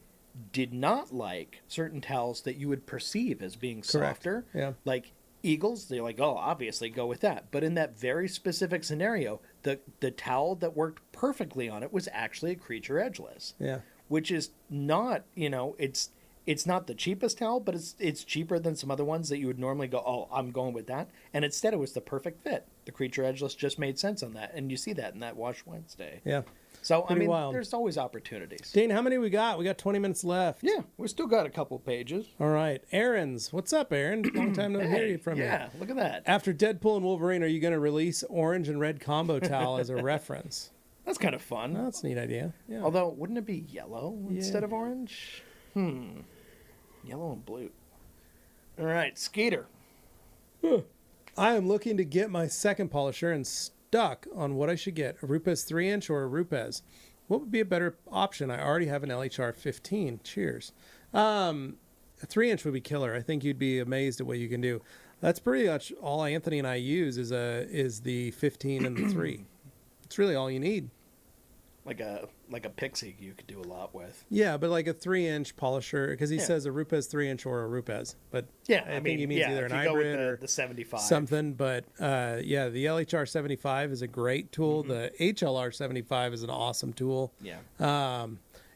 did not like certain towels that you would perceive as being softer. Yeah. Like Eagles, they're like, oh, obviously go with that. But in that very specific scenario, the towel that worked perfectly on it was actually a Creature Edgeless. Yeah. Which is not, it's not the cheapest towel, but it's cheaper than some other ones that you would normally go, oh, I'm going with that. And instead it was the perfect fit. The Creature Edgeless just made sense on that. And you see that in that Wash Wednesday. Yeah. So, Pretty wild. There's always opportunities. Dane, how many we got? We got 20 minutes left. Yeah, we still got a couple pages. All right. Aaron's. What's up, Aaron? Long time no hear from you. Yeah, look at that. After Deadpool and Wolverine, are you going to release orange and red combo towel as a reference? That's kind of fun. Oh, that's a neat idea. Yeah. Although, wouldn't it be yellow instead of orange? Yellow and blue. All right, Skeeter. I am looking to get my second polisher and stuck on what I should get, a Rupes 3-inch or a Rupes. What would be a better option? I already have an LHR 15. Cheers. A 3-inch would be killer. I think you'd be amazed at what you can do. That's pretty much all Anthony and I use is the 15 and the 3. It's really all you need. Like a Pixie you could do a lot with. Yeah, but like a 3-inch polisher, because he says a Rupes 3-inch or a Rupes. But yeah, I think he means either an hybrid or the 75. something. But yeah, the LHR 75 is a great tool. The HLR 75 is an awesome tool. Yeah.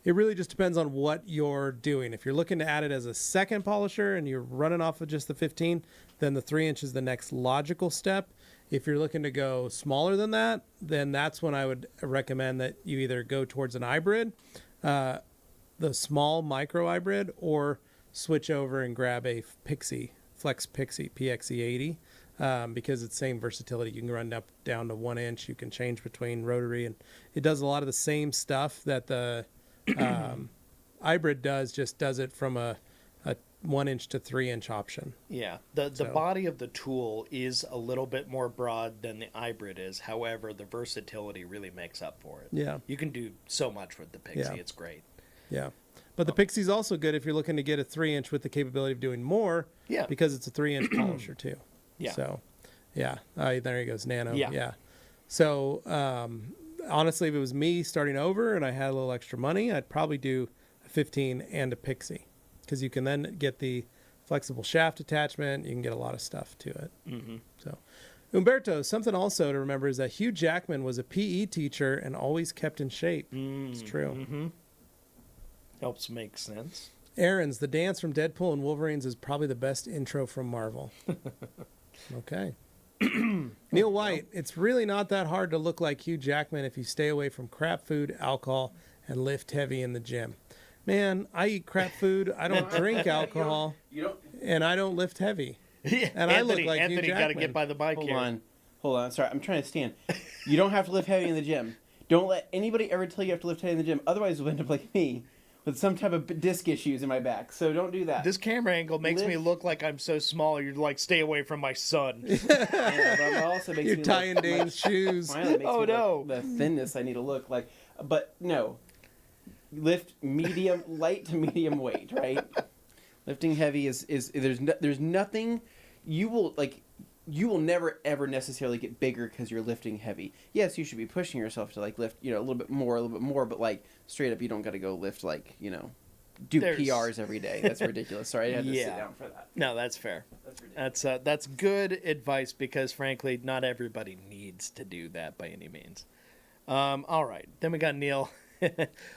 It really just depends on what you're doing. If you're looking to add it as a second polisher and you're running off of just the 15, then the 3-inch is the next logical step. If you're looking to go smaller than that, then that's when I would recommend that you either go towards an hybrid, the small micro hybrid, or switch over and grab a Pixie, Flex Pixie PXE80, because it's same versatility. You can run down to 1 inch. You can change between rotary, and it does a lot of the same stuff that the hybrid does, just does it from a 1 inch to 3-inch option. Yeah, the body of the tool is a little bit more broad than the hybrid is. However, the versatility really makes up for it. Yeah, you can do so much with the Pixie. Yeah. It's great. Yeah, but the Pixie's also good if you're looking to get a 3-inch with the capability of doing more. Yeah, because it's a 3-inch polisher too. Yeah. So, yeah, there he goes, Nano. Yeah. So, honestly, if it was me starting over and I had a little extra money, I'd probably do a 15 and a Pixie. Because you can then get the flexible shaft attachment. You can get a lot of stuff to it. So, Umberto, something also to remember is that Hugh Jackman was a PE teacher and always kept in shape. It's true. Helps make sense. Aaron's, the dance from Deadpool and Wolverines is probably the best intro from Marvel. Okay. Neil White, it's really not that hard to look like Hugh Jackman if you stay away from crap food, alcohol, and lift heavy in the gym. Man, I eat crap food. I don't drink alcohol, and I don't lift heavy. Yeah, and Anthony, I look like Anthony Hugh Jackman. Got to get by the bike here. Hold on. Sorry, I'm trying to stand. You don't have to lift heavy in the gym. Don't let anybody ever tell you have to lift heavy in the gym. Otherwise, you'll end up like me with some type of disc issues in my back. So don't do that. This camera angle makes me look like I'm so small. You're like, stay away from my son. Yeah, but it also makes You're me tying look Dane's shoes. Finally, makes me no. Look the thinness I need to look like. But no. Lift medium, light to medium weight, right? Lifting heavy is there's nothing you will never ever necessarily get bigger because you're lifting heavy. Yes, you should be pushing yourself to like lift, a little bit more, but like straight up you don't got to go lift like, do PRs every day. That's ridiculous. Sorry, I had to sit down for that. No, that's fair. That's good advice because frankly, not everybody needs to do that by any means. All right, then we got Neil.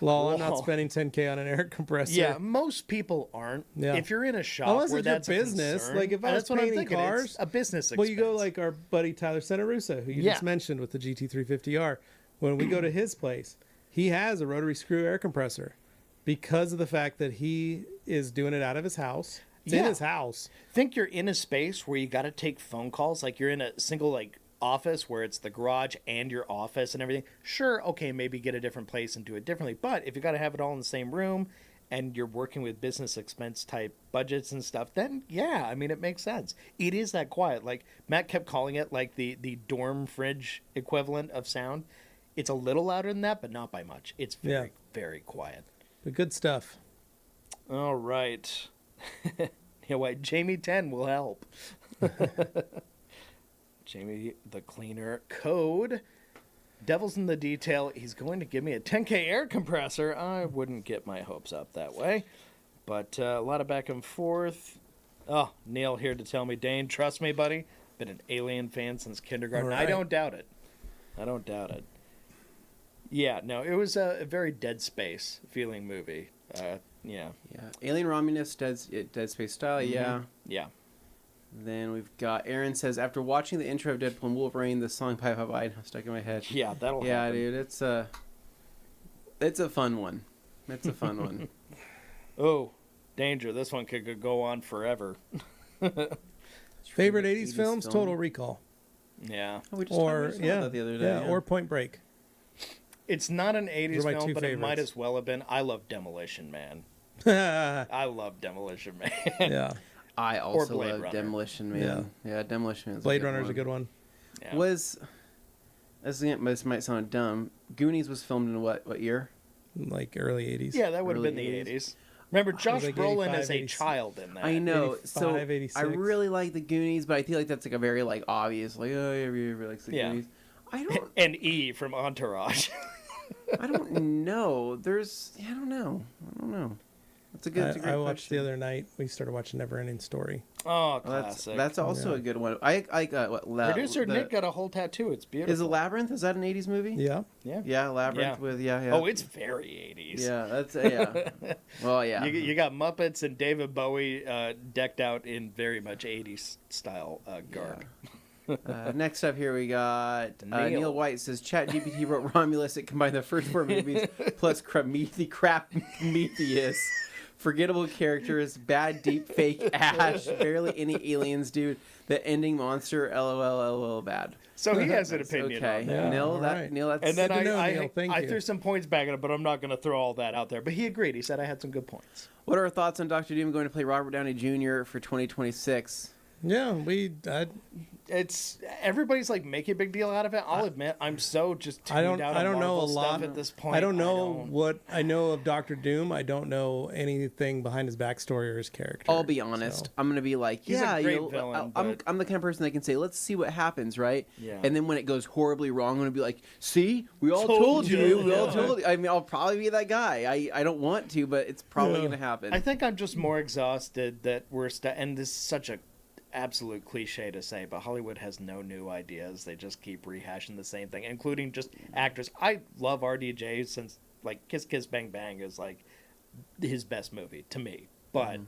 Lol, I'm not spending $10K on an air compressor. Yeah, most people aren't. Yeah. If you're in a shop unless where it's that's your business, concern, like if I was painting cars, it's a business expense. Well, you go like our buddy Tyler Santarusa, who you just mentioned with the GT350R. When we go to his place, he has a rotary screw air compressor because of the fact that he is doing it out of his house. It's in his house. Think you're in a space where you got to take phone calls, like you're in a single office where it's the garage and your office and everything, sure, okay, maybe get a different place and do it differently. But if you got to have it all in the same room and you're working with business expense type budgets and stuff, then yeah, I mean, it makes sense. It is that quiet. Like Matt kept calling it like the dorm fridge equivalent of sound. It's a little louder than that, but not by much. It's very, very quiet. But good stuff. All right. You know what? Jamie 10 will help. Jamie the Cleaner code. Devil's in the detail. He's going to give me a 10K air compressor. I wouldn't get my hopes up that way. But a lot of back and forth. Oh, Neil here to tell me, Dane, trust me, buddy. Been an Alien fan since kindergarten. Right. I don't doubt it. Yeah, no, it was a very Dead Space feeling movie. Yeah. Alien Romulus, Dead Space style, yeah. Yeah. Then we've got Aaron says, after watching the intro of Deadpool and Wolverine, the song Bye Bye Bye stuck in my head. Yeah, that'll Yeah, happen. dude, it's a fun one. It's a fun one. Oh, danger. This one could go on forever. Favorite 80s films? film. Total Recall. Yeah. Oh, we just Or, talked about that the other day. or Point Break. It's not an 80s Those are my film, two but it might favorites. as well have been. I love Demolition Man. Yeah. I love Demolition Man. I also Blade love Runner. Demolition Man. Yeah, Demolition Man. Blade Runner's a good one. Yeah. This might sound dumb. Goonies was filmed in what year? Like early 80s. Yeah, that would have Early been the 80s. 80s. Remember, Josh like Brolin 85, is a 86. child in that. I know. 85, So 86. I really like the Goonies, but I feel like that's like a very like obvious like everybody likes the Yeah. Goonies. I don't And E from Entourage. I don't know. I don't know. It's a good. I watched the other night. We started watching Neverending Story. Oh, Well, classic. that's also a good one. I got what Producer Nick got a whole tattoo. It's beautiful. Is it Labyrinth? Is that an 80s movie? Yeah. Yeah. Yeah, Labyrinth Yeah. with yeah. Oh, it's very 80s. Yeah, that's yeah. Well, yeah. You got Muppets and David Bowie decked out in very much 80s style garb. Next up here we got Neil. Neil White says ChatGPT wrote Romulus. It combined the first 4 movies plus Prometheus. Forgettable characters, bad deep fake Ash, barely any aliens, dude. The ending monster, LOL, bad. So he has an opinion Okay, on that. Yeah, Neil, all right. that's And then Good to know, I Neil. Thank you. threw some points back at it, but I'm not going to throw all that out there. But he agreed. He said I had some good points. What are our thoughts on Dr. Doom going to play Robert Downey Jr. for 2026? Yeah, It's everybody's like making a big deal out of it. I'll admit I'm so just tuned out I on don't know a Marvel lot stuff at this point. I don't know what I know of Doctor Doom. I don't know anything behind his backstory or his character. I'll be honest. So. I'm gonna be like, He's a yeah, great villain, but- I'm the kind of person that can say, let's see what happens, right? Yeah. And then when it goes horribly wrong, I'm gonna be like, see, we all Told told you. you, we all Yeah. told you. I mean, I'll probably be that guy. I don't want to, but it's probably Yeah. gonna happen. I think I'm just more exhausted that we're and this is such a absolute cliche to say, but Hollywood has no new ideas. They just keep rehashing the same thing, including just actors. I love RDJ since like Kiss Kiss Bang Bang is like his best movie to me. But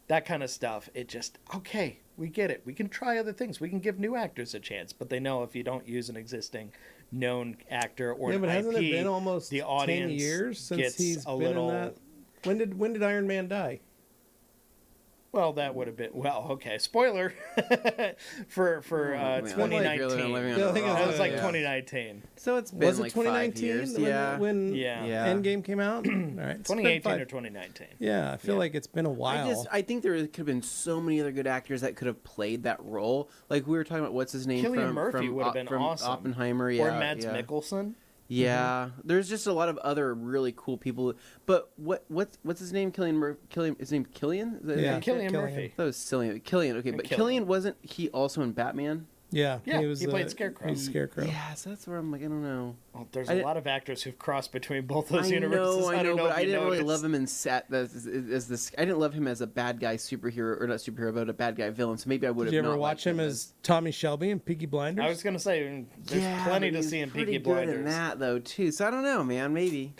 that kind of stuff, it just okay, we get it. We can try other things. We can give new actors a chance, but they know if you don't use an existing known actor or Yeah, an but hasn't IP, it been almost the 10 audience years since gets he's a been little. in that? When did Iron Man die? Well, that would have been okay. Spoiler for It's been like 2019. living on Yeah, a I think it rock. That was like yeah. 2019. So it's been Was it like 5 2019 years. when, Yeah. when Yeah. Yeah. Endgame came out? All right, it's been 2018 or 2019. Yeah, I feel Yeah. like it's been a while. I think there could have been so many other good actors that could have played that role. Like we were talking about, what's his name? Cillian Murphy would have been from awesome. Oppenheimer, yeah, Or Mads yeah. Mikkelsen. Yeah, there's just a lot of other really cool people. But what's his name? Killian. His name Killian? Is that his Yeah. name? Killian Killian. Murphy. That was silly. Killian. Okay, but Killian. Killian wasn't he also in Batman? Yeah, Yeah, he played Scarecrow. He was Scarecrow. Yeah, so that's where I'm like, I don't know. Well, there's I a did- lot of actors who've crossed between both those I universes. know, don't know but if I you didn't really noticed. love him in as this. I didn't love him as a bad guy superhero, or not superhero, but a bad guy villain. So maybe I would Did have. you ever not watch liked him as Tommy Shelby in Peaky Blinders? I was gonna say there's plenty but to he's see in pretty Peaky good Blinders. in that though too. So I don't know, man. Maybe.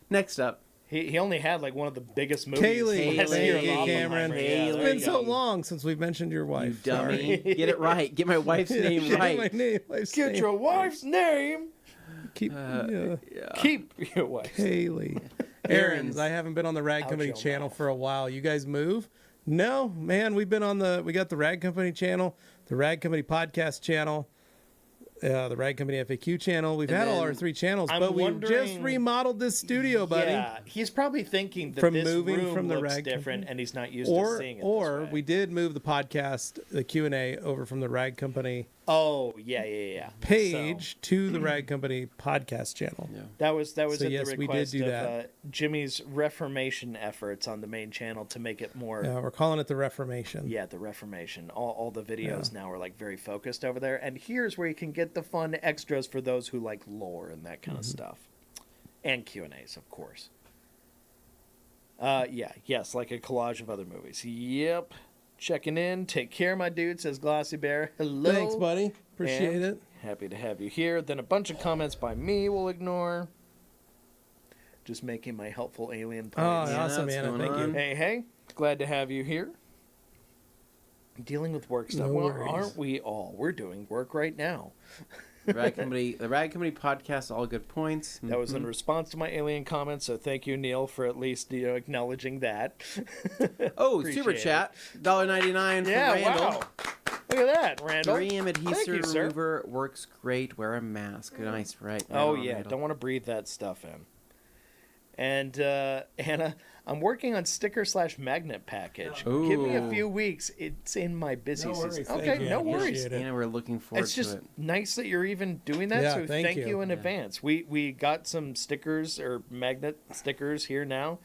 Next up. He only had like one of the biggest movies Kaylee, last thank year. you, of Oppenheimer. Cameron. Yeah, It's there It's been you so go. long since we've mentioned your You wife. dummy. Sorry. Get it right. Get my wife's name Get right. my name, wife's Get name. your wife's name. Keep Yeah. Keep your wife's Kaylee. Aaron's. Aaron's. I haven't been on the Rag Out Company your channel mouth. for a while. You guys move? No, man. We got the Rag Company channel, the Rag Company podcast channel. the Rag Company FAQ channel. We've And had all then our 3 channels, I'm but we just wondering- remodeled this studio, buddy. Yeah, he's probably thinking that From this moving room from the looks Rag different, Company. and he's not used to seeing it this way. We did move the podcast, the Q&A, over from the Rag Company Oh, yeah. page So, to the Rag Company podcast channel. Yeah. that was So, at the yes, we did request do of that. Jimmy's reformation efforts on the main channel to make it more. We're calling it the Reformation. Yeah, the Reformation. All the videos now are like very focused over there, and here's where you can get the fun extras for those who like lore and that kind of stuff, and Q&As, of course. Yes, like a collage of other movies. Yep, checking in. Take care, my dude. Says Glossy Bear. Hello. Thanks, buddy. Appreciate And it. Happy to have you here. Then a bunch of comments by me we'll ignore. Just making my helpful alien Oh, points. awesome, what's Anna. going Thank you. on? Hey, glad to have you here. Dealing with work stuff. No Well, worries. aren't we all? We're doing work right now. The Rag Company podcast, all good points. That was in Mhm. response to my alien comment, so thank you, Neil, for at least acknowledging that. Oh, Appreciate super it. chat, $1.99 for Yeah, Randall. wow. Look at that, Randall. 3M Thank adhesive you, sir. remover works great. Wear a mask. Nice, right? Oh, Right on, yeah, Randall. don't want to breathe that stuff in. And, Anna, I'm working on sticker/magnet package. Ooh. Give me a few weeks. It's in my busy No worries, season. thank Okay, you. no I worries. appreciate it. Anna, we're looking forward It's to just it. nice that you're even doing that. Yeah, So thank thank you. you in Yeah. advance. We got some stickers or magnet stickers here now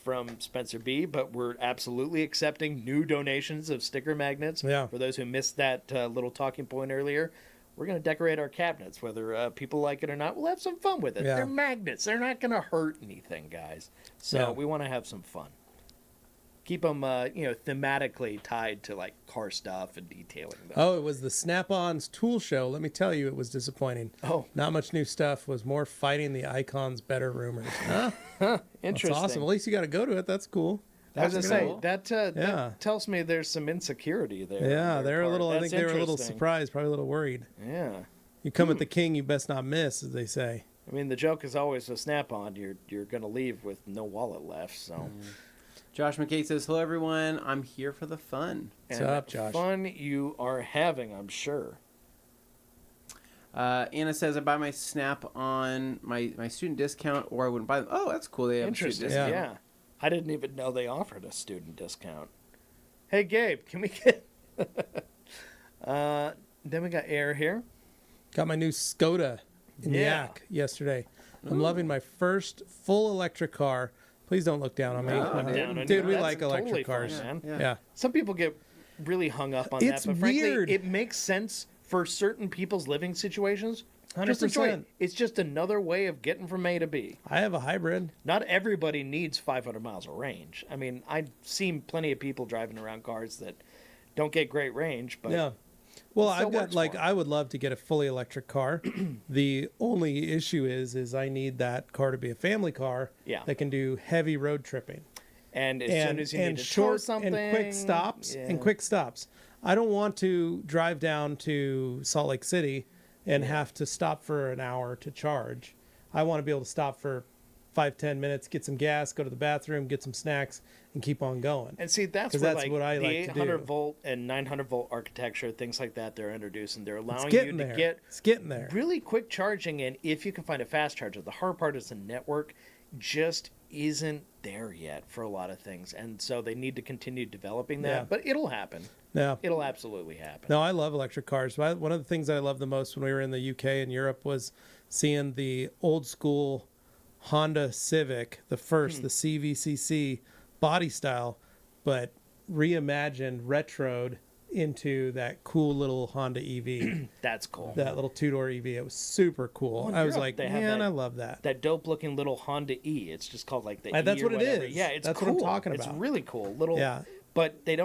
from Spencer B, but we're absolutely accepting new donations of sticker magnets. Yeah. For those who missed that little talking point earlier, we're going to decorate our cabinets, whether people like it or not. We'll have some fun with it. Yeah. They're magnets. They're not going to hurt anything, guys. So Yeah. we want to have some fun. Keep them, thematically tied to like car stuff and detailing them. Oh, it was the Snap-on's tool show. Let me tell you, it was disappointing. Oh. Not much new stuff. Was more fighting the icons better rumors. That's Interesting. awesome. At least you got to go to it. That's cool. I was That's gonna say cool. that Yeah. that tells me there's some insecurity there. Yeah, on their they're a part. little. I That's think they were a little interesting. surprised, probably a little worried. Yeah, You come at the king, you best not miss, as they say. I mean the joke is always with Snap-on. You're gonna leave with no wallet left. So Josh McKay says, hello, everyone. I'm here for the fun. What's And up, Josh? Fun you are having, I'm sure. Anna says, I buy my Snap on my student discount, or I wouldn't buy them. Oh, that's cool. They have a student Interesting. discount. Yeah. I didn't even know they offered a student discount. Hey Gabe, can we get? Then we got Air here. Got my new Skoda in Yeah. Yak yesterday. I'm loving my first full electric car. Please don't look down on me. No, I'm down on Dude, you. we That's like totally electric fine, cars. man. Yeah. Some people get really hung up on It's that, but frankly, weird. it makes sense for certain people's living situations. Just enjoy it. 100%. It's just another way of getting from A to B. I have a hybrid. Not everybody needs 500 miles of range. I mean, I've seen plenty of people driving around cars that don't get great range, but Yeah. Well, it still I've got works like for 'em. I would love to get a fully electric car. The only issue is I need that car to be a family car Yeah. that can do heavy road tripping. and as and soon as you and need to tow short something, and quick stops yeah. and quick stops. I don't want to drive down to Salt Lake City and have to stop for an hour to charge. I want to be able to stop for 5-10 minutes, get some gas, go to the bathroom, get some snacks, and keep on going. And see, that's 'Cause where that's like what I the like to 800 do. volt and 900 volt architecture, things like that, they're introducing. They're It's allowing you getting to there. get It's getting there. really quick charging, and if you can find a fast charger. The hard part is the network just isn't there yet for a lot of things, and so they need to continue developing that. Yeah. But it'll happen. Yeah. It'll absolutely happen. No, I love electric cars. One of the things I loved the most when we were in the UK and Europe was seeing the old school Honda Civic, the first, the CVCC body style, but reimagined, retroed into that cool little Honda EV, That's cool. that little two-door EV. It was super cool. Well, in I was Europe, like, they have man, that- I love that. That dope looking little Honda E. It's just called like the E. That's or what it whatever. is. Yeah, it's That's cool. what I'm talking It's about. really cool. Little. Yeah. But they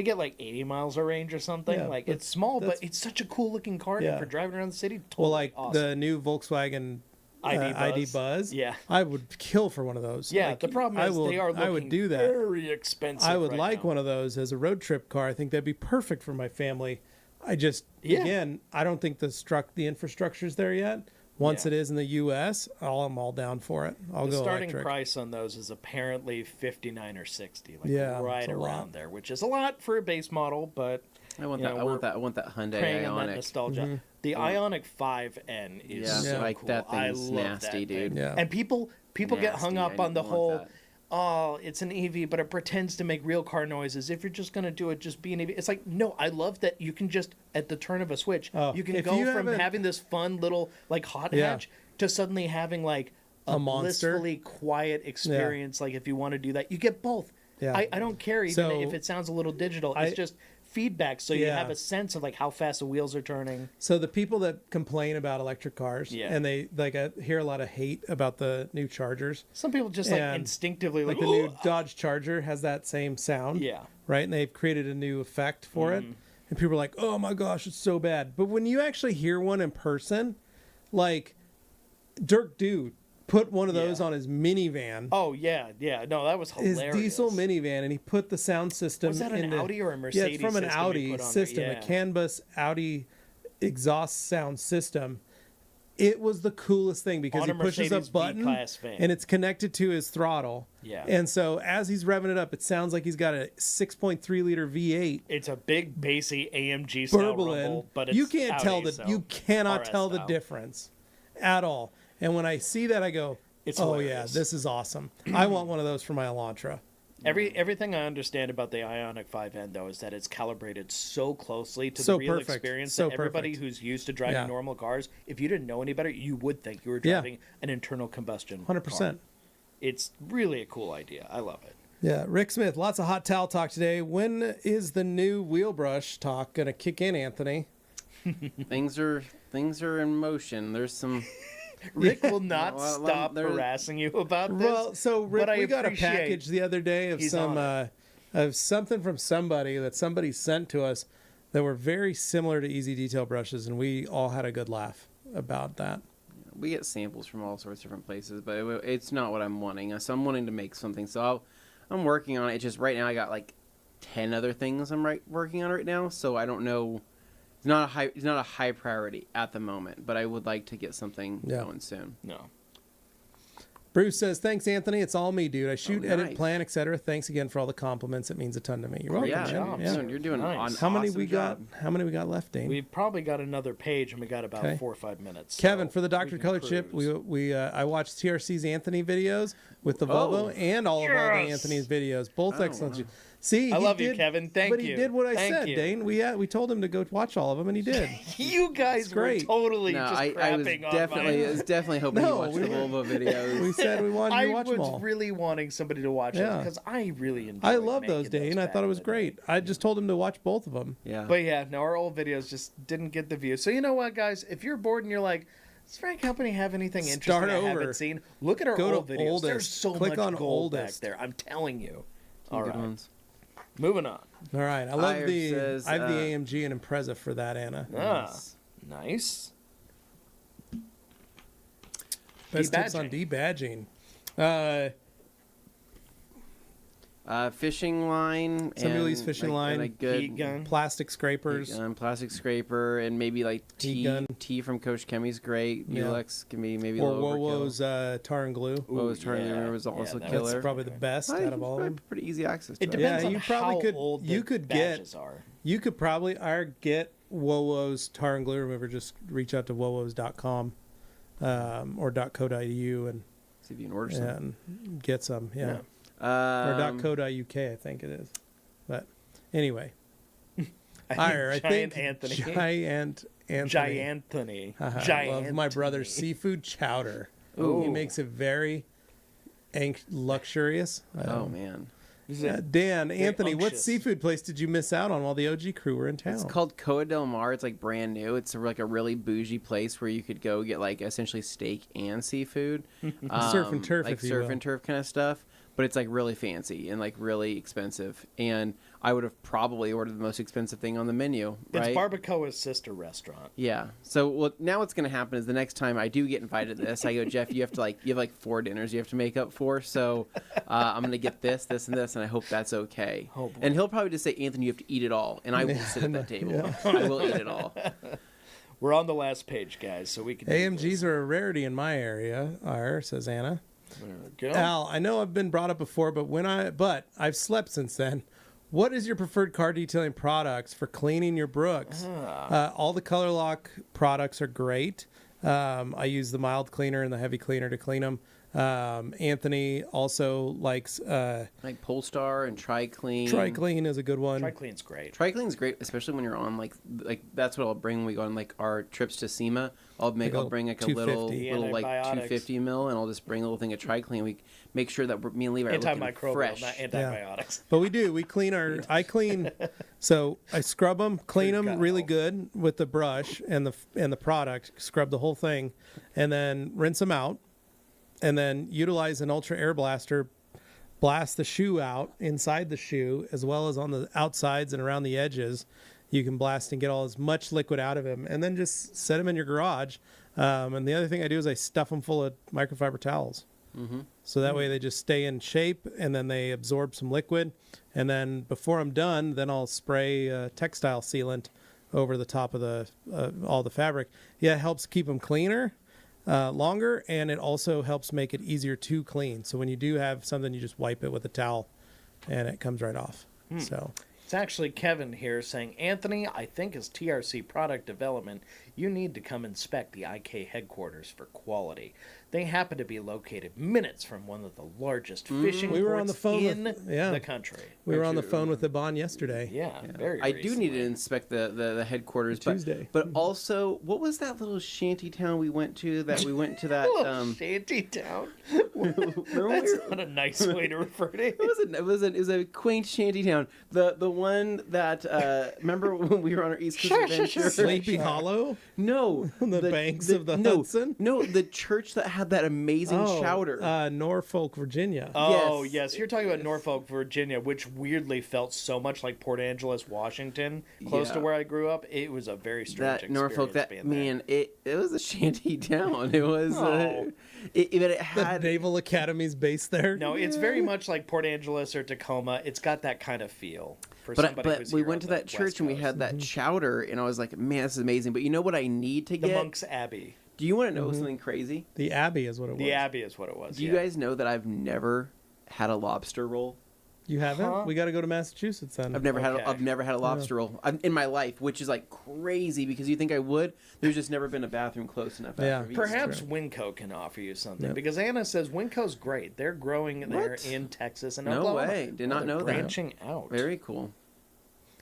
get like 80 miles of range or something. Yeah, like but it's small, but that's- it's such a cool looking car Yeah. for driving around the city. Totally Well, like awesome. the new Volkswagen ID Buzz. Yeah. I would kill for one of those. Yeah, Like, the problem is they are looking I would do that. very expensive. I would right like now. one of those as a road trip car. I think that'd be perfect for my family. I just, Yeah. again, I don't think the infrastructure's there yet. Once Yeah. it is in the U.S., I'm all down for it. I'll The go starting electric. price on those is apparently 59 or 60, like Yeah, right it's a around lot. there, which is a lot for a base model, but I want You that. know, I we're want that. I want that Hyundai preying on that Ioniq. nostalgia. Mm-hmm. The Ioniq 5N is Yeah, so like cool. that I thing's love nasty, that dude. thing. Yeah. And people get hung Nasty. up I on the want whole, that. oh, it's an EV, but it pretends to make real car noises. If you're just going to do it, just be an EV. It's like, no, I love that you can just, at the turn of a switch, Oh, you can if go you from haven't- having this fun little, like, hot Yeah. hatch to suddenly having, like, a monster. blissfully quiet experience. Like, if you want to do that, you get both. Yeah. I don't care even So, if it sounds a little digital. It's just feedback, so you Yeah. have a sense of, like, how fast the wheels are turning. So the people that complain about electric cars, Yeah. and they like I hear a lot of hate about the new Chargers. Some people just, like, And, instinctively, Like like, the new "Ooh." Dodge Charger has that same sound. Yeah. Right, and they've created a new effect for it, and people are like, "Oh my gosh, it's so bad." But when you actually hear one in person, like Dirk Dude put one of those Yeah. on his minivan, Oh, yeah. No, that was his hilarious. diesel minivan, and he put the sound system. Was that an in the- Audi or a Yeah, Mercedes it's from an system he Audi put on there? system, Yeah. a CAN bus Audi exhaust sound system. It was the coolest thing because On he a pushes a Mercedes button V-Class van. and it's connected to his throttle. Yeah. And so as he's revving it up, it sounds like he's got a 6.3 liter V8 It's a big, bassy AMG style burbling. rumble, but it's You can't Audi, tell so you cannot RS tell the style. difference at all. And when I see that, I go, It's "Oh hilarious. yeah, this is awesome. I want one of those for my Elantra." Everything I understand about the Ioniq 5N, though, is that it's calibrated so closely to So the real perfect. experience So that everybody perfect. who's used to driving Yeah. normal cars, if you didn't know any better, you would think you were Yeah. driving an internal combustion 100%. car. It's really a cool idea. I love it. Yeah, Rick Smith, lots of hot towel talk today. When is the new wheel brush talk going to kick in, Anthony? Things are in motion. There's some. Rick will not Well, stop there- harassing you about this. Well, so Rick, but I we got a appreciate package the other day of he's some on of something from somebody that somebody sent to us that were very similar to Easy Detail brushes, and we all had a good laugh about that. We get samples from all sorts of different places, but it's not what I'm wanting. So I'm wanting to make something. So I'm working on it. It's just right now I got like 10 other things I'm working on right now. So I don't know. It's not a high priority at the moment, but I would like to get something going soon. No. Bruce says, "Thanks, Anthony. It's all me, dude. I shoot, edit, nice. plan, etc. Thanks again for all the compliments. It means a ton to me." You're welcome. Yeah, man. job, Yeah. sir. You're doing Nice. an How many awesome we got? job. How many we got left, Dane? We've probably got another page, and we got about Okay. 4 or 5 minutes. Kevin, so for the we Dr. can Color chip, cruise. I watched TRC's Anthony videos with the Volvo and all of Yes! Anthony's videos. Both Oh, excellent. wow. See, I he love you, did- Kevin. Thank but you. he did what I Thank said, you. Dane. We told him to go watch all of them, and he did. You guys were great. totally No, just I was crapping on definitely hoping No, you watched we the were- Volvo videos. We said we wanted I you to watch them was all. really wanting somebody to watch Yeah. it because I really enjoyed I love those, making Dane. I back thought it in was the day. great. I just told him to watch both of them. Yeah. But yeah, no, our old videos just didn't get the views. So you know what, guys? If you're bored and you're like, does Frank Company have anything interesting Start I over. haven't seen? Look at our Go to old videos. There's oldest. so Click much on gold oldest. back there. I'm telling you. Some All good right, ones. moving on. All right. I love Iyer the. says, I have the AMG and Impreza for that, Anna. Ah, nice. Best tips on debadging. Fishing line. Somebody and, use fishing line, and a good Heat gun. Plastic scrapers. heat gun, plastic scraper, and maybe like Heat gun. tea from Coach Chemi's great. Yeah. Mulex can be maybe a Or little Wowo's tar and glue. Wowo's turning yeah. was also that killer. was That's probably the best I out of all of them. pretty easy access to It it. depends Yeah, on you probably how could- old you the could get- badges are. You could probably get Wowo's tar and glue remover. Just reach out to wowos.com or .co.uk and See if you can order some. and get some. Yeah. Yeah. Or .co.uk, I think it is. But anyway, I I think Anthony. Giant Anthony. Gianthony. I love my brother's seafood chowder. Ooh. He makes it very luxurious. Oh man, Dan, Anthony, what unctuous. seafood place did you miss out on while the OG crew were in town? it's called Coa del Mar. It's like brand new. It's like a really bougie place where you could go get like essentially steak and seafood, Surf and turf, like if you surf will. and turf kind of stuff. But it's like really fancy and like really expensive. And I would have probably ordered the most expensive thing on the menu. Right? It's Barbacoa's sister restaurant. Yeah. So now what's going to happen is the next time I do get invited to this, I go, Jeff, you have 4 dinners you have to make up for. So I'm going to get this, and this, and I hope that's okay. Oh, boy. And he'll probably just say, Anthony, you have to eat it all. And I will sit at that table. I will eat it all. We're on the last page, guys, so we can. do this. AMGs are a rarity in my area, says Anna. There we go. Al, I know I've been brought up before, but I've slept since then. What is your preferred car detailing products for cleaning your Brooks? All the Color Lock products are great. I use the mild cleaner and the heavy cleaner to clean them. Anthony also likes like Polestar and TriClean. TriClean is a good one. TriClean's great. TriClean's great, especially when you're on like that's what I'll bring when we go on like our trips to SEMA. I'll bring like a little 250. like 250 mil, and I'll just bring a little thing of TriClean. We make sure that me and Levi are looking Antimicrobial, fresh. not antibiotics. But we do. We clean I clean. So I scrub them, clean them really good with the brush and the product. Scrub the whole thing, and then rinse them out. And then utilize an ultra air blaster, blast the shoe out inside the shoe, as well as on the outsides and around the edges. You can blast and get all as much liquid out of him, and then just set them in your garage. And the other thing I do is I stuff them full of microfiber towels. Mm-hmm. So that way they just stay in shape, and then they absorb some liquid. And then before I'm done, then I'll spray textile sealant over the top of all the fabric. Yeah, it helps keep them cleaner. Longer, and it also helps make it easier to clean. So when you do have something, you just wipe it with a towel and it comes right off. So It's actually Kevin here saying, Anthony, I think as TRC product development, you need to come inspect the IK headquarters for quality. They happen to be located minutes from one of the largest fishing We were on the ports phone in with- the country. we were on the phone with Iban yesterday. Yeah, very I do need to recently. inspect the headquarters. Tuesday. But also, what was that little shanty town we went to? That Little shanty town. remember That's not a nice way to refer to it. It was a quaint shanty town. The one that remember when we were on our East Coast adventure? Sleepy Hollow? No, On the banks of the Hudson? No, the church that had that amazing chowder. Norfolk, Virginia. Oh, Yes. yes. You're talking about Norfolk, Virginia, which weirdly felt so much like Port Angeles, Washington, close to Yeah. where I grew up. It was a very strange That experience. Norfolk, that being there. man, it was a shanty town. It was, Oh. but it The had Naval Academy's based there. No, it's very much like Port Angeles or Tacoma. It's got that kind of feel for But somebody who's we here went on to the that church West and we Coast. had that chowder, and I was like, man, this is amazing. But you know what I need to the get? Monk's Abbey. Do you want to know something crazy? The Abbey is what it was. The Abbey is what it was. Do you guys know that I've never had a lobster roll? You haven't? Huh? We got to go to Massachusetts then. I've never Okay. had a lobster roll in my life, which is like crazy because you think I would. There's just never been a bathroom close enough. Yeah. After I've eaten. Perhaps true. Winco can offer you something Yep. because Anna says Winco's great. They're growing there What? in Texas and No Oklahoma. way. Did not they're know that. branching out. Very cool.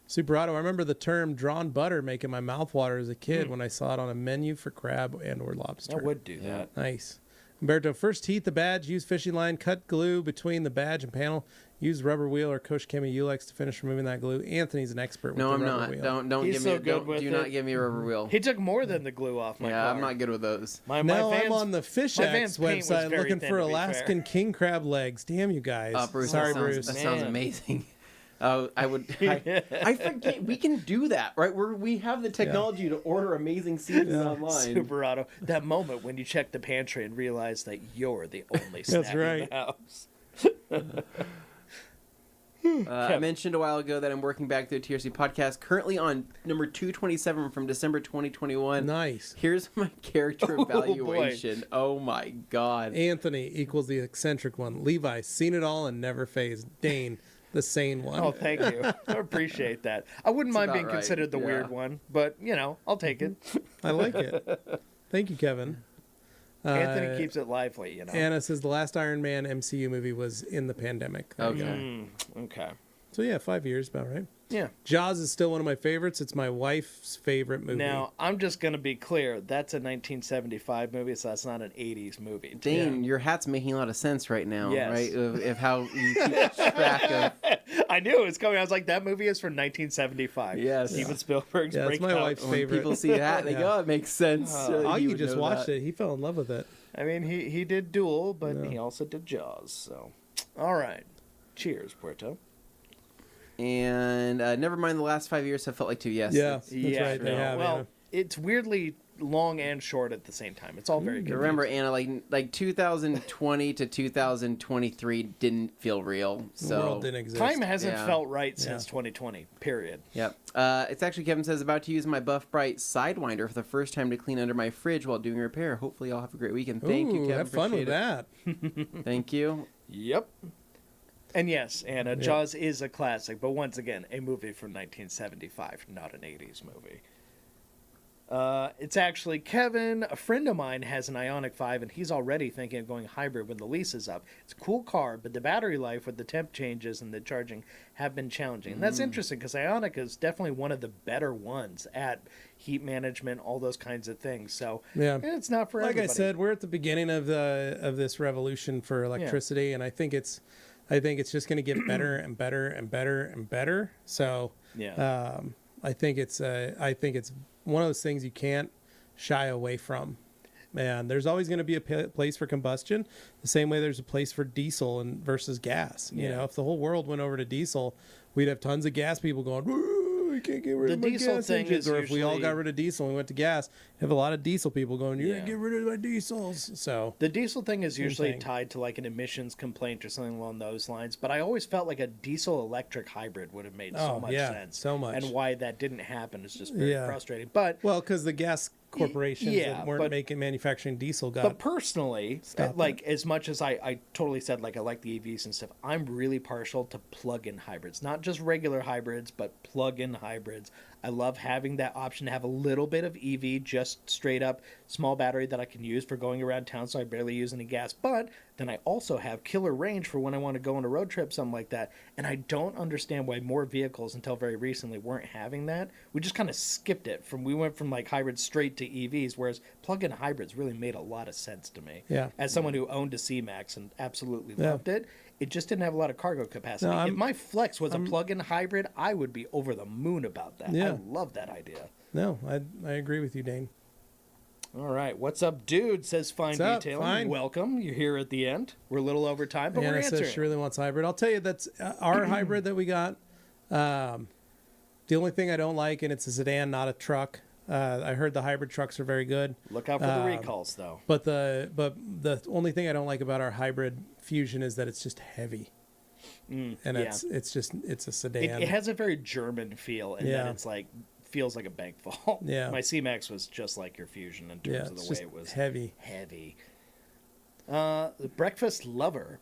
Superato. I remember the term drawn butter making my mouth water as a kid when I saw it on a menu for crab and or lobster. I would do Yeah. that. Nice. Umberto, first heat the badge, use fishing line, cut glue between the badge and panel, use rubber wheel or Coach Kemi Ulex to finish removing that glue. Anthony's an expert with No, the I'm rubber not. wheel. Don't He's give so me. good Don't, with do it. not give me a rubber wheel. He took more than the glue off my Yeah, car. I'm not good with those. My Now Vans, I'm on the Fish my X Vans paint was website very looking thin, for to be Alaskan king crab legs. Damn you guys. Bruce, Sorry, that sounds, Bruce. That sounds Man. amazing. I would. I forget we can do that, right? We have the technology to order amazing seasons online. Superato. That moment when you check the pantry and realize that you're the only snack That's in right. the house. I mentioned a while ago that I'm working back through TRC Podcast, currently on number 227 from December 2021. Nice. Here's my character Oh, boy. evaluation. Oh my god. Anthony equals the eccentric one. Levi, seen it all and never phased. Dane, the sane one. Oh, thank you. I appreciate that. I wouldn't mind about being right, considered the yeah. weird one, but, I'll take it. I like it. Thank you, Kevin. Anthony keeps it lively, Anna says the last Iron Man MCU movie was in the pandemic. Okay. Okay. So yeah, 5 years, about right. Yeah. Jaws is still one of my favorites. It's my wife's favorite movie. Now, I'm just going to be clear. That's a 1975 movie, so that's not an 80s movie. Dane, your hat's making a lot of sense right now, Yes. right? Of how you keep track of. I knew it was coming. I was like, that movie is from 1975. Yes. Steven Spielberg's Yeah, it's my breakout. wife's When favorite. people see that, they Yeah. go, "Oh, it makes sense." Augie would just know watched that. it. He fell in love with it. I mean, he did Duel, but Yeah. he also did Jaws. So, all right. Cheers, Puerto. And never mind, the last 5 years have felt like 2 years. Yeah. That's yeah, right, they have, well, yeah. it's weirdly long and short at the same time. It's all very good. Remember, Anna, like 2020 to 2023 didn't feel real. The So world didn't exist. Time hasn't Yeah. felt right since 2020. Period. Yep. It's actually, Kevin says, about to use my Buff Bright Sidewinder for the first time to clean under my fridge while doing repair. Hopefully, I'll have a great weekend. Thank you, Ooh, Kevin. have fun with Appreciate that. it. Thank you. Yep. And yes, Anna, Jaws is a classic, but once again, a movie from 1975, not an 80s movie. It's actually Kevin, a friend of mine, has an Ioniq 5, and he's already thinking of going hybrid when the lease is up. It's a cool car, but the battery life with the temp changes and the charging have been challenging. And that's interesting, because Ioniq is definitely one of the better ones at heat management, all those kinds of things. So it's not for everybody. Like I said, we're at the beginning of this revolution for electricity, and I think it's just going to get better and better and better and better. So I think it's one of those things you can't shy away from. And there's always going to be a place for combustion, the same way there's a place for diesel and versus gas. You know, if the whole world went over to diesel, we'd have tons of gas people going, "Woo, we can't get rid of my gas engines." Or if we all got rid of diesel and we went to gas, you have a lot of diesel people going, "You're going to get rid of my diesels." So the diesel thing is usually tied to like an emissions complaint or something along those lines. But I always felt like a diesel electric hybrid would have made so much sense. So much. And why that didn't happen is just very frustrating. But because the gas corporations that weren't manufacturing diesel got. But personally, like as much as I totally said like I like the EVs and stuff, I'm really partial to plug-in hybrids, not just regular hybrids, but plug-in hybrids. I love having that option to have a little bit of EV, just straight up small battery that I can use for going around town, so I barely use any gas. But then I also have killer range for when I want to go on a road trip, something like that. And I don't understand why more vehicles until very recently weren't having that. We just kind of skipped it. We went from like hybrids straight to EVs, whereas plug-in hybrids really made a lot of sense to me. Yeah. As someone who owned a C-Max and absolutely loved it. It just didn't have a lot of cargo capacity. If my Flex was a plug-in hybrid, I would be over the moon about that. Yeah. I love that idea. No, I agree with you, Dane. All right. What's up, dude? Says Fine Detailing. Fine. Welcome. You're here at the end. We're a little over time, but we're answering. Says she really wants hybrid. I'll tell you, that's our hybrid that we got. The only thing I don't like, and it's a sedan, not a truck. I heard the hybrid trucks are very good. Look out for the recalls, though. But the only thing I don't like about our hybrid Fusion is that it's just heavy. It's a sedan. It has a very German feel, and then it's like feels like a bank vault. Yeah. My C-Max was just like your Fusion in terms of the way it was heavy. The Breakfast Lover.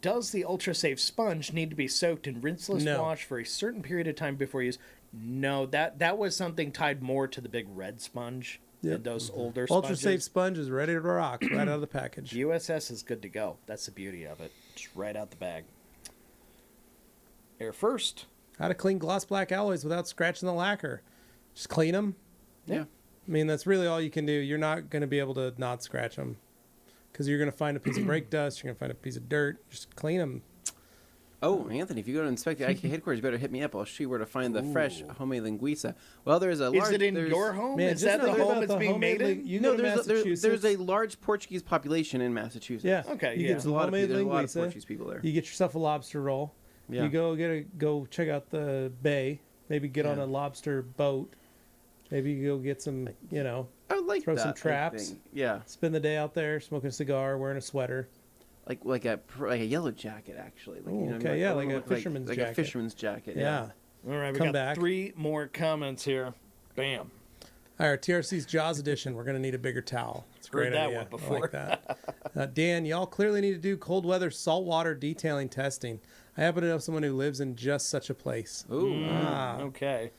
Does the Ultra Safe sponge need to be soaked in rinseless wash for a certain period of time before use? No, that was something tied more to the big red sponge than those older sponges. Ultra Safe sponge is ready to rock right out of the package. The USS is good to go. That's the beauty of it. Just right out the bag. Air first. How to clean gloss black alloys without scratching the lacquer. Just clean them. Yeah. I mean, that's really all you can do. You're not going to be able to not scratch them because you're going to find a piece of brake dust. You're going to find a piece of dirt. Just clean them. Oh, Anthony, if you go to inspect the IK headquarters, you better hit me up. I'll show you where to find the fresh homemade linguiça. Well, there's a large... Is it in your home? Man, is that the home it's being made in? There's a large Portuguese population in Massachusetts. Yeah. Okay, There's a lot of Portuguese people there. You get yourself a lobster roll. Yeah. You go check out the bay. Maybe get on a lobster boat. Maybe you go get some, I would like throw some traps. Yeah. Spend the day out there smoking a cigar, wearing a sweater. Like a yellow jacket, actually. Like a fisherman's jacket. Like a fisherman's jacket, yeah. All right, we got 3 more comments here. Bam. All right, TRC's Jaws edition. We're going to need a bigger towel. It's a great idea. Heard that one before. I like that. Dan, y'all clearly need to do cold weather saltwater detailing testing. I happen to know someone who lives in just such a place. Ooh. Okay.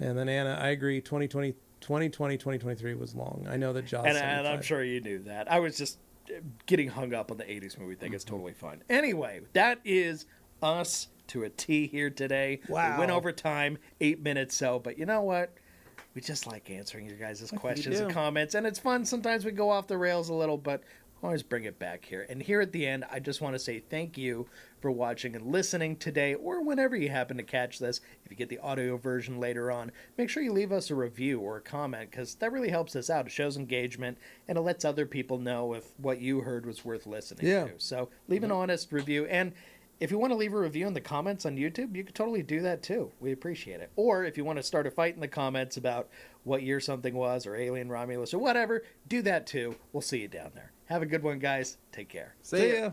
And then Anna, I agree. 2023 was long. I know that Jaws. And I'm sure you knew that. I was just getting hung up on the 80s movie thing. It's totally fine. Anyway, that is us to a T here today. Wow. We went over time, 8 minutes so, but you know what? We just like answering your guys' questions and comments, and it's fun. Sometimes we go off the rails a little, but we always bring it back here. And here at the end, I just want to say thank you for watching and listening today, or whenever you happen to catch this. If you get the audio version later on, make sure you leave us a review or a comment, because that really helps us out. It shows engagement, and it lets other people know if what you heard was worth listening to. So leave an honest review, and if you want to leave a review in the comments on YouTube, you can totally do that too. We appreciate it. Or if you want to start a fight in the comments about what year something was, or Alien Romulus, or whatever, do that too. We'll see you down there. Have a good one, guys. Take care. See ya.